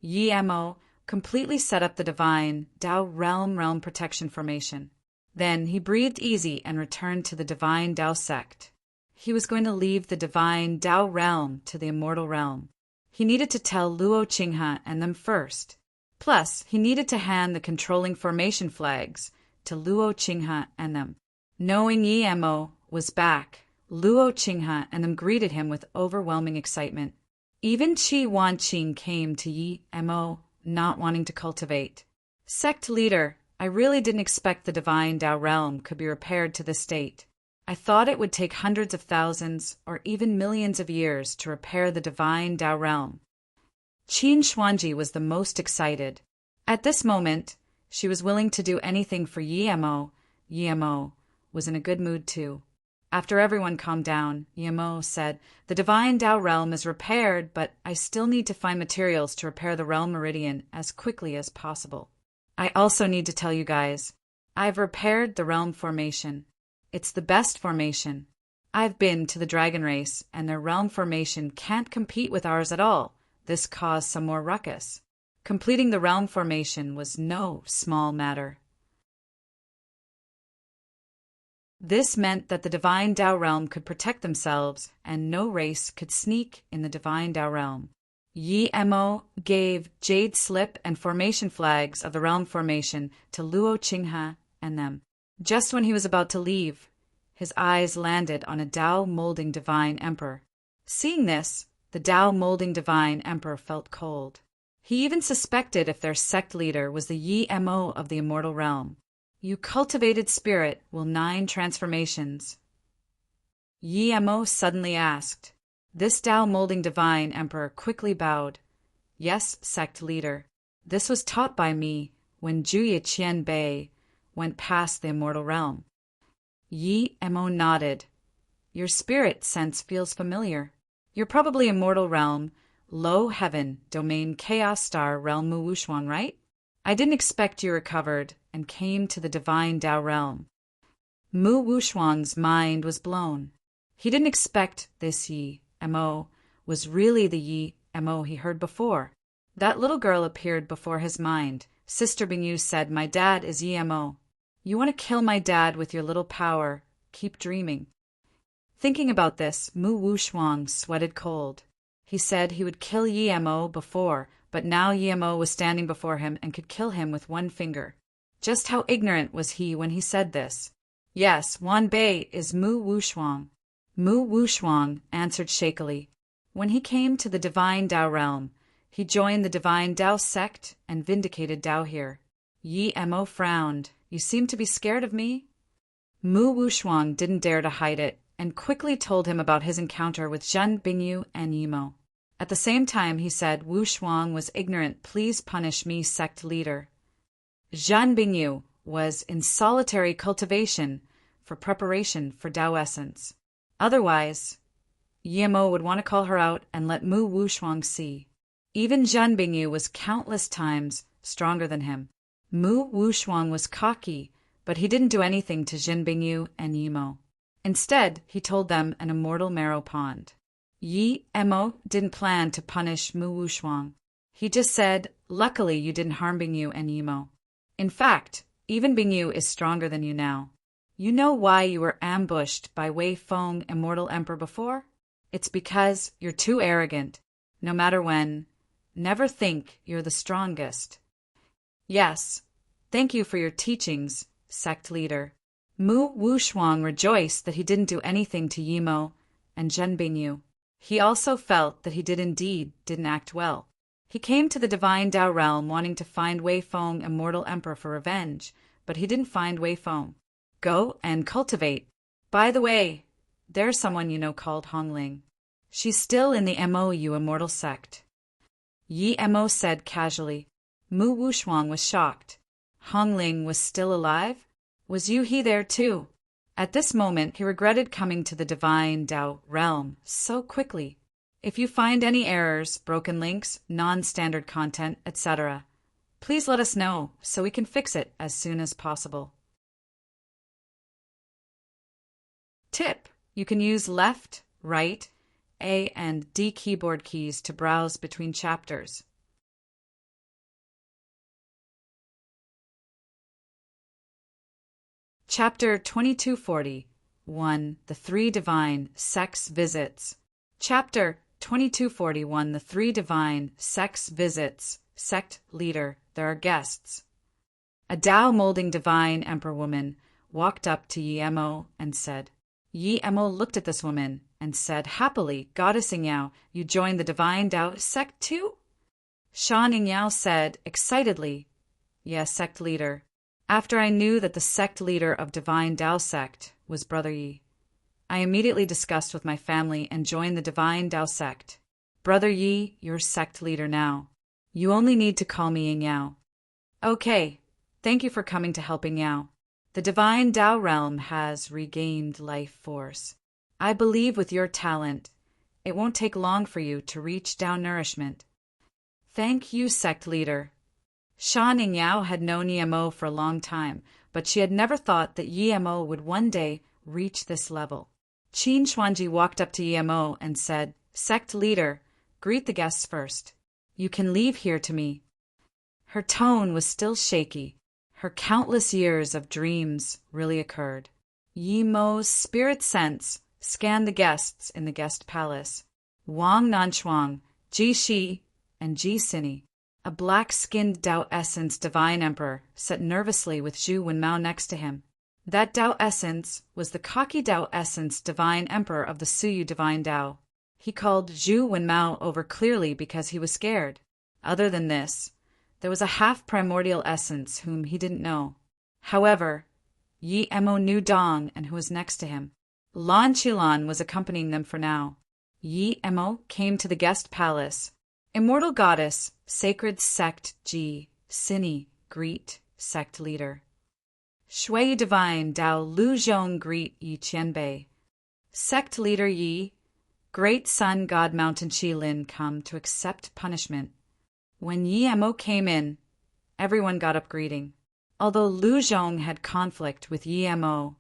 Yemo completely set up the divine Tao realm protection formation. Then he breathed easy and returned to the divine Tao sect. He was going to leave the divine Tao realm to the immortal realm. He needed to tell Luo Qinghe and them first. Plus, he needed to hand the controlling formation flags to Luo Qinghe and them. Knowing Yemo was back, Luo Qinghe and them greeted him with overwhelming excitement. Even Qi Wanqing came to Yemo, not wanting to cultivate. Sect leader, I really didn't expect the divine Tao realm could be repaired to this state. I thought it would take hundreds of thousands or even millions of years to repair the divine Tao realm. Qin Xuanji was the most excited. At this moment, she was willing to do anything for Yemo. Yemo was in a good mood too. After everyone calmed down, Yemo said, "The divine Tao realm is repaired, but I still need to find materials to repair the realm meridian as quickly as possible. I also need to tell you guys, I've repaired the realm formation. It's the best formation. I've been to the dragon race, and their realm formation can't compete with ours at all. This caused some more ruckus. Completing the realm formation was no small matter. This meant that the divine Tao realm could protect themselves, and no race could sneak in the divine Tao realm. Yemo gave jade slip and formation flags of the realm formation to Luo Qinghe and them. Just when he was about to leave, his eyes landed on a Tao molding divine emperor. Seeing this, the Tao molding divine emperor felt cold. He even suspected if their sect leader was the Yemo of the immortal realm. You cultivated spirit will 9 transformations. Yemo suddenly asked. This Tao molding divine emperor quickly bowed. Yes, sect leader. This was taught by me when Juye Qianbei went past the immortal realm. Yemo nodded. Your spirit sense feels familiar. You're probably immortal realm, low heaven, domain chaos star realm Mu Wushuang, right? I didn't expect you recovered and came to the divine Tao realm. Mu Wushuang's mind was blown. He didn't expect this Yemo was really the Yemo he heard before. That little girl appeared before his mind. Sister Bingyu said, "My dad is Yemo. You want to kill my dad with your little power. Keep dreaming." Thinking about this, Mu Wushuang sweated cold. He said he would kill Yemo before, but now Yemo was standing before him and could kill him with one finger. Just how ignorant was he when he said this? Yes, Wan Bei is Mu Wushuang. Mu Wushuang answered shakily. When he came to the divine Tao realm, he joined the divine Tao sect and vindicated Tao here. Yemo frowned. You seem to be scared of me? Mu Wushuang didn't dare to hide it and quickly told him about his encounter with Zhen Bingyu and Yemo. At the same time, he said, Wushuang was ignorant. Please punish me, sect leader. Zhen Bingyu was in solitary cultivation for preparation for Tao essence. Otherwise, Yemo would want to call her out and let Mu Wushuang see. Even Zhen Bingyu was countless times stronger than him. Mu Wushuang was cocky, but he didn't do anything to Zhen Bingyu and Yemo. Instead, he told them an immortal marrow pond. Yemo didn't plan to punish Mu Wushuang. He just said, luckily you didn't harm Bingyu and Yemo. In fact, even Bingyu is stronger than you now. You know why you were ambushed by Wei Feng, Immortal Emperor, before? It's because you're too arrogant. No matter when, never think you're the strongest. Yes, thank you for your teachings, sect leader. Mu Wushuang rejoiced that he didn't do anything to Yimo and Zhenbingyu. He also felt that he didn't act well. He came to the divine Tao realm wanting to find Wei Feng, Immortal Emperor, for revenge, but he didn't find Wei Feng. Go and cultivate. By the way, there's someone you know called Hongling. She's still in the MOU Immortal sect. Yi Mo said casually. Mu Wushuang was shocked. Hongling was still alive? Was Yu He there too? At this moment, he regretted coming to the divine Tao realm so quickly. If you find any errors, broken links, non-standard content, etc., please let us know so we can fix it as soon as possible. Tip: you can use left, right, A and D keyboard keys to browse between chapters. Chapter 2240 1. The Three Divine Sex Visits. Chapter 2241 The Three Divine Sex Visits. Sect Leader. There are guests. A Tao-molding divine emperor woman walked up to Yi Mo and said. Yi Mo looked at this woman and said happily, Goddess Yao, you joined the divine Tao sect too? Shan Yao said excitedly, Yes, sect leader. After I knew that the sect leader of Divine Tao sect was Brother Yi, I immediately discussed with my family and joined the Divine Tao sect. Brother Yi, you're sect leader now. You only need to call me Yao. Okay, thank you for coming to help Yao. The Divine Tao realm has regained life force. I believe with your talent, it won't take long for you to reach Tao nourishment. Thank you, sect leader. Shan Yao had known Yi Mo for a long time, but she had never thought that Yi Mo would one day reach this level. Qin Xuanji walked up to Yi Mo and said, Sect leader, greet the guests first. You can leave here to me. Her tone was still shaky. Her countless years of dreams really occurred. Yi Mo's spirit sense scanned the guests in the guest palace. Wang Nanchuang, Ji Shi, and Ji Sini. A black-skinned Tao Essence Divine Emperor sat nervously with Zhu Wenmao next to him. That Tao Essence was the cocky Tao Essence Divine Emperor of the Suyu Divine Tao. He called Zhu Wenmao over clearly because he was scared. Other than this, there was a half-primordial essence whom he didn't know. However, Yi Mo knew Dong and who was next to him. Lan Qilan was accompanying them for now. Yi Mo came to the guest palace. Immortal Goddess, Sacred Sect Ji, Sini, greet, Sect Leader. Shui Divine Tao Lu Zhong greet Yi Qianbei. Sect Leader Yi, Great Sun God Mountain Qilin come to accept punishment. When Yi Mo came in, everyone got up greeting. Although Lu Zhong had conflict with Yi Mo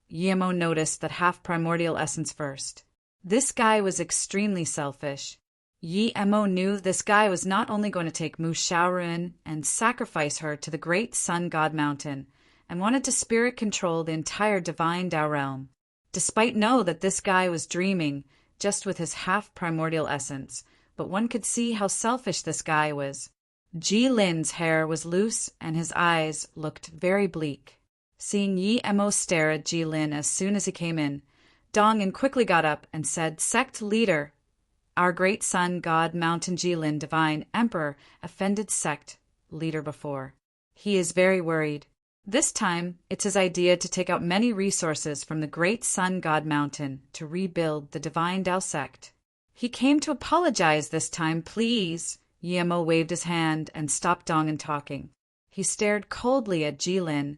noticed that half-primordial essence first. This guy was extremely selfish. Yi Mo knew this guy was not only going to take Mu Shaoren and sacrifice her to the great Sun God Mountain, and wanted to spirit control the entire divine Tao realm. Despite know that this guy was dreaming just with his half-primordial essence, but one could see how selfish this guy was. Ji Lin's hair was loose and his eyes looked very bleak. Seeing Yi Mo stare at Ji Lin as soon as he came in, Dong'an quickly got up and said, Sect Leader, our great Sun God Mountain Jilin Divine Emperor offended sect leader before. He is very worried. This time, it's his idea to take out many resources from the great Sun God Mountain to rebuild the Divine Tao sect. He came to apologize this time, please. Yi Mo waved his hand and stopped Dong'an talking. He stared coldly at Jilin.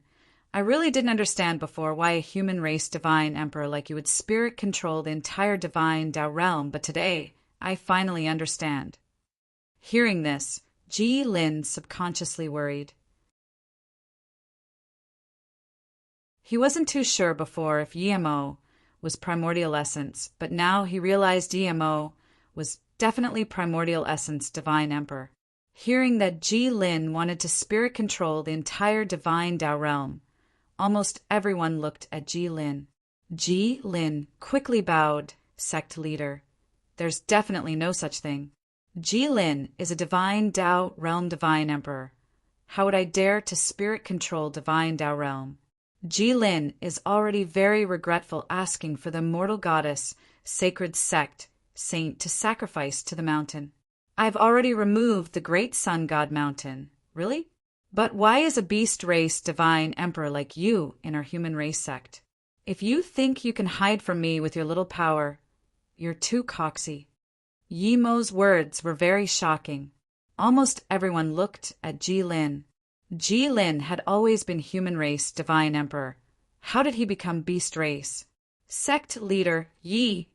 I really didn't understand before why a human race divine emperor like you would spirit control the entire divine Tao realm, but today, I finally understand. Hearing this, Ji Lin subconsciously worried. He wasn't too sure before if Yi Mo was primordial essence, but now he realized Yi Mo was definitely primordial essence divine emperor. Hearing that Ji Lin wanted to spirit control the entire divine Tao realm, almost everyone looked at Ji Lin. Ji Lin quickly bowed, sect leader. There's definitely no such thing. Ji Lin is a divine Tao realm divine emperor. How would I dare to spirit control divine Tao realm? Ji Lin is already very regretful asking for the immortal goddess, sacred sect, saint to sacrifice to the mountain. I've already removed the great sun god mountain. Really? But why is a beast race divine emperor like you in our human race sect? If you think you can hide from me with your little power, you're too coxy. Yi Mo's words were very shocking. Almost everyone looked at Ji Lin. Ji Lin had always been human race divine emperor. How did he become beast race? Sect leader Ji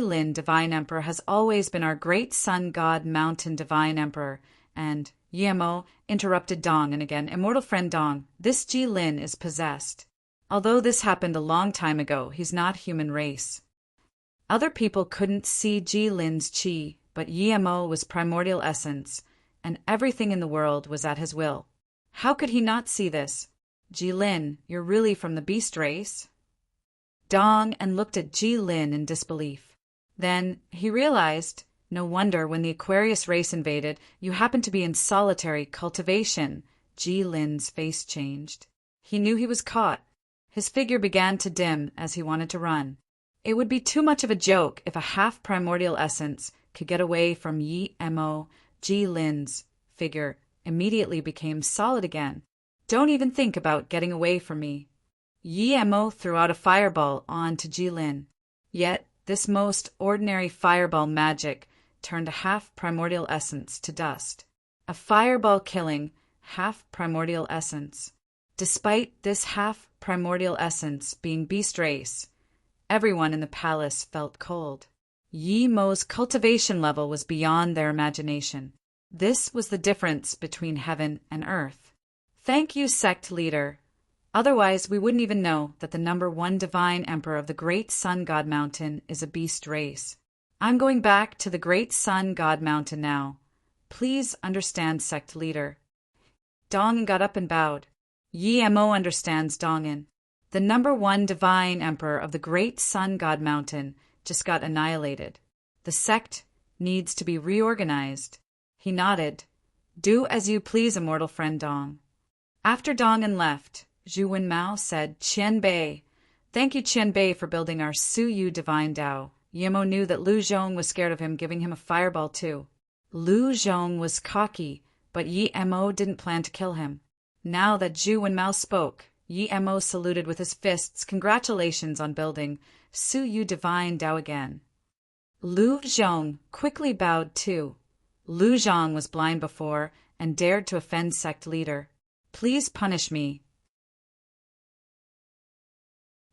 Lin divine emperor has always been our great sun god mountain divine emperor. And Yi Mo interrupted Dong, and again, immortal friend Dong, this Ji Lin is possessed. Although this happened a long time ago, he's not human race. Other people couldn't see Ji Lin's chi, but Yi Mo was primordial essence, and everything in the world was at his will. How could he not see this? Ji Lin, you're really from the beast race? Dong and looked at Ji Lin in disbelief. Then he realized, no wonder when the Aquarius race invaded, you happened to be in solitary cultivation. Ji Lin's face changed. He knew he was caught. His figure began to dim as he wanted to run. It would be too much of a joke if a half-primordial essence could get away from Yi Mo. Ji Lin's figure immediately became solid again. Don't even think about getting away from me. Yi Mo threw out a fireball onto Ji Lin. Yet this most ordinary fireball magic turned a half-primordial essence to dust. A fireball killing half-primordial essence. Despite this half-primordial essence being beast race, everyone in the palace felt cold. Yi Mo's cultivation level was beyond their imagination. This was the difference between heaven and earth. Thank you, sect leader. Otherwise, we wouldn't even know that the #1 divine emperor of the great sun god mountain is a beast race. I'm going back to the great sun god mountain now. Please understand, sect leader. Dong'an got up and bowed. Yi Mo understands, Dong'an. The #1 divine emperor of the great sun god mountain just got annihilated. The sect needs to be reorganized. He nodded. Do as you please, immortal friend Dong. After Dong'an left, Zhu Wenmao said, Qian Bei. Thank you, Qian Bei, for building our Su Yu divine Tao. Yi Mo knew that Lu Zhong was scared of him, giving him a fireball too. Lu Zhong was cocky, but Yi Mo didn't plan to kill him. Now that Zhu Wenmao spoke, Yi Mo saluted with his fists. Congratulations on building Su Yu divine Tao again. Lu Zhong quickly bowed too. Lu Zhong was blind before and dared to offend sect leader. Please punish me.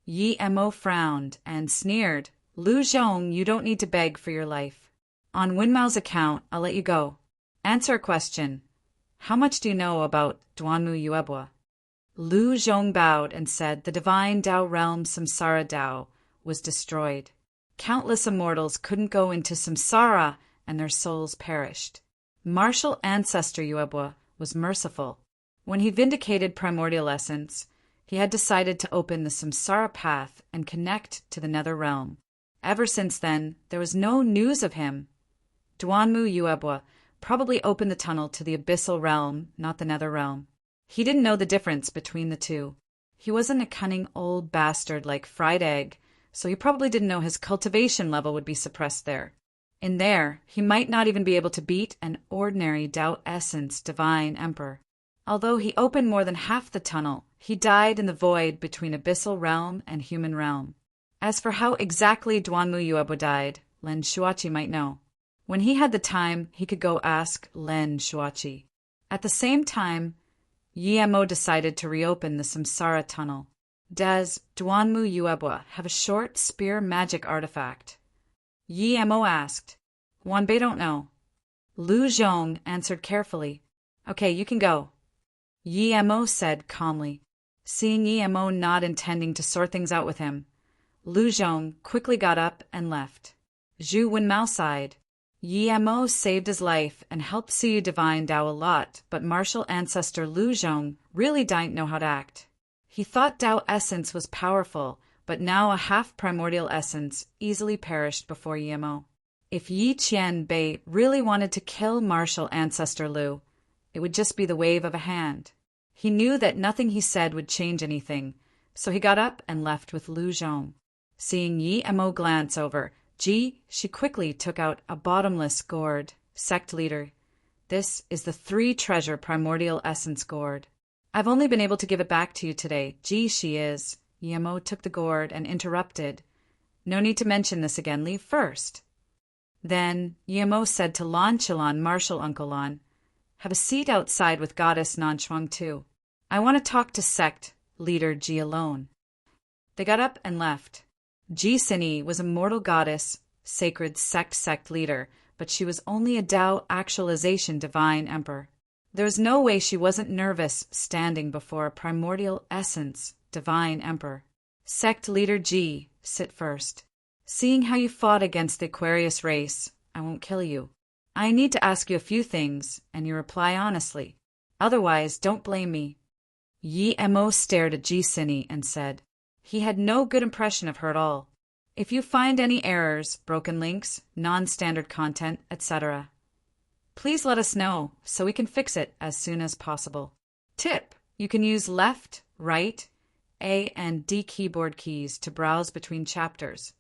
Yi Mo frowned and sneered. Lu Zhong, you don't need to beg for your life. On Wenmao's account, I'll let you go. Answer a question. How much do you know about Duanmu Yuebua? Lu Zhong bowed and said the divine Tao realm Samsara Tao was destroyed. Countless immortals couldn't go into Samsara and their souls perished. Martial ancestor Yuebua was merciful. When he vindicated primordial essence, he had decided to open the Samsara path and connect to the nether realm. Ever since then, there was no news of him. Duanmu Yuebua probably opened the tunnel to the abyssal realm, not the nether realm. He didn't know the difference between the two. He wasn't a cunning old bastard like Fried Egg, so he probably didn't know his cultivation level would be suppressed there. In there, he might not even be able to beat an ordinary Tao Essence Divine Emperor. Although he opened more than half the tunnel, he died in the void between abyssal realm and human realm. As for how exactly Duanmu Yuebua died, Len Shuachi might know. When he had the time, he could go ask Len Shuachi. At the same time, Yi Mo decided to reopen the Samsara tunnel. Does Duanmu Yuebua have a short spear magic artifact? Yi Mo asked. Wanbei don't know. Lu Zhong answered carefully. Okay, you can go. Yi Mo said calmly. Seeing Yi Mo not intending to sort things out with him, Lu Zhong quickly got up and left. Zhu Wenmao sighed. Yi Mo saved his life and helped Suyu Divine Tao a lot, but martial ancestor Lu Zhong really didn't know how to act. He thought Tao essence was powerful, but now a half-primordial essence easily perished before Yimo. If Yi Qianbei really wanted to kill martial ancestor Lu, it would just be the wave of a hand. He knew that nothing he said would change anything, so he got up and left with Lu Zhong. Seeing Yi Mo glance over, she quickly took out a bottomless gourd. Sect leader, this is the 3-treasure primordial essence gourd. I've only been able to give it back to you today. She is. Yi Mo took the gourd and interrupted. No need to mention this again. Leave first. Then Yi Mo said to Lan Chilan, Martial Uncle Lan, have a seat outside with Goddess Nanchuang too. I want to talk to Sect leader Ji alone. They got up and left. Ji Sini was a mortal goddess, sacred sect leader, but she was only a Tao actualization divine emperor. There was no way she wasn't nervous standing before a primordial essence divine emperor. Sect leader Ji, sit first. Seeing how you fought against the Aquarius race, I won't kill you. I need to ask you a few things, and you reply honestly. Otherwise, don't blame me. Yi Mo stared at Ji Sini and said, he had no good impression of her at all. If you find any errors, broken links, non-standard content, etc., please let us know so we can fix it as soon as possible. Tip: you can use left, right, A and D keyboard keys to browse between chapters.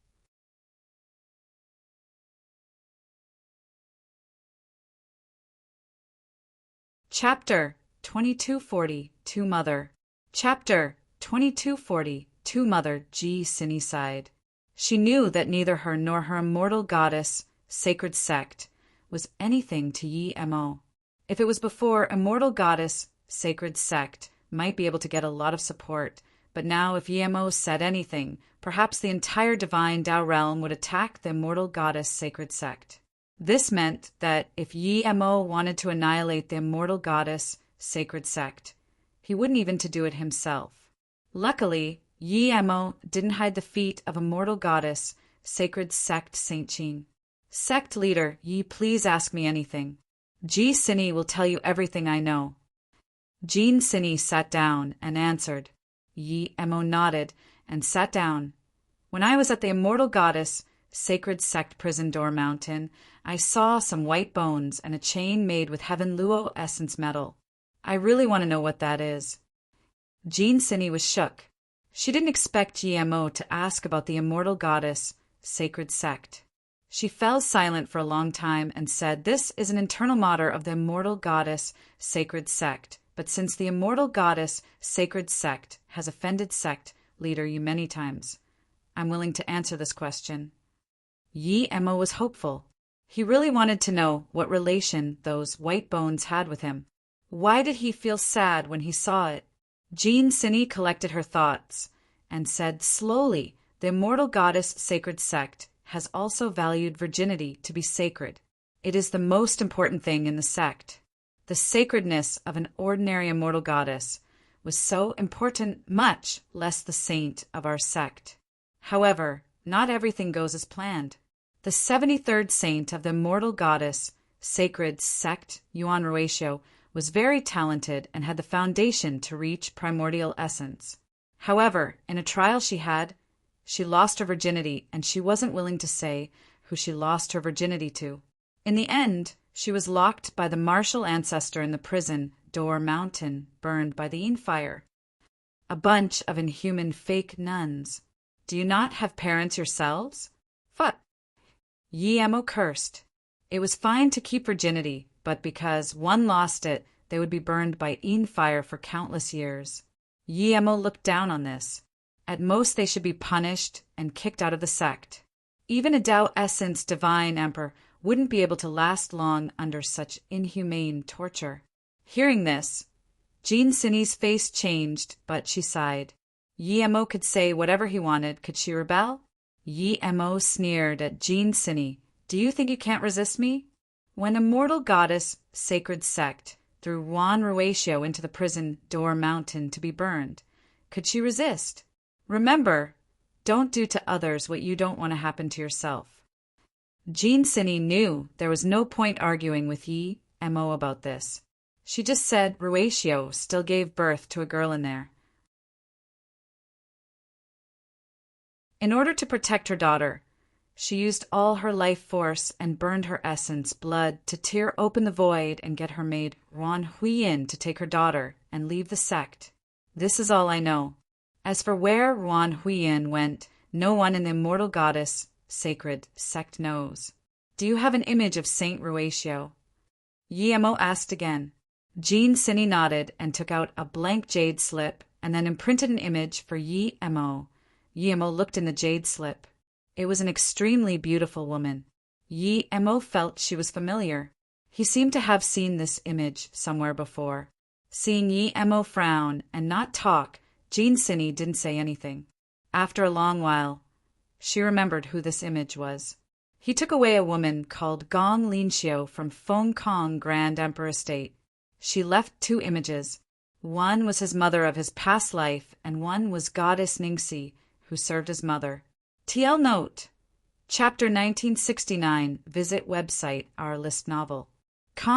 Chapter 2240, To Mother. Chapter 2240, To Mother. Ji Sini sighed. She knew that neither her nor her immortal goddess, sacred sect, was anything to Yi Mo. If it was before, immortal goddess, sacred sect might be able to get a lot of support, but now if Yi Mo said anything, perhaps the entire divine Tao realm would attack the immortal goddess, sacred sect. This meant that if Yi Mo wanted to annihilate the immortal goddess, sacred sect, he wouldn't even to do it himself. Luckily, Yi Mo didn't hide the feet of immortal goddess, sacred sect Saint Qing. Sect leader, Yi, please ask me anything. Ji Sini will tell you everything I know. Jin Sini sat down and answered. Yi Mo nodded and sat down. When I was at the immortal goddess, sacred sect prison door mountain, I saw some white bones and a chain made with heaven luo essence metal. I really want to know what that is. Jin Sini was shook. She didn't expect Yi Mo to ask about the immortal goddess, sacred sect. She fell silent for a long time and said, this is an internal matter of the immortal goddess, sacred sect, but since the immortal goddess, sacred sect, has offended sect leader you many times, I'm willing to answer this question. Yi Mo was hopeful. He really wanted to know what relation those white bones had with him. Why did he feel sad when he saw it? Jin Sini collected her thoughts and said slowly, the immortal goddess, sacred sect, has also valued virginity to be sacred. It is the most important thing in the sect. The sacredness of an ordinary immortal goddess was so important, much less the saint of our sect. However, not everything goes as planned. The 73rd saint of the immortal goddess, sacred sect, Yuan Ratio, was very talented and had the foundation to reach primordial essence. However, in a trial she lost her virginity, and she wasn't willing to say who she lost her virginity to. In the end, she was locked by the martial ancestor in the prison door mountain, burned by the Yin fire. A bunch of inhuman fake nuns. Do you not have parents yourselves? Fuck. Yi Mo cursed. It was fine to keep virginity, but because one lost it, they would be burned by Yin fire for countless years. Yi Mo looked down on this. At most they should be punished and kicked out of the sect. Even a Tao essence divine emperor wouldn't be able to last long under such inhumane torture. Hearing this, Jin Sini's face changed, but she sighed. Yi Mo could say whatever he wanted. Could she rebel? Yi Mo sneered at Jin Sini. Do you think you can't resist me? When immortal goddess, sacred sect, threw Yuan Ratio into the prison door mountain to be burned, could she resist? Remember, don't do to others what you don't want to happen to yourself. Jin Sini knew there was no point arguing with Yi Mo about this. She just said Ratio still gave birth to a girl in there. In order to protect her daughter, she used all her life force and burned her essence, blood, to tear open the void and get her maid Ruan Huiyin to take her daughter and leave the sect. This is all I know. As for where Ruan Huiyin went, no one in the immortal goddess sacred sect knows. Do you have an image of Saint Ruatio? Yi-Mo asked again. Jean Cinny nodded and took out a blank jade slip and then imprinted an image for Yi-Mo. Yi-Mo looked in the jade slip. It was an extremely beautiful woman. Yi-Mo felt she was familiar. He seemed to have seen this image somewhere before. Seeing Yi-Mo frown and not talk, Jean Cinny didn't say anything. After a long while, she remembered who this image was. He took away a woman called Gong Linxiu from Feng Kong Grand Emperor Estate. She left 2 images. One was his mother of his past life, and one was Goddess Ningxi, who served as mother. TL note: Chapter 1969. Visit website. Our list novel.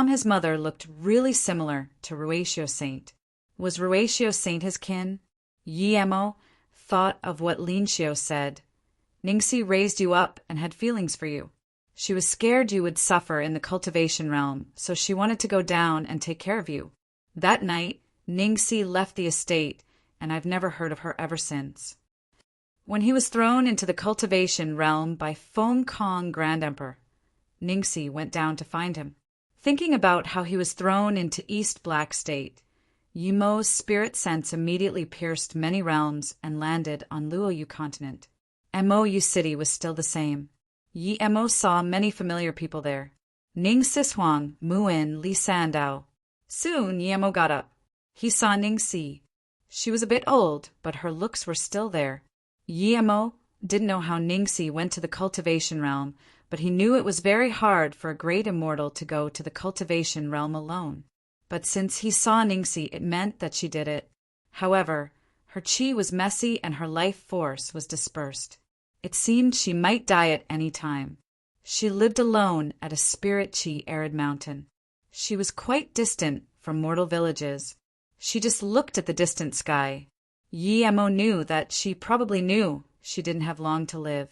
His mother looked really similar to Ruatio Saint. Was Ruatio Saint his kin? Yi-Mo thought of what Linxiu said. Ningxi raised you up and had feelings for you. She was scared you would suffer in the cultivation realm, so she wanted to go down and take care of you. That night, Ningxi left the estate, and I've never heard of her ever since. When he was thrown into the cultivation realm by Feng Kong Grand Emperor, Ningxi went down to find him. Thinking about how he was thrown into East Black State, Yi-Mo's spirit sense immediately pierced many realms and landed on Luoyu continent. Mou City was still the same. Yi-Mo saw many familiar people there. Ning Sishuang, Muin, Li Sandao. Soon Yi-Mo got up. He saw Ningxi. She was a bit old, but her looks were still there. Yi-Mo didn't know how Ningxi went to the cultivation realm, but he knew it was very hard for a great immortal to go to the cultivation realm alone. But since he saw Ningxi, it meant that she did it. However, her chi was messy and her life force was dispersed. It seemed she might die at any time. She lived alone at a spirit chi arid mountain. She was quite distant from mortal villages. She just looked at the distant sky. Yi-Mo knew that she probably knew she didn't have long to live.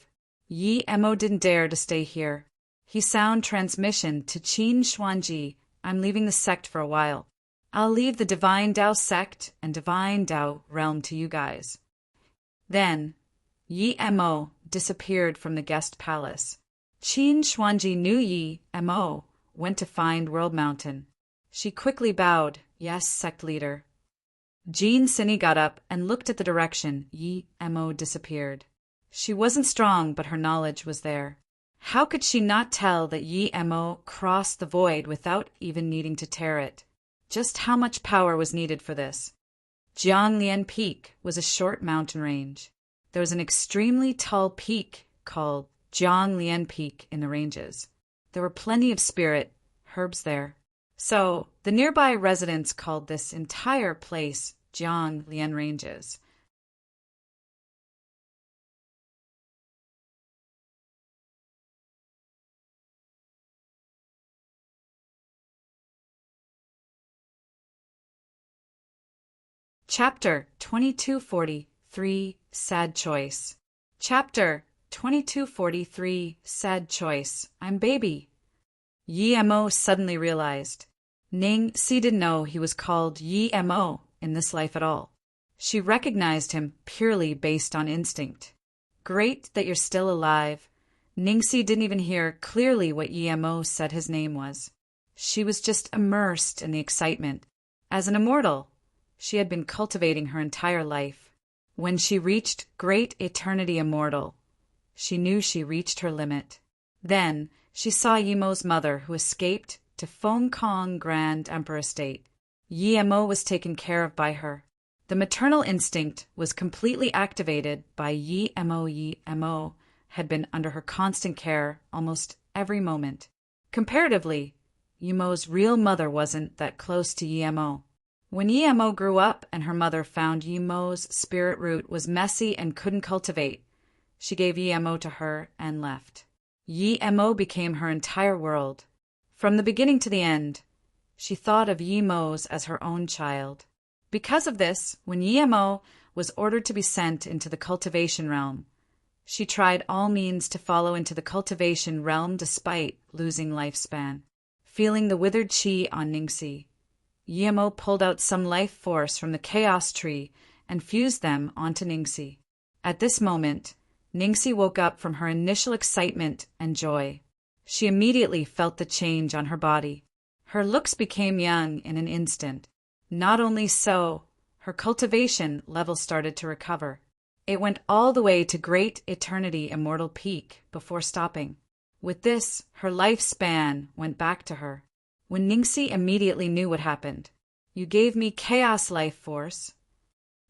Yi-Mo didn't dare to stay here. He sound transmission to Qin Xuanji. I'm leaving the sect for a while. I'll leave the Divine Dao sect and Divine Dao realm to you guys. Then, Yi-Mo disappeared from the guest palace. Qin Xuanji knew Yi-Mo went to find World Mountain. She quickly bowed. Yes, sect leader. Jean Cinny got up and looked at the direction Yi-Mo disappeared. She wasn't strong, but her knowledge was there. How could she not tell that Yi-Mo crossed the void without even needing to tear it? Just how much power was needed for this? Jianglian Peak was a short mountain range. There was an extremely tall peak called Jianglian Peak in the ranges. There were plenty of spirit herbs there. So, the nearby residents called this entire place Jianglian Ranges. Chapter 2243, Sad Choice. Chapter 2243, Sad Choice. I'm baby. Yi-Mo suddenly realized. Ningxi didn't know he was called Yi-Mo in this life at all. She recognized him purely based on instinct. Great that you're still alive. Ningxi didn't even hear clearly what Yi-Mo said his name was. She was just immersed in the excitement. As an immortal, she had been cultivating her entire life. When she reached Great Eternity Immortal, she knew she reached her limit. Then she saw Yi-Mo's mother, who escaped to Feng Kong Grand Emperor Estate. Yi-Mo was taken care of by her. The maternal instinct was completely activated by Yi-Mo. Yi-Mo had been under her constant care almost every moment. Comparatively, Yi-Mo's real mother wasn't that close to Yi-Mo. When Yi-Mo grew up and her mother found Yi-Mo's spirit root was messy and couldn't cultivate, she gave Yi-Mo to her and left. Yi-Mo became her entire world. From the beginning to the end, she thought of Yi-Mo's as her own child. Because of this, when Yi-Mo was ordered to be sent into the cultivation realm, She tried all means to follow into the cultivation realm despite losing lifespan. Feeling the withered chi on Ningxi, Yemo pulled out some life force from the chaos tree and fused them onto Ningxi. At this moment, Ningxi woke up from her initial excitement and joy. She immediately felt the change on her body. Her looks became young in an instant. Not only so, her cultivation level started to recover. It went all the way to Great Eternity Immortal Peak before stopping. With this, her lifespan went back to her. When Ningxi immediately knew what happened. You gave me chaos life force.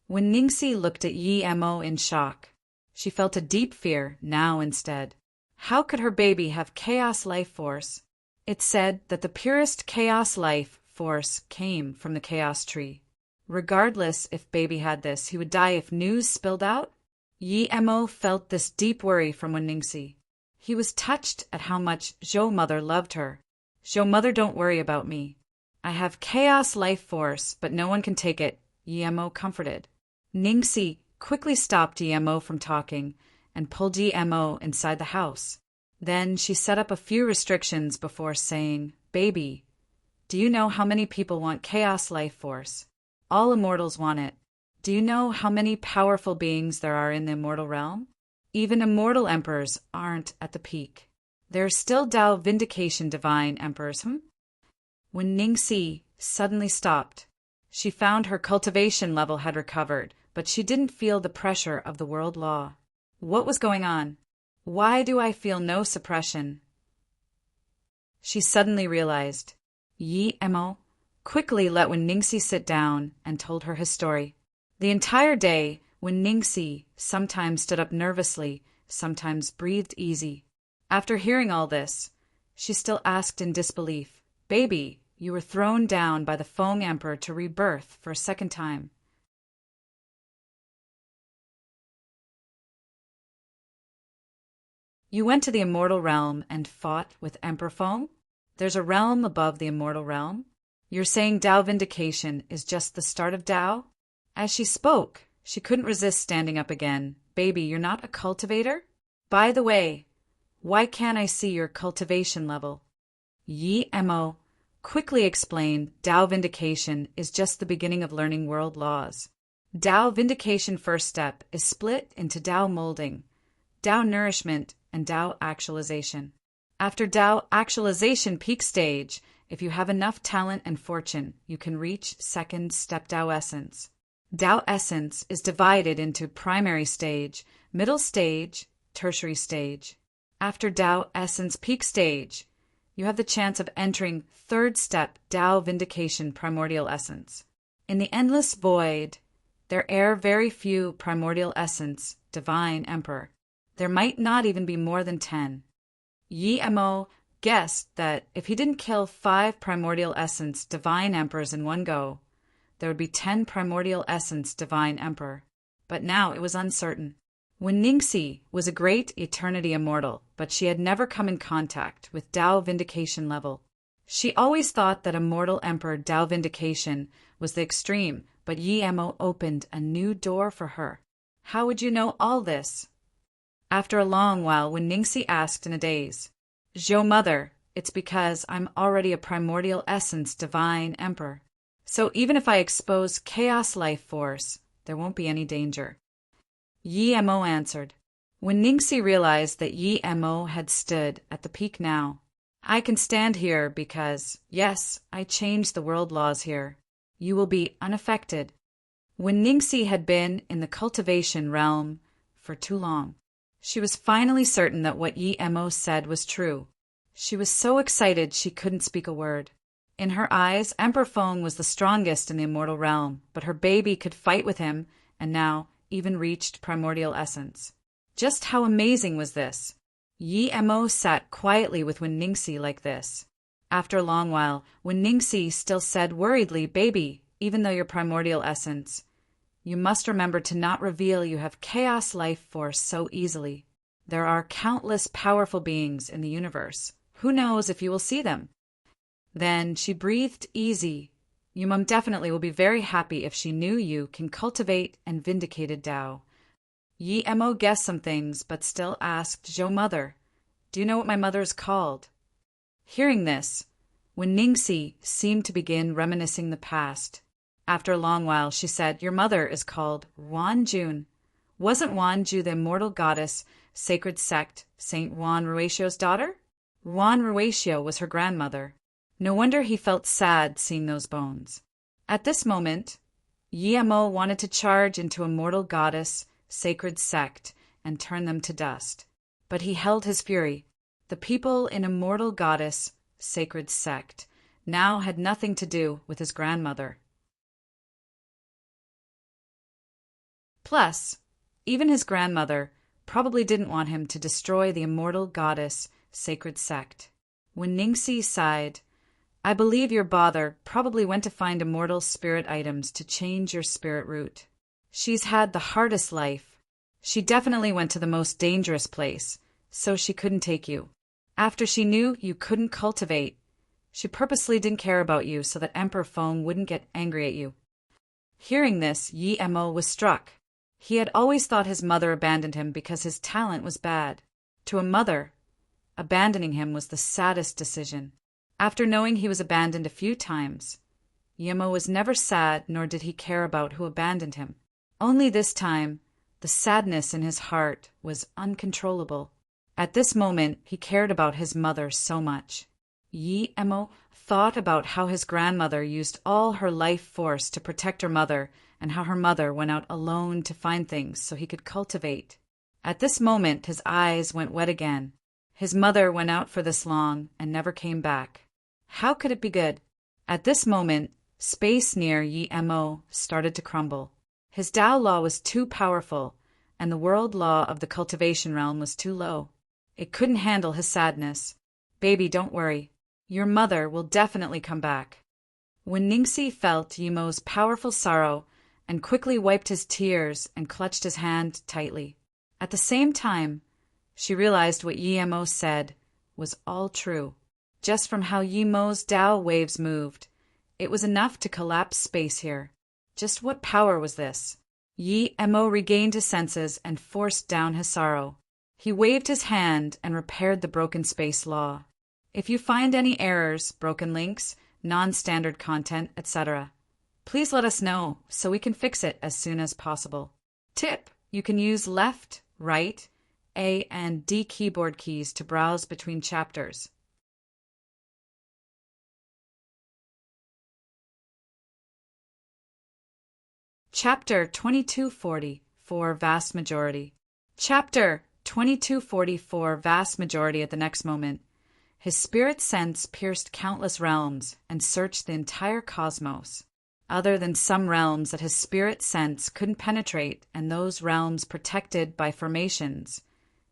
When Ningxi looked at Yi Mo in shock, she felt a deep fear now instead. How could her baby have chaos life force? It said that the purest chaos life force came from the chaos tree. Regardless if baby had this, he would die if news spilled out. Yi Mo felt this deep worry from Ningxi. He was touched at how much Zhou Mother loved her. Zhou Mother, don't worry about me. I have chaos life force, but no one can take it, Yi Mo comforted. Ningxi quickly stopped Yi Mo from talking and pulled Yi Mo inside the house. Then she set up a few restrictions before saying, Baby, do you know how many people want chaos life force? All immortals want it. Do you know how many powerful beings there are in the immortal realm? Even immortal emperors aren't at the peak. There are still Tao Vindication divine emperors, When Ningxi suddenly stopped, she found her cultivation level had recovered, but she didn't feel the pressure of the world law. What was going on? Why do I feel no suppression? She suddenly realized. Yi Mo quickly let Ningxi sit down and told her his story. The entire day, Ningxi sometimes stood up nervously, sometimes breathed easy. After hearing all this, she still asked in disbelief, Baby, you were thrown down by the Feng Emperor to rebirth for a second time. You went to the immortal realm and fought with Emperor Feng? There's a realm above the immortal realm? You're saying Tao Vindication is just the start of Tao? As she spoke, she couldn't resist standing up again. Baby, you're not a cultivator? By the way, why can't I see your cultivation level? Yi Mo quickly explained Tao Vindication is just the beginning of learning world laws. Tao Vindication first step is split into Tao Molding, Tao Nourishment, and Tao Actualization. After Tao Actualization peak stage, if you have enough talent and fortune, you can reach second step Tao Essence. Tao Essence is divided into primary stage, middle stage, tertiary stage. After Tao Essence peak stage, you have the chance of entering third step Tao Vindication Primordial Essence. In the endless void, there are very few Primordial Essence Divine Emperor. There might not even be more than 10. Yi Mo guessed that if he didn't kill 5 Primordial Essence Divine Emperors in one go, there would be 10 Primordial Essence Divine Emperor. But now it was uncertain. Ningxi was a great eternity immortal, but she had never come in contact with Tao Vindication level. She always thought that immortal Emperor Tao Vindication was the extreme, but Yi Mo opened a new door for her. How would you know all this? After a long while, Ningxi asked in a daze, Zhou Mother, it's because I'm already a Primordial Essence Divine Emperor. So even if I expose chaos life force, there won't be any danger. Yi Mo answered. When Ningxi realized that Yi Mo had stood at the peak now, I can stand here because, yes, I changed the world laws here. You will be unaffected. When Ningxi had been in the cultivation realm for too long, she was finally certain that what Yi Mo said was true. She was so excited she couldn't speak a word. In her eyes, Emperor Feng was the strongest in the immortal realm, but her baby could fight with him, and now even reached primordial essence. Just how amazing was this? Yi Mo sat quietly with Ningxi like this. After a long while, Ningxi still said worriedly, Baby, even though you're primordial essence, you must remember to not reveal you have chaos life force so easily. There are countless powerful beings in the universe. Who knows if you will see them? Then she breathed easy. You definitely will be very happy if she knew you can cultivate and vindicated Tao. Yi Mo guessed some things, but still asked Zhou mother, "Do you know what my mother is called?" Hearing this, when Ningxi seemed to begin reminiscing the past, after a long while she said, "Your mother is called Wan Jun. Wasn't Wan Ju the immortal goddess, sacred sect, Saint Wan Ruatio's daughter? Wan Ruatio was her grandmother. No wonder he felt sad seeing those bones." At this moment, Yi Mo wanted to charge into immortal goddess, sacred sect, and turn them to dust. But he held his fury. The people in immortal goddess, sacred sect, now had nothing to do with his grandmother. Plus, even his grandmother probably didn't want him to destroy the immortal goddess, sacred sect. When Ningxi sighed, "I believe your bother probably went to find immortal spirit items to change your spirit root. She's had the hardest life. She definitely went to the most dangerous place, so she couldn't take you. After she knew you couldn't cultivate, she purposely didn't care about you so that Emperor Feng wouldn't get angry at you." Hearing this, Yi Mo was struck. He had always thought his mother abandoned him because his talent was bad. To a mother, abandoning him was the saddest decision. After knowing he was abandoned a few times, Yi Mo was never sad, nor did he care about who abandoned him. Only this time, the sadness in his heart was uncontrollable. At this moment, he cared about his mother so much. Yi Mo thought about how his grandmother used all her life force to protect her mother, and how her mother went out alone to find things so he could cultivate. At this moment, his eyes went wet again. His mother went out for this long and never came back. How could it be good? At this moment, space near Yi Mo started to crumble. His Tao law was too powerful, and the world law of the cultivation realm was too low. It couldn't handle his sadness. "Baby, don't worry. Your mother will definitely come back." When Ningxi felt Yi Mo's powerful sorrow and quickly wiped his tears and clutched his hand tightly. At the same time, she realized what Yi Mo said was all true. Just from how Yi Mo's Tao waves moved, it was enough to collapse space here. Just what power was this? Yi Mo regained his senses and forced down his sorrow. He waved his hand and repaired the broken space law. If you find any errors, broken links, non-standard content, etc., please let us know so we can fix it as soon as possible. Tip: you can use left, right, A and D keyboard keys to browse between chapters. Chapter 2244 Vast Majority. Chapter 2244 Vast Majority. At the next moment, his spirit sense pierced countless realms and searched the entire cosmos. Other than some realms that his spirit sense couldn't penetrate, and those realms protected by formations,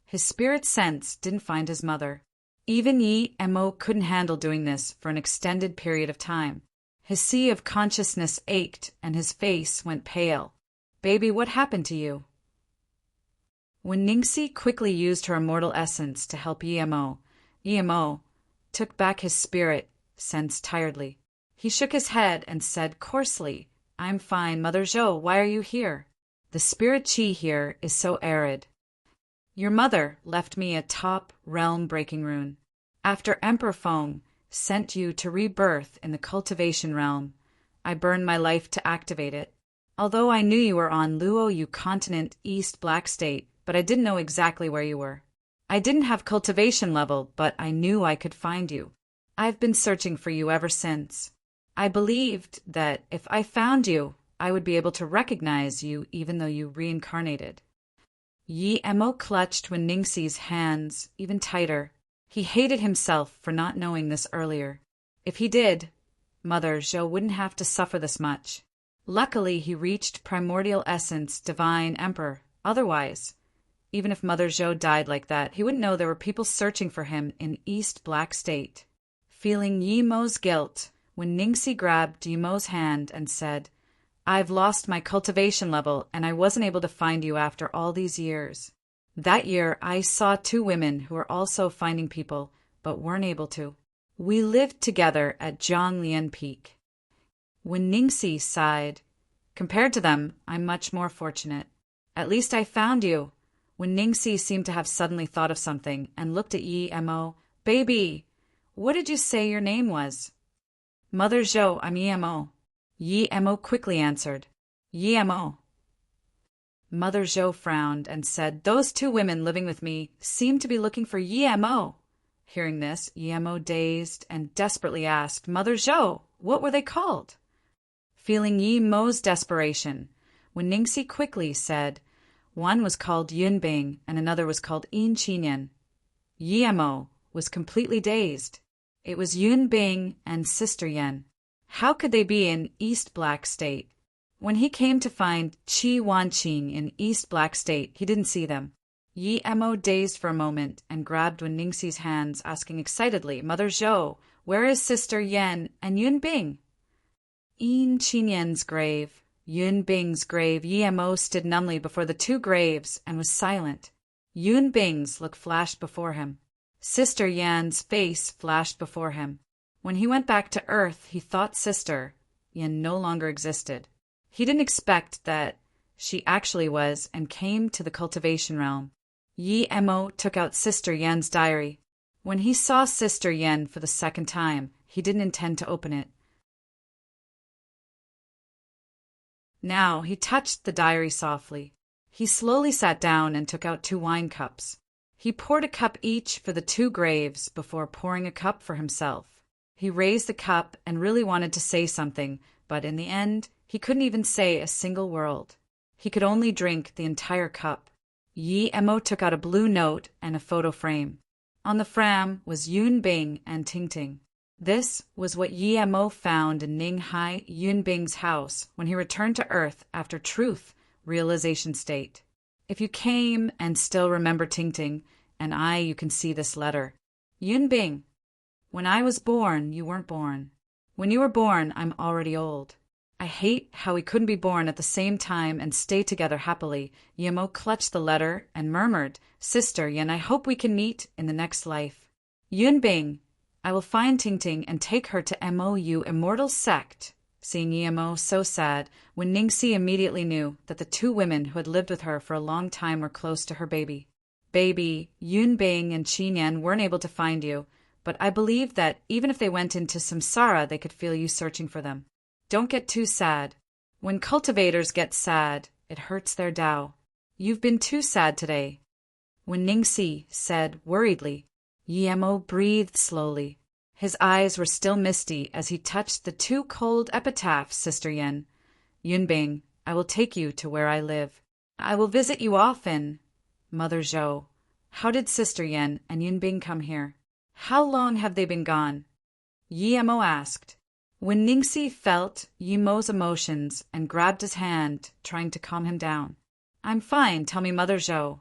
his spirit sense didn't find his mother. Even Yi Mo couldn't handle doing this for an extended period of time. His sea of consciousness ached, and his face went pale. "Baby, what happened to you?" When Ningxi quickly used her immortal essence to help Yi Mo took back his spirit sense tiredly. He shook his head and said coarsely, "I'm fine, Mother Zhou, why are you here? The spirit chi here is so arid. Your mother left me a top realm-breaking rune. After Emperor Feng sent you to rebirth in the cultivation realm, I burned my life to activate it. Although I knew you were on Luo Yu continent, East Black State, but I didn't know exactly where you were. I didn't have cultivation level, but I knew I could find you. I've been searching for you ever since. I believed that if I found you, I would be able to recognize you even though you reincarnated." Yi Mo clutched when Ningxi's hands even tighter. He hated himself for not knowing this earlier. If he did, Mother Zhou wouldn't have to suffer this much. Luckily, he reached primordial essence, divine emperor. Otherwise, even if Mother Zhou died like that, he wouldn't know there were people searching for him in East Black State. Feeling Yi Mo's guilt, when Ningxi grabbed Yi Mo's hand and said, "I've lost my cultivation level, and I wasn't able to find you after all these years. That year, I saw two women who were also finding people, but weren't able to. We lived together at Zhonglian Peak." When Ningxi sighed, "Compared to them, I'm much more fortunate." At least I found you. When Ningxi seemed to have suddenly thought of something and looked at Yi Mo. Baby, what did you say your name was? Mother Zhou, I'm Yi Mo. Yi Mo quickly answered. Yi Mo. Mother Zhou frowned and said, those two women living with me seem to be looking for Yi Mo. Hearing this, Yi Mo dazed and desperately asked, Mother Zhou, what were they called? Feeling Yi Mo's desperation, when Ningxi quickly said, one was called Yunbing and another was called Yin Qinyan. Yi Mo was completely dazed. It was Yunbing and Sister Yan. How could they be in East Black State? When he came to find Qi Wanqing in East Black State, he didn't see them. Yi Mo dazed for a moment and grabbed Wen Ningxi's hands, asking excitedly, Mother Zhou, where is Sister Yan and Yunbing? Yin Qinyan's grave, Yunbing's grave. Yi Mo stood numbly before the two graves and was silent. Yunbing's look flashed before him. Sister Yan's face flashed before him. When he went back to Earth, he thought Sister Yan no longer existed. He didn't expect that she actually was and came to the cultivation realm. Yi Mo took out Sister Yan's diary. When he saw Sister Yan for the second time, he didn't intend to open it. Now he touched the diary softly. He slowly sat down and took out 2 wine cups. He poured a cup each for the 2 graves before pouring a cup for himself. He raised the cup and really wanted to say something, but in the end, he couldn't even say a single word. He could only drink the entire cup. Yi Mo took out a blue note and a photo frame. On the frame was Yunbing and Tingting. This was what Yi Mo found in Ninghai Yunbing's house when he returned to Earth after truth realization state. If you came and still remember Tingting, and you can see this letter. Yunbing, when I was born, you weren't born. When you were born, I'm already old. I hate how we couldn't be born at the same time and stay together happily. Yi Mo clutched the letter and murmured, Sister Yan, I hope we can meet in the next life. Yunbing, I will find Tingting and take her to MOU Immortal Sect. Seeing Yi Mo so sad, Wen Ningxi immediately knew that the 2 women who had lived with her for a long time were close to her baby. Baby, Yunbing and Qinyan weren't able to find you, but I believe that even if they went into samsara, they could feel you searching for them. Don't get too sad. When cultivators get sad, it hurts their Tao. You've been too sad today. When Ningxi said worriedly, Yi Mo breathed slowly. His eyes were still misty as he touched the 2 cold epitaphs, Sister Yan. Yunbing, I will take you to where I live. I will visit you often. Mother Zhou, how did Sister Yan and Yunbing come here? How long have they been gone? Yi Mo asked. When Ningxi felt Yi Mo's emotions and grabbed his hand, trying to calm him down. I'm fine, tell me, Mother Zhou.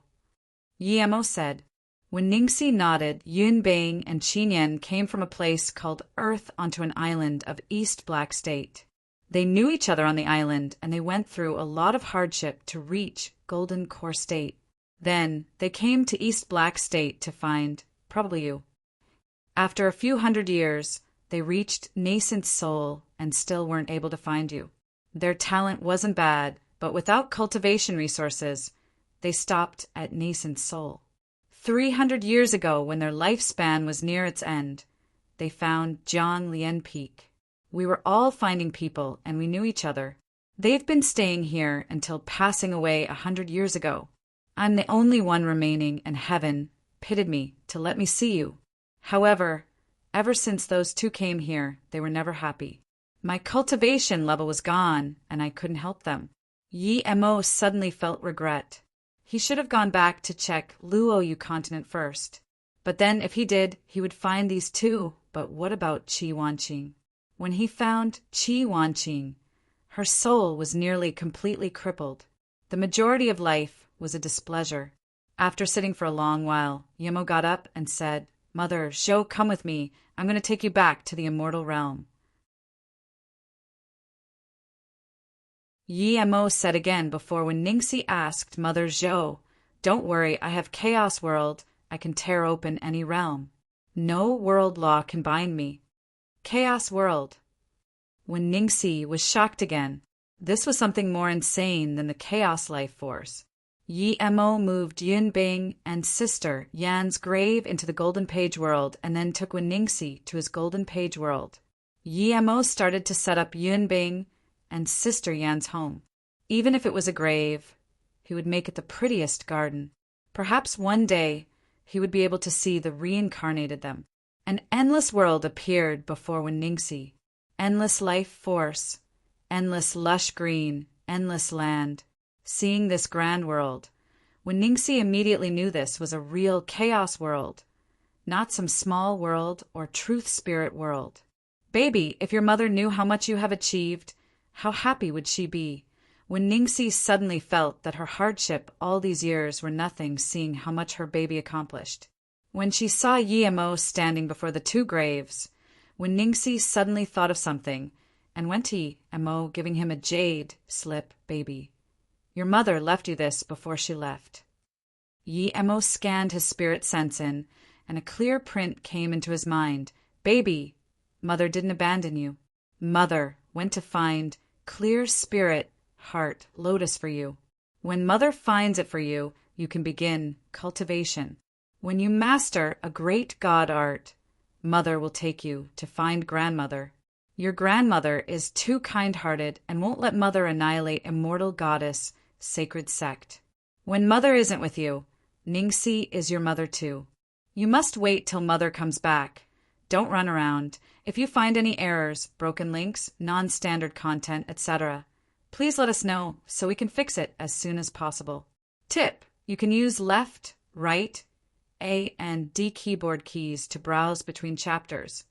Yi Mo said. When Ningxi nodded, Yunbing and Qinyan came from a place called Earth onto an island of East Black State. They knew each other on the island, and they went through a lot of hardship to reach Golden Core State. Then they came to East Black State to find, probably you. After a few hundred years, they reached Nascent Soul and still weren't able to find you. Their talent wasn't bad, but without cultivation resources, they stopped at Nascent Soul. 300 years ago, when their lifespan was near its end, they found Jiang Lian Peak. We were all finding people, and we knew each other. They've been staying here until passing away 100 years ago. I'm the only one remaining, and heaven pitted me to let me see you. However, ever since those 2 came here, they were never happy. My cultivation level was gone, and I couldn't help them. Yi Mo suddenly felt regret. He should have gone back to check Luoyu continent first. But then, if he did, he would find these 2. But what about Qi Wanqing? When he found Qi Wanqing, her soul was nearly completely crippled. The majority of life was a displeasure. After sitting for a long while, Yi Mo got up and said, Mother, Zhou, come with me. I'm going to take you back to the immortal realm. Yi Mo said again before when Ningxi asked Mother Zhou, Don't worry, I have Chaos World. I can tear open any realm. No world law can bind me. Chaos World. When Ningxi was shocked again, this was something more insane than the Chaos Life Force. Yi Mo moved Yun Bing and sister Yan's grave into the Golden Page world and then took Wenningsi to his Golden Page world. Yi Mo started to set up Yun Bing and sister Yan's home. Even if it was a grave, he would make it the prettiest garden. Perhaps one day he would be able to see the reincarnated them. An endless world appeared before Wenningsi. Endless life force, endless lush green, endless land. Seeing this grand world, Wenningsi immediately knew this was a real chaos world, not some small world or truth spirit world. Baby, if your mother knew how much you have achieved, how happy would she be? Wenningsi suddenly felt that her hardship all these years were nothing, seeing how much her baby accomplished. When she saw Yi Mo standing before the two graves, Wenningsi suddenly thought of something and went to Yi Mo, giving him a jade slip. Baby, your mother left you this before she left. Yi Mo scanned his spirit sense in, and a clear print came into his mind. Baby, mother didn't abandon you. Mother went to find clear spirit, heart, lotus for you. When mother finds it for you, you can begin cultivation. When you master a great God art, mother will take you to find grandmother. Your grandmother is too kind-hearted and won't let mother annihilate immortal goddess, sacred sect. When mother isn't with you, Ningxi is your mother too. You must wait till mother comes back. Don't run around. If you find any errors, broken links, non-standard content, etc., please let us know so we can fix it as soon as possible. Tip: you can use left, right, A and D keyboard keys to browse between chapters.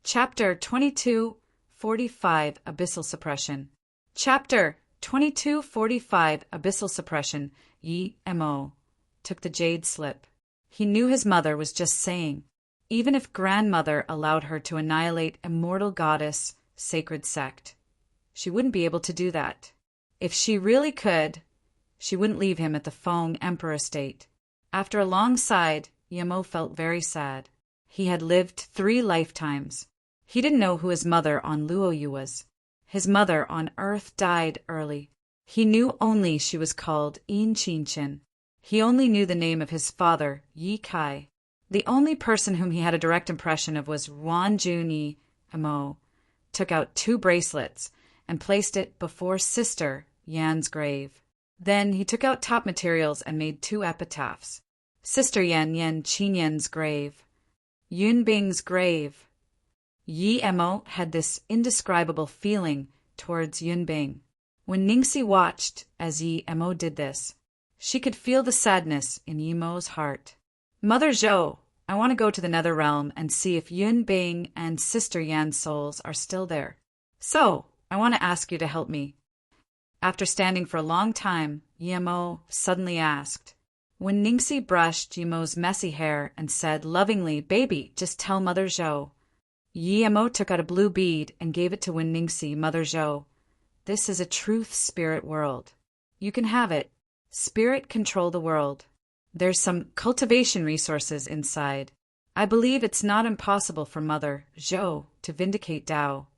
Chapter 2245 Abyssal Suppression. Chapter 2245 Abyssal Suppression. Yi Mo took the jade slip. He knew his mother was just saying, even if grandmother allowed her to annihilate immortal goddess, sacred sect, she wouldn't be able to do that. If she really could, she wouldn't leave him at the Feng Emperor estate. After a long sigh, Yi Mo felt very sad. He had lived 3 lifetimes. He didn't know who his mother on Luoyu was. His mother on Earth died early. He knew only she was called Yin Qinchin. He only knew the name of his father, Yi Kai. The only person whom he had a direct impression of was Wanjun. Yi Mo took out 2 bracelets and placed it before sister Yan's grave. Then he took out top materials and made 2 epitaphs. Sister Yan Qinyan's grave, Yun Bing's grave. Yi Mo had this indescribable feeling towards Yun Bing. When Ningxi watched as Yi Mo did this, she could feel the sadness in Yi Mo's heart. Mother Zhou, I want to go to the Nether Realm and see if Yun Bing and Sister Yan's souls are still there. So, I want to ask you to help me. After standing for a long time, Yi Mo suddenly asked. When Ningxi brushed Yi Mo's messy hair and said lovingly, Baby, just tell Mother Zhou. Yi Mo took out a blue bead and gave it to Wenningsi. Mother Zhou, this is a truth spirit world. You can have it. Spirit control the world. There's some cultivation resources inside. I believe it's not impossible for Mother Zhou to vindicate Tao.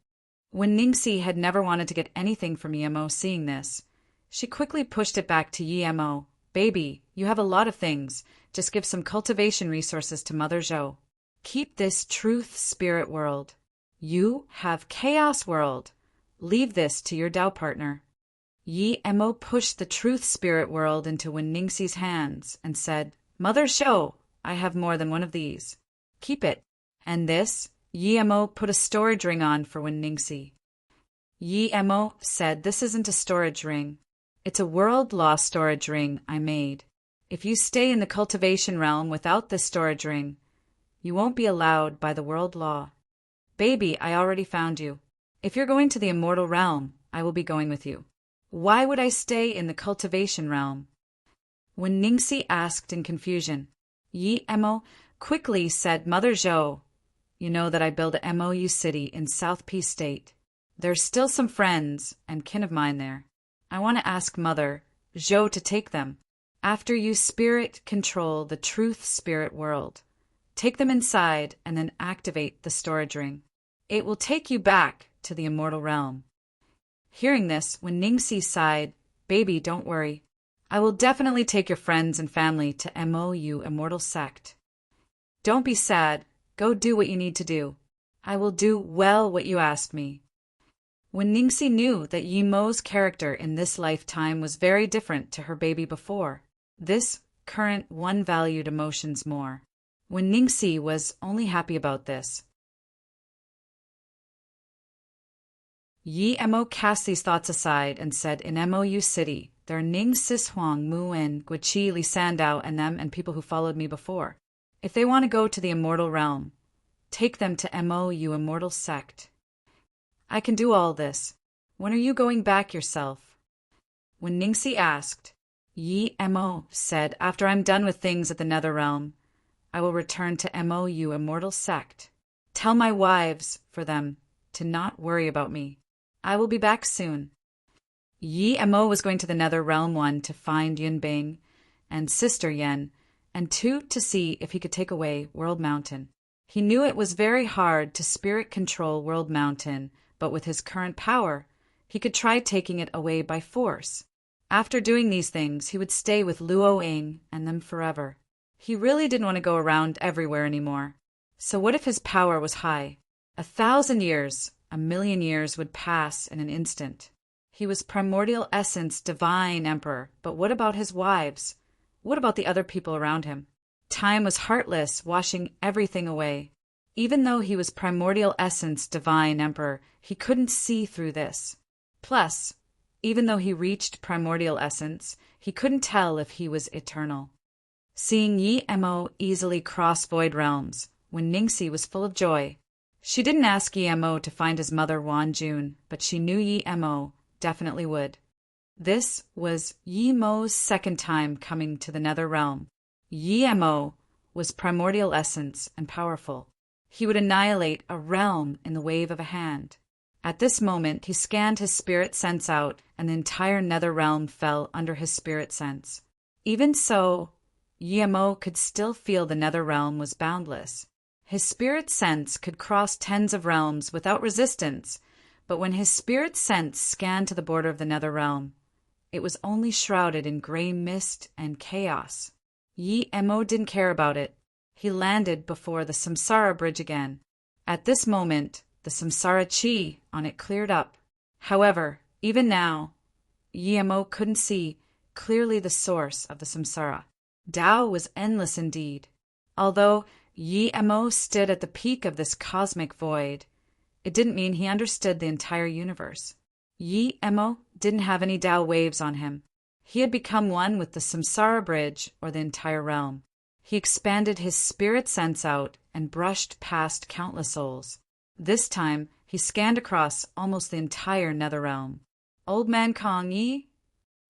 Wenningsi had never wanted to get anything from Yi Mo. Seeing this, she quickly pushed it back to Yi Mo. Baby, you have a lot of things. Just give some cultivation resources to Mother Zhou. Keep this truth spirit world. You have chaos world. Leave this to your Tao partner. Yi Mo pushed the truth spirit world into Wenningsi's hands and said, Mother Zhou, I have more than one of these. Keep it. And this, Yi Mo put a storage ring on for Wenningsi. Yi Mo said, this isn't a storage ring. It's a world law storage ring I made. If you stay in the cultivation realm without this storage ring, you won't be allowed by the world law. Baby, I already found you. If you're going to the immortal realm, I will be going with you. Why would I stay in the cultivation realm? When Ningxi asked in confusion, Yi Mo quickly said, Mother Zhou, you know that I built a MOU city in South Peace State. There's still some friends and kin of mine there. I want to ask Mother Zhou to take them. After you spirit control the truth spirit world, take them inside and then activate the storage ring. It will take you back to the immortal realm. Hearing this, when Ningxi sighed, "Baby, don't worry. I will definitely take your friends and family to MOU Immortal Sect. Don't be sad. Go do what you need to do. I will do well what you ask me." When Ningxi knew that Yimo's character in this lifetime was very different to her baby before, this current one valued emotions more. When Ningxi was only happy about this. Yi Mo cast these thoughts aside and said, "In MOU City, there are Ning Sis Huang, Mu En, Guiqi, Li Sandao, and them and people who followed me before. If they want to go to the immortal realm, take them to MOU Immortal Sect. I can do all this. When are you going back yourself?" When Ningxi asked, Yi Mo said, "After I'm done with things at the Nether Realm, I will return to MOU Immortal Sect. Tell my wives for them to not worry about me. I will be back soon." Yi Mo was going to the Nether Realm, 1 to find Yunbing and Sister Yen, and 2 to see if he could take away World Mountain. He knew it was very hard to spirit control World Mountain, but with his current power, he could try taking it away by force. After doing these things, he would stay with Luo Ying and them forever. He really didn't want to go around everywhere anymore. So what if his power was high? 1,000 years, 1,000,000 years would pass in an instant. He was primordial essence divine emperor, but what about his wives? What about the other people around him? Time was heartless, washing everything away. Even though he was primordial essence divine emperor, he couldn't see through this. Plus, even though he reached primordial essence, he couldn't tell if he was eternal. Seeing Yi Mo easily cross void realms, when Ningxi was full of joy. She didn't ask Yi Mo to find his mother Wan Jun, but she knew Yi Mo definitely would. This was Yi Mo's second time coming to the Nether Realm. Yi Mo was primordial essence and powerful. He would annihilate a realm in the wave of a hand. At this moment, he scanned his spirit sense out, and the entire Nether Realm fell under his spirit sense. Even so, Yi Mo could still feel the Nether Realm was boundless. His spirit sense could cross tens of realms without resistance, but when his spirit sense scanned to the border of the Nether Realm, it was only shrouded in gray mist and chaos. Yi Mo didn't care about it. He landed before the Samsara bridge again. At this moment, the Samsara chi on it cleared up. However, even now, Yi Mo couldn't see clearly the source of the Samsara. Tao was endless indeed. Although Yi Mo stood at the peak of this cosmic void, it didn't mean he understood the entire universe. Yi Mo didn't have any Tao waves on him. He had become one with the Samsara bridge or the entire realm. He expanded his spirit sense out and brushed past countless souls. This time, he scanned across almost the entire Nether Realm. Old Man Kong Yi?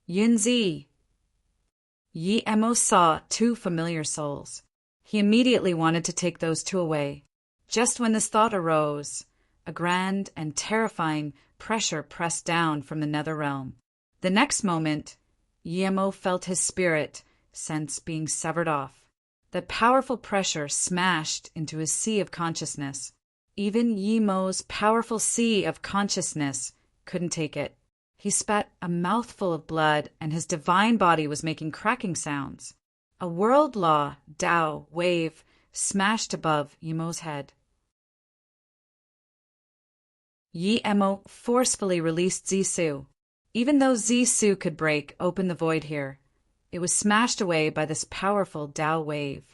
Yunzi. Yi Mo saw 2 familiar souls. He immediately wanted to take those 2 away. Just when this thought arose, a grand and terrifying pressure pressed down from the Nether Realm. The next moment, Yi Mo felt his spirit sense being severed off. That powerful pressure smashed into his sea of consciousness. Even Yi Mo's powerful sea of consciousness couldn't take it. He spat a mouthful of blood, and his divine body was making cracking sounds. A world law, Tao, wave, smashed above Yi Mo's head. Yi Mo forcefully released Zisu. Even though Zisu could break open the void here, it was smashed away by this powerful Tao wave.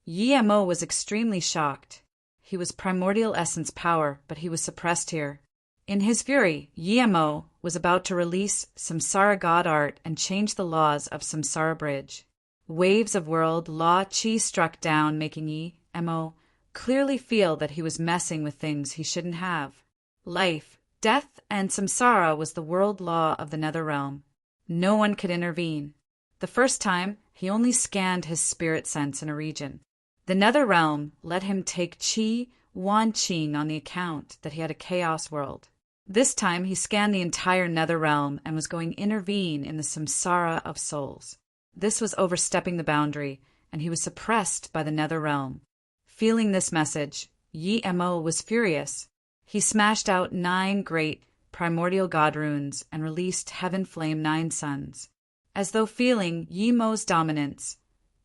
Yi Mo was extremely shocked. He was primordial essence power, but he was suppressed here. In his fury, Yi Mo was about to release Samsara God Art and change the laws of Samsara Bridge. Waves of world law chi struck down, making Yi Mo clearly feel that he was messing with things he shouldn't have. Life, death, and samsara was the world law of the Nether Realm. No one could intervene. The first time, he only scanned his spirit sense in a region. The Nether Realm let him take Qi Wan Qing on the account that he had a chaos world. This time, he scanned the entire Nether Realm and was going to intervene in the samsara of souls. This was overstepping the boundary, and he was suppressed by the Nether Realm. Feeling this message, Yi Mo was furious. He smashed out 9 great primordial god runes and released Heaven Flame 9 suns. As though feeling Yi-Mo's dominance,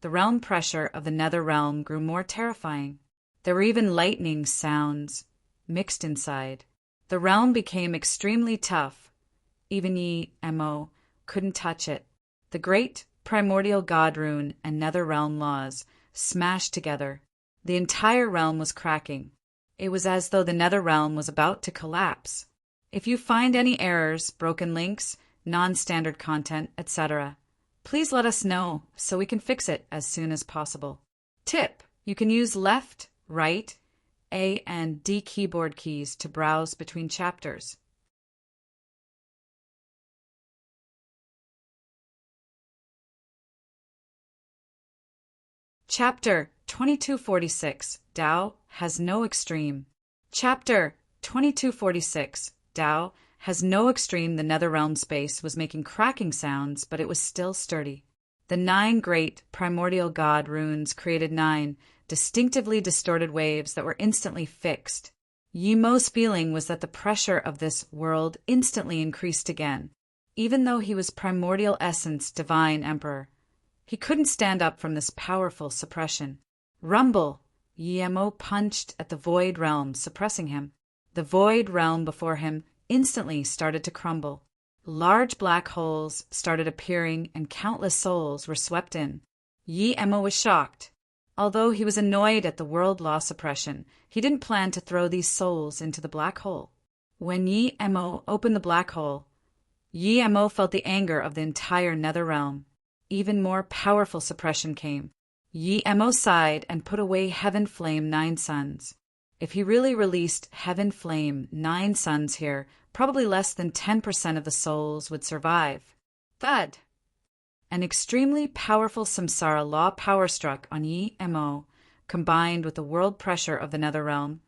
the realm pressure of the nether realm grew more terrifying. There were even lightning sounds mixed inside. The realm became extremely tough. Even Yi-Mo couldn't touch it. The great primordial god rune and nether realm laws smashed together. The entire realm was cracking. It was as though the nether realm was about to collapse. If you find any errors, broken links, non-standard content, etc., please let us know so we can fix it as soon as possible. Tip: you can use left, right, A and D keyboard keys to browse between chapters. Chapter 2246, Tao has no extreme. Chapter 2246, Tao has no extreme. The netherrealm space was making cracking sounds, but it was still sturdy. The 9 great primordial god runes created 9 distinctively distorted waves that were instantly fixed. Yi-Mo's feeling was that the pressure of this world instantly increased again. Even though he was primordial essence divine emperor, he couldn't stand up from this powerful suppression. Rumble! Yi-Mo punched at the void realm, suppressing him. The void realm before him instantly started to crumble. Large black holes started appearing and countless souls were swept in. Yi-Mo was shocked. Although he was annoyed at the world law suppression, he didn't plan to throw these souls into the black hole. When Yi-Mo opened the black hole, Yi-Mo felt the anger of the entire nether realm. Even more powerful suppression came. Yi-Mo sighed and put away Heaven Flame 9 suns. If he really released Heaven Flame 9 suns here, probably less than 10% of the souls would survive. Thud! An extremely powerful samsara law power struck on Yi-Mo, combined with the world pressure of the nether realm.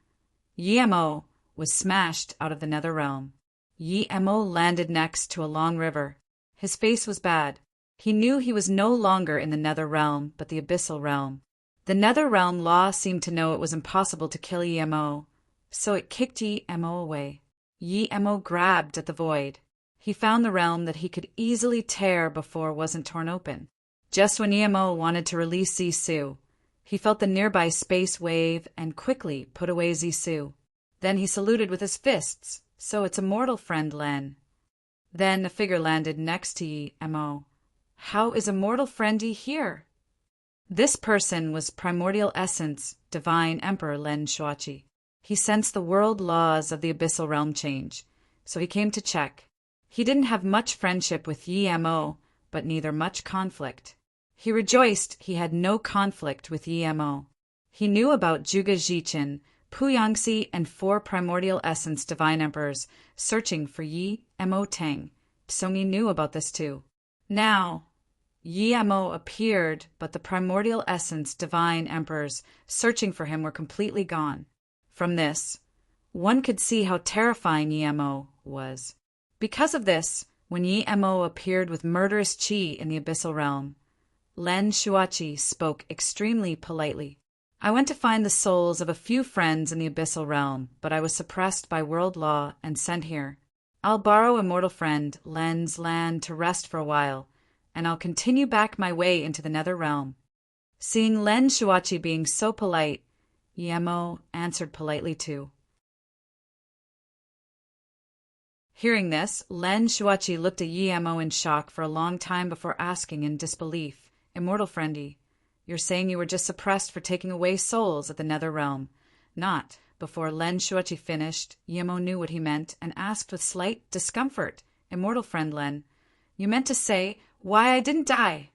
Yi-Mo was smashed out of the nether realm. Yi-Mo landed next to a long river. His face was bad. He knew he was no longer in the nether realm, but the abyssal realm. The nether realm law seemed to know it was impossible to kill Yi-Mo, so it kicked Yi-Mo away. Yi-Mo grabbed at the void. He found the realm that he could easily tear before wasn't torn open. Just when Yi-Mo wanted to release Zissou, he felt the nearby space wave and quickly put away Zissou. Then he saluted with his fists, so its immortal friend Len. Then a figure landed next to Yi-Mo. How is immortal friend Yi here? This person was primordial essence, divine emperor Len Shuachi. He sensed the world laws of the abyssal realm change, so he came to check. He didn't have much friendship with Yi-Mo, but neither much conflict. He rejoiced he had no conflict with Yi-Mo. He knew about Zhuge Jichin, Pu Yangxi, and 4 primordial essence divine emperors searching for Yi-Mo Tang. Songi knew about this too. Now, Yi-Mo appeared, but the primordial essence divine emperors searching for him were completely gone. From this, one could see how terrifying Yi-Mo was. Because of this, when Yi-Mo appeared with murderous qi in the abyssal realm, Len Shuachi spoke extremely politely. I went to find the souls of a few friends in the abyssal realm, but I was suppressed by world law and sent here. I'll borrow immortal friend Len's land to rest for a while, and I'll continue back my way into the nether realm. Seeing Len Shuachi being so polite, Yi-Mo answered politely too. Hearing this, Len Shuachi looked at Yi-Mo in shock for a long time before asking in disbelief, Immortal friendy, you're saying you were just suppressed for taking away souls at the nether realm. Not. Before Len Shuachi finished, Yi-Mo knew what he meant and asked with slight discomfort, Immortal friend Len, you meant to say why I didn't die?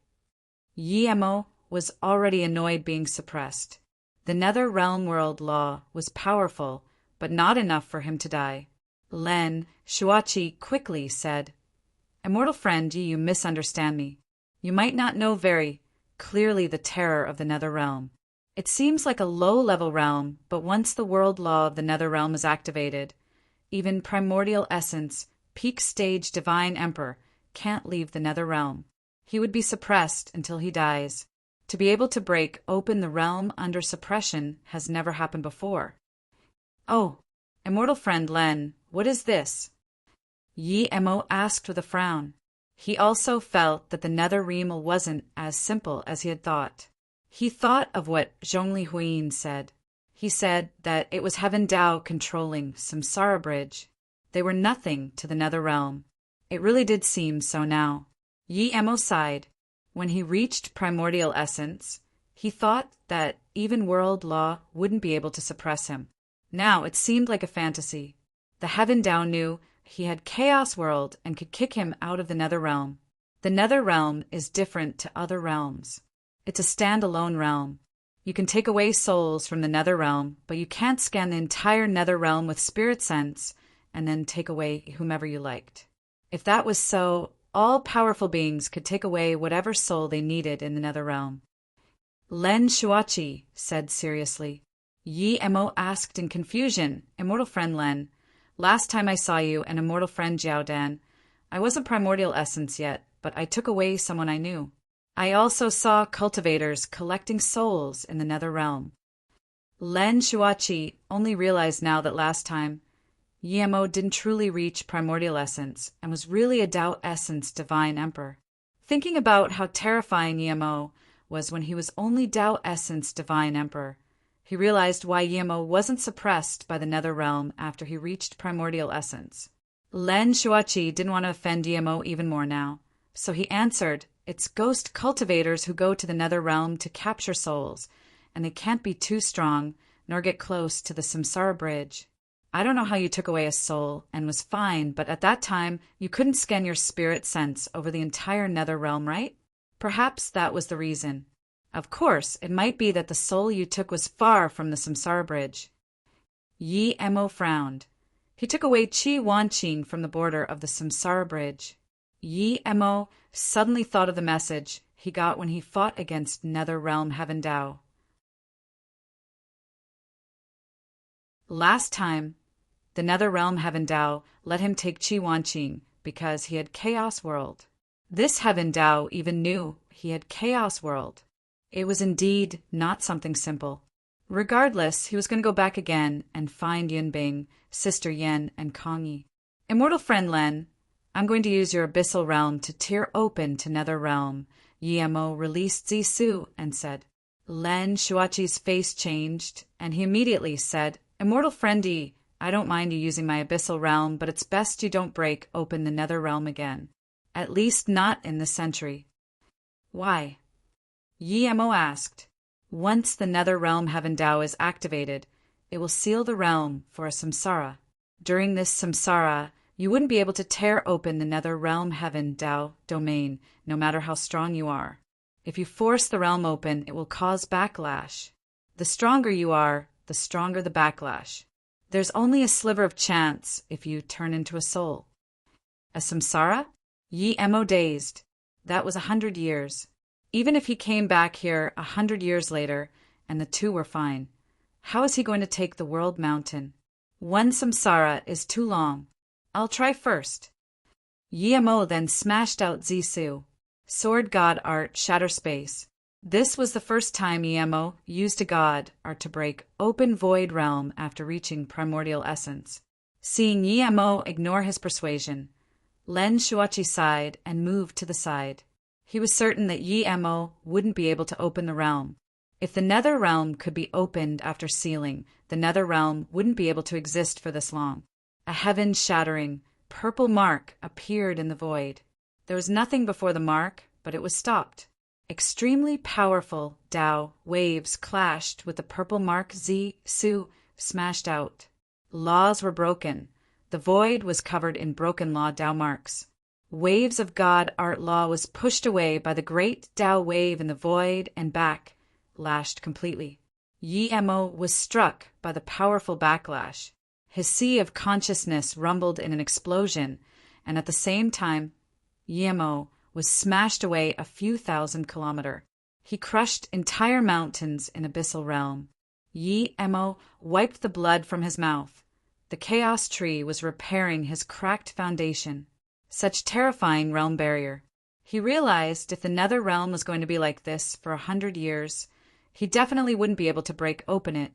Yi-Mo was already annoyed being suppressed. The nether realm world law was powerful, but not enough for him to die. Len Shuachi quickly said, Immortal friend, you misunderstand me. You might not know very clearly the terror of the nether realm. It seems like a low-level realm, but once the world law of the nether realm is activated, even primordial essence, peak stage divine emperor, can't leave the nether realm. He would be suppressed until he dies. To be able to break open the realm under suppression has never happened before. Oh, Immortal friend Len, what is this? Yi Mo asked with a frown. He also felt that the nether realm wasn't as simple as he had thought. He thought of what Zhongli Huiyin said. He said that it was Heaven Tao controlling Samsara Bridge. They were nothing to the nether realm. It really did seem so now. Yi Mo sighed. When he reached primordial essence, he thought that even world law wouldn't be able to suppress him. Now it seemed like a fantasy. The Heaven Tao knew he had Chaos World and could kick him out of the nether realm. The nether realm is different to other realms. It's a standalone realm. You can take away souls from the nether realm, but you can't scan the entire nether realm with spirit sense and then take away whomever you liked. If that was so, all powerful beings could take away whatever soul they needed in the nether realm. Len Shuachi said seriously. Yi Mo asked in confusion, Immortal friend Len, last time I saw you and immortal friend Jiao Dan, I wasn't primordial essence yet, but I took away someone I knew. I also saw cultivators collecting souls in the nether realm. Len Shuachi only realized now that last time, Yi Mo didn't truly reach primordial essence and was really a Tao essence divine emperor. Thinking about how terrifying Yi Mo was when he was only Tao essence divine emperor, he realized why Yi Mo wasn't suppressed by the nether realm after he reached primordial essence. Len Shuachi didn't want to offend Yi Mo even more now, so he answered, it's ghost cultivators who go to the nether realm to capture souls, and they can't be too strong nor get close to the Samsara Bridge. I don't know how you took away a soul and was fine, but at that time you couldn't scan your spirit sense over the entire nether realm, right? Perhaps that was the reason. Of course, it might be that the soul you took was far from the Samsara Bridge. Yi Mo frowned. He took away Qi Wanqing from the border of the Samsara Bridge. Yi Mo suddenly thought of the message he got when he fought against Nether Realm Heaven Tao. Last time, the Nether Realm Heaven Tao let him take Qi Wanqing because he had Chaos World. This Heaven Tao even knew he had Chaos World. It was indeed not something simple. Regardless, he was going to go back again and find Yunbing, Sister Yen, and Kongyi. Immortal friend Len, I'm going to use your abyssal realm to tear open to nether realm. Yi Mo released Zisu and said. Len Shuachi's face changed, and he immediately said, Immortal friendy, I don't mind you using my abyssal realm, but it's best you don't break open the nether realm again. At least not in this century. Why? Yi Mo asked. Once the nether realm Heaven Tao is activated, it will seal the realm for a samsara. During this samsara, you wouldn't be able to tear open the nether realm Heaven Tao domain, no matter how strong you are. If you force the realm open, it will cause backlash. The stronger you are, the stronger the backlash. There's only a sliver of chance if you turn into a soul. A samsara? Yi Mo dazed. That was 100 years. Even if he came back here 100 years later, and the two were fine, how is he going to take the world mountain? One samsara is too long. I'll try first. Yi Mo then smashed out Zisu. Sword God Art Shatter Space. This was the first time Yi Mo used a god art to break open void realm after reaching primordial essence. Seeing Yi Mo ignore his persuasion, Len Shuachi sighed and moved to the side. He was certain that Yi Mo wouldn't be able to open the realm. If the nether realm could be opened after sealing, the nether realm wouldn't be able to exist for this long. A heaven-shattering, purple mark appeared in the void. There was nothing before the mark, but it was stopped. Extremely powerful Tao waves clashed with the purple mark Su smashed out. Laws were broken. The void was covered in broken law Tao marks. Waves of God art law was pushed away by the great Tao wave in the void and back, lashed completely. Yi Mo was struck by the powerful backlash. His sea of consciousness rumbled in an explosion, and at the same time, Yi Mo was smashed away a few thousand kilometers. He crushed entire mountains in abyssal realm. Yi Mo wiped the blood from his mouth. The chaos tree was repairing his cracked foundation. Such terrifying realm barrier. He realized if the nether realm was going to be like this for 100 years, he definitely wouldn't be able to break open it,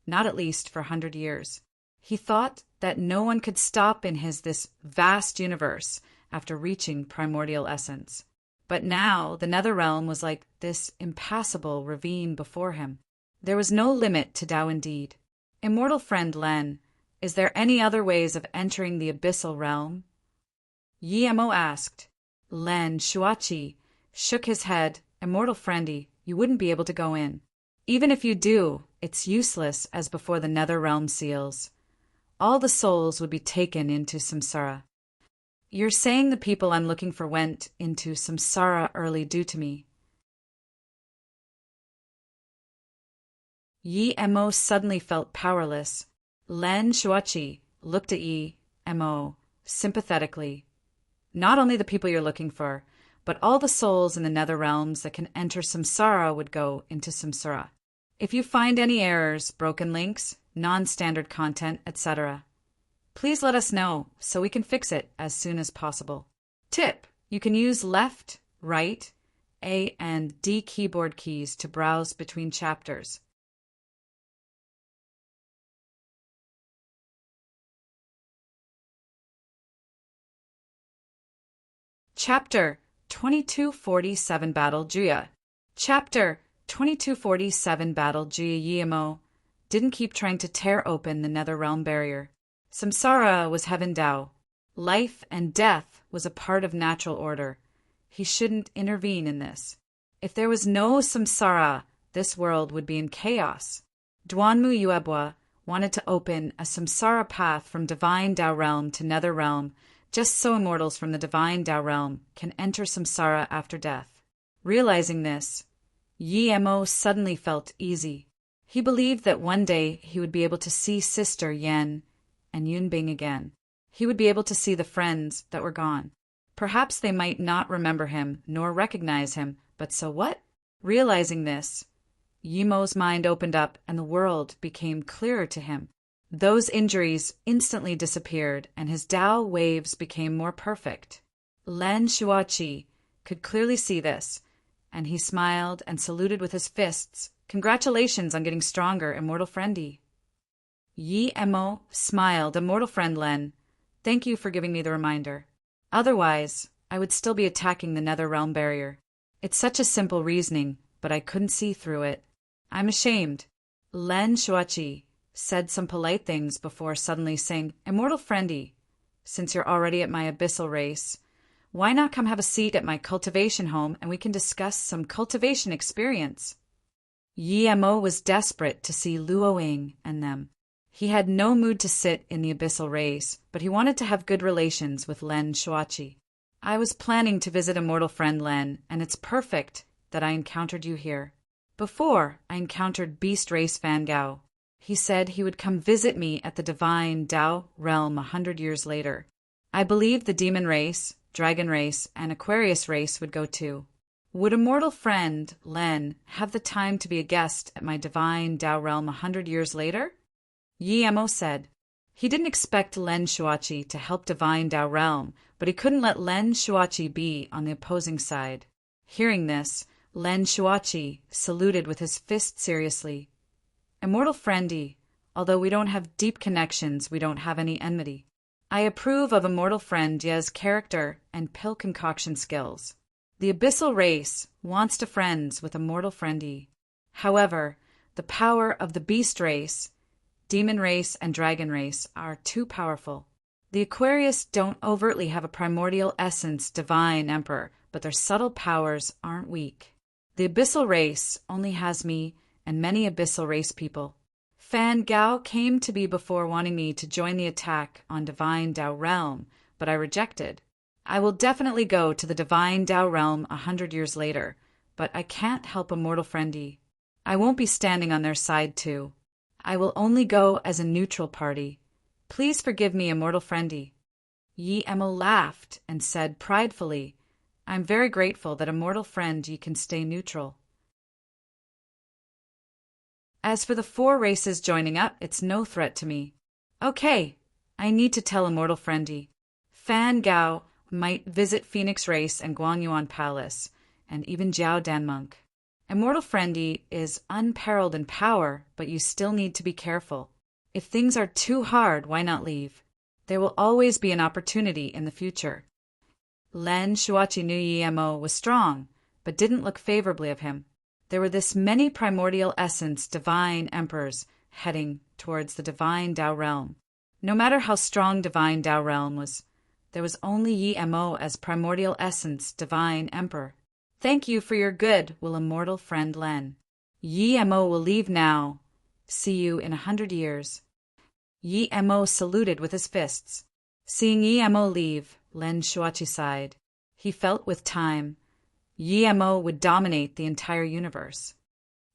not at least for 100 years. He thought that no one could stop in this vast universe after reaching primordial essence. But now the nether realm was like this impassable ravine before him. There was no limit to Tao indeed. Immortal friend Len, is there any other ways of entering the abyssal realm? Yi-Mo asked. Len Shuachi shook his head. Immortal friendy, you wouldn't be able to go in. Even if you do, it's useless as before the nether realm seals. All the souls would be taken into samsara. You're saying the people I'm looking for went into samsara early due to me. Yi-Mo suddenly felt powerless. Len Shuachi looked at Yi-Mo sympathetically. Not only the people you're looking for, but all the souls in the nether realms that can enter samsara would go into samsara. If you find any errors, broken links, non-standard content, etc., please let us know so we can fix it as soon as possible. Tip: you can use left, right, A and D keyboard keys to browse between chapters. Chapter 2247 Battle Juya. Chapter 2247 Battle Juya. Yi-Mo didn't keep trying to tear open the nether realm barrier. Samsara was heaven Tao. Life and death was a part of natural order. He shouldn't intervene in this. If there was no samsara, this world would be in chaos. Duanmu Yuebwa wanted to open a samsara path from divine Tao realm to nether realm, just so immortals from the divine Tao realm can enter samsara after death. Realizing this, Yi-Mo suddenly felt easy. He believed that one day he would be able to see Sister Yen and Yunbing again. He would be able to see the friends that were gone. Perhaps they might not remember him nor recognize him, but so what? Realizing this, Yi-Mo's mind opened up and the world became clearer to him. Those injuries instantly disappeared and his Tao waves became more perfect. Len Shuachi could clearly see this, and he smiled and saluted with his fists. Congratulations on getting stronger, immortal friendy. Yi-Mo smiled. Immortal friend Len, thank you for giving me the reminder. Otherwise, I would still be attacking the nether realm barrier. It's such a simple reasoning, but I couldn't see through it. I'm ashamed. Len Shuachi said some polite things before suddenly saying, Immortal friendy, since you're already at my abyssal race, why not come have a seat at my cultivation home and we can discuss some cultivation experience? Yi-Mo was desperate to see Luoying and them. He had no mood to sit in the abyssal race, but he wanted to have good relations with Len Shuachi. I was planning to visit immortal friend Len, and it's perfect that I encountered you here. Before, I encountered Beast Race Fan Gao. He said he would come visit me at the divine Tao realm 100 years later. I believed the demon race, dragon race, and Aquarius race would go too. Would immortal friend Len have the time to be a guest at my divine Tao realm 100 years later? Yi-Mo said. He didn't expect Len Shuachi to help divine Tao realm, but he couldn't let Len Shuachi be on the opposing side. Hearing this, Len Shuachi saluted with his fist seriously. Immortal friendy, although we don't have deep connections, we don't have any enmity. I approve of immortal friend Ye's character and pill concoction skills. The abyssal race wants to friends with immortal friendy. However, the power of the beast race, demon race, and dragon race are too powerful. The Aquarius don't overtly have a primordial essence divine emperor, but their subtle powers aren't weak. The abyssal race only has me and many abyssal race people. Fan Gao came to me before wanting me to join the attack on divine Tao realm, but I rejected. I will definitely go to the divine Tao realm 100 years later, but I can't help immortal friendy. I won't be standing on their side too. I will only go as a neutral party. Please forgive me, immortal friendy. Yi-Mo laughed and said pridefully, I'm very grateful that immortal friend ye can stay neutral. As for the 4 races joining up, it's no threat to me. Okay, I need to tell immortal friendy. Fan Gao might visit Phoenix Race and Guangyuan Palace, and even Jiao Dan Monk. Immortal friendy is unparalleled in power, but you still need to be careful. If things are too hard, why not leave? There will always be an opportunity in the future. Len Shuachi knew Yemo was strong, but didn't look favorably of him. There were this many primordial essence divine emperors heading towards the divine Tao realm. No matter how strong divine Tao realm was, there was only Yemo as primordial essence divine emperor. Thank you for your good, will immortal friend Len. Yemo will leave now. See you in 100 years. Yemo saluted with his fists. Seeing Yemo leave, Len Shuachi sighed. He felt with time, Yemo would dominate the entire universe.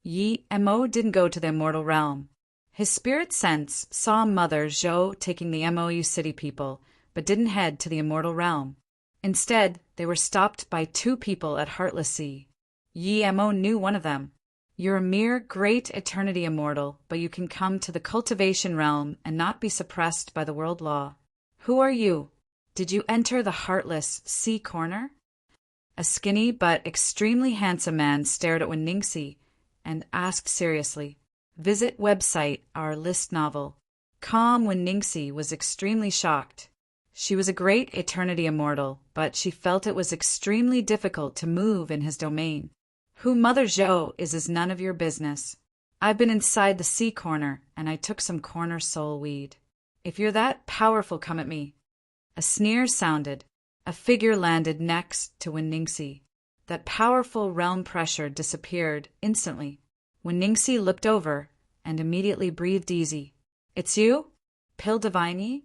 Yemo didn't go to the immortal realm. His spirit sense saw Mother Zhou taking the MOU city people, but didn't head to the immortal realm. Instead, they were stopped by two people at Heartless Sea. Yemo knew one of them. You're a mere great eternity immortal, but you can come to the cultivation realm and not be suppressed by the world law. Who are you? Did you enter the Heartless Sea corner? A skinny but extremely handsome man stared at Wenningsi and asked seriously, Visit website our list novel. Calm Wenningsi was extremely shocked. She was a great eternity immortal, but she felt it was extremely difficult to move in his domain. Who Mother Zhou is none of your business. I've been inside the sea corner, and I took some corner soul weed. If you're that powerful, come at me. A sneer sounded. A figure landed next to Wenningsi. That powerful realm pressure disappeared instantly. Wenningsi looked over and immediately breathed easy. It's you? Pill Divine?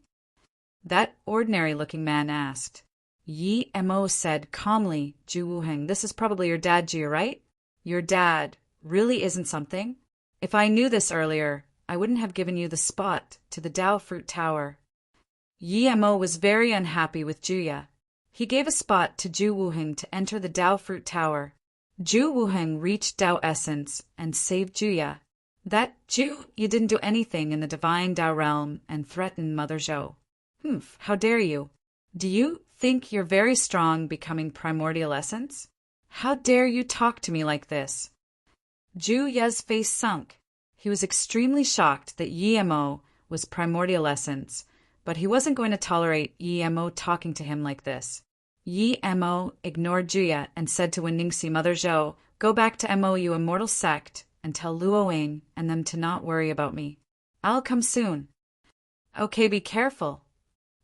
That ordinary-looking man asked. Yemo said calmly, Ju Wuheng, this is probably your dad, Jia, right? Your dad really isn't something? If I knew this earlier, I wouldn't have given you the spot to the Dao Fruit Tower. Yemo was very unhappy with Juya. He gave a spot to Ju Wuheng to enter the Dao Fruit Tower. Ju Wuheng reached Dao Essence and saved Juya. That Ju, you didn't do anything in the divine Dao realm and threatened Mother Zhou. Humph, how dare you? Do you think you're very strong becoming primordial essence? How dare you talk to me like this? Juya's face sunk. He was extremely shocked that Yemo was primordial essence, but he wasn't going to tolerate Yemo talking to him like this. Yemo ignored Juya and said to Wenningsi, Mother Zhou, go back to MOU Immortal Sect and tell Luoying and them to not worry about me. I'll come soon. Okay, be careful.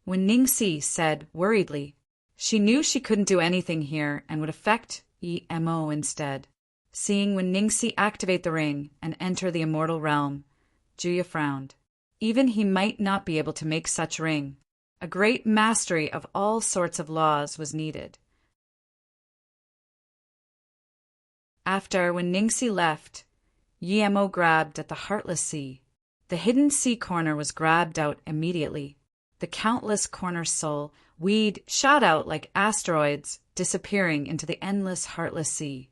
Wenningsi said worriedly. She knew she couldn't do anything here and would affect Yemo instead. Seeing Wenningsi activate the ring and enter the immortal realm, Juya frowned. Even he might not be able to make such ring. A great mastery of all sorts of laws was needed. After Wenningsi left, Yemo grabbed at the Heartless Sea. The hidden sea corner was grabbed out immediately. The countless corner soul weed shot out like asteroids, disappearing into the endless Heartless Sea.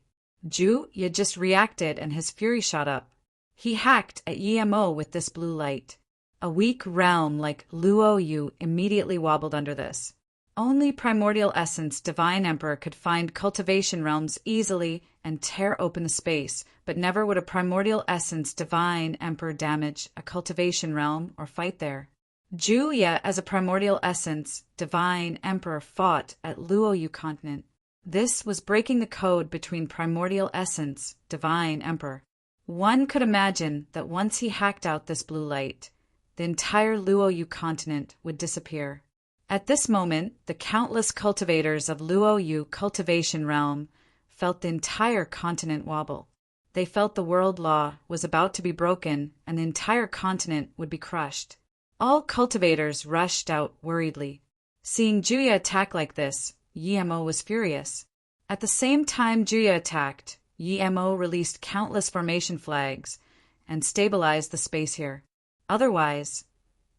Juya just reacted and his fury shot up. He hacked at Yemo with this blue light. A weak realm like Luoyu immediately wobbled under this. Only primordial essence Divine Emperor could find cultivation realms easily and tear open the space, but never would a primordial essence Divine Emperor damage a cultivation realm or fight there. Juya, as a primordial essence Divine Emperor, fought at Luoyu continent. This was breaking the code between primordial essence Divine Emperor. One could imagine that once he hacked out this blue light, the entire Luoyu continent would disappear. At this moment, the countless cultivators of Luoyu cultivation realm felt the entire continent wobble. They felt the world law was about to be broken and the entire continent would be crushed. All cultivators rushed out worriedly. Seeing Juya attack like this, Yemo was furious. At the same time Juya attacked, Yemo released countless formation flags and stabilized the space here. Otherwise,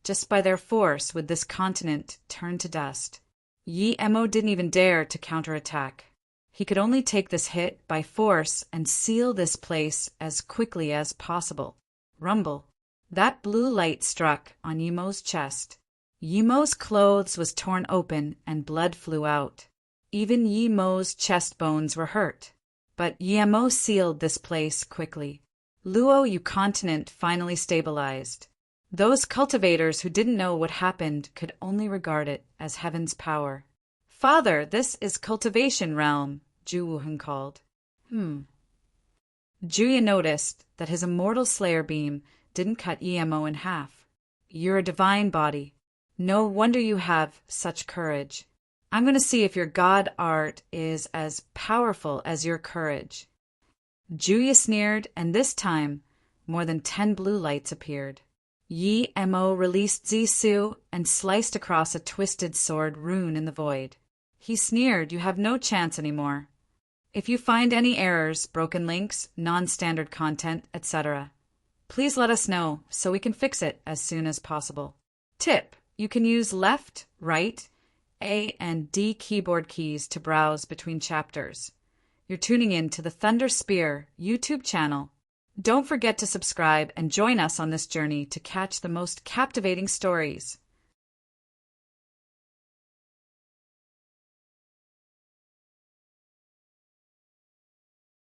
just by their force would this continent turn to dust. Yemo didn't even dare to counterattack. He could only take this hit by force and seal this place as quickly as possible. Rumble. That blue light struck on Yemo's chest. Yemo's clothes was torn open and blood flew out. Even Yemo's chest bones were hurt. But Yemo sealed this place quickly. Luoyu continent finally stabilized. Those cultivators who didn't know what happened could only regard it as heaven's power. "Father, this is cultivation realm," Ju called. Juya noticed that his immortal slayer beam didn't cut Emo in half. "You're a divine body. No wonder you have such courage. I'm going to see if your god art is as powerful as your courage." Juya sneered, and this time more than 10 blue lights appeared. Emo released Zisu and sliced across a twisted sword rune in the void. He sneered, "You have no chance anymore. If you find any errors, broken links, non-standard content, etc., please let us know so we can fix it as soon as possible." Tip: you can use left, right, A and D keyboard keys to browse between chapters. You're tuning in to the Thunder Spear YouTube channel. Don't forget to subscribe and join us on this journey to catch the most captivating stories.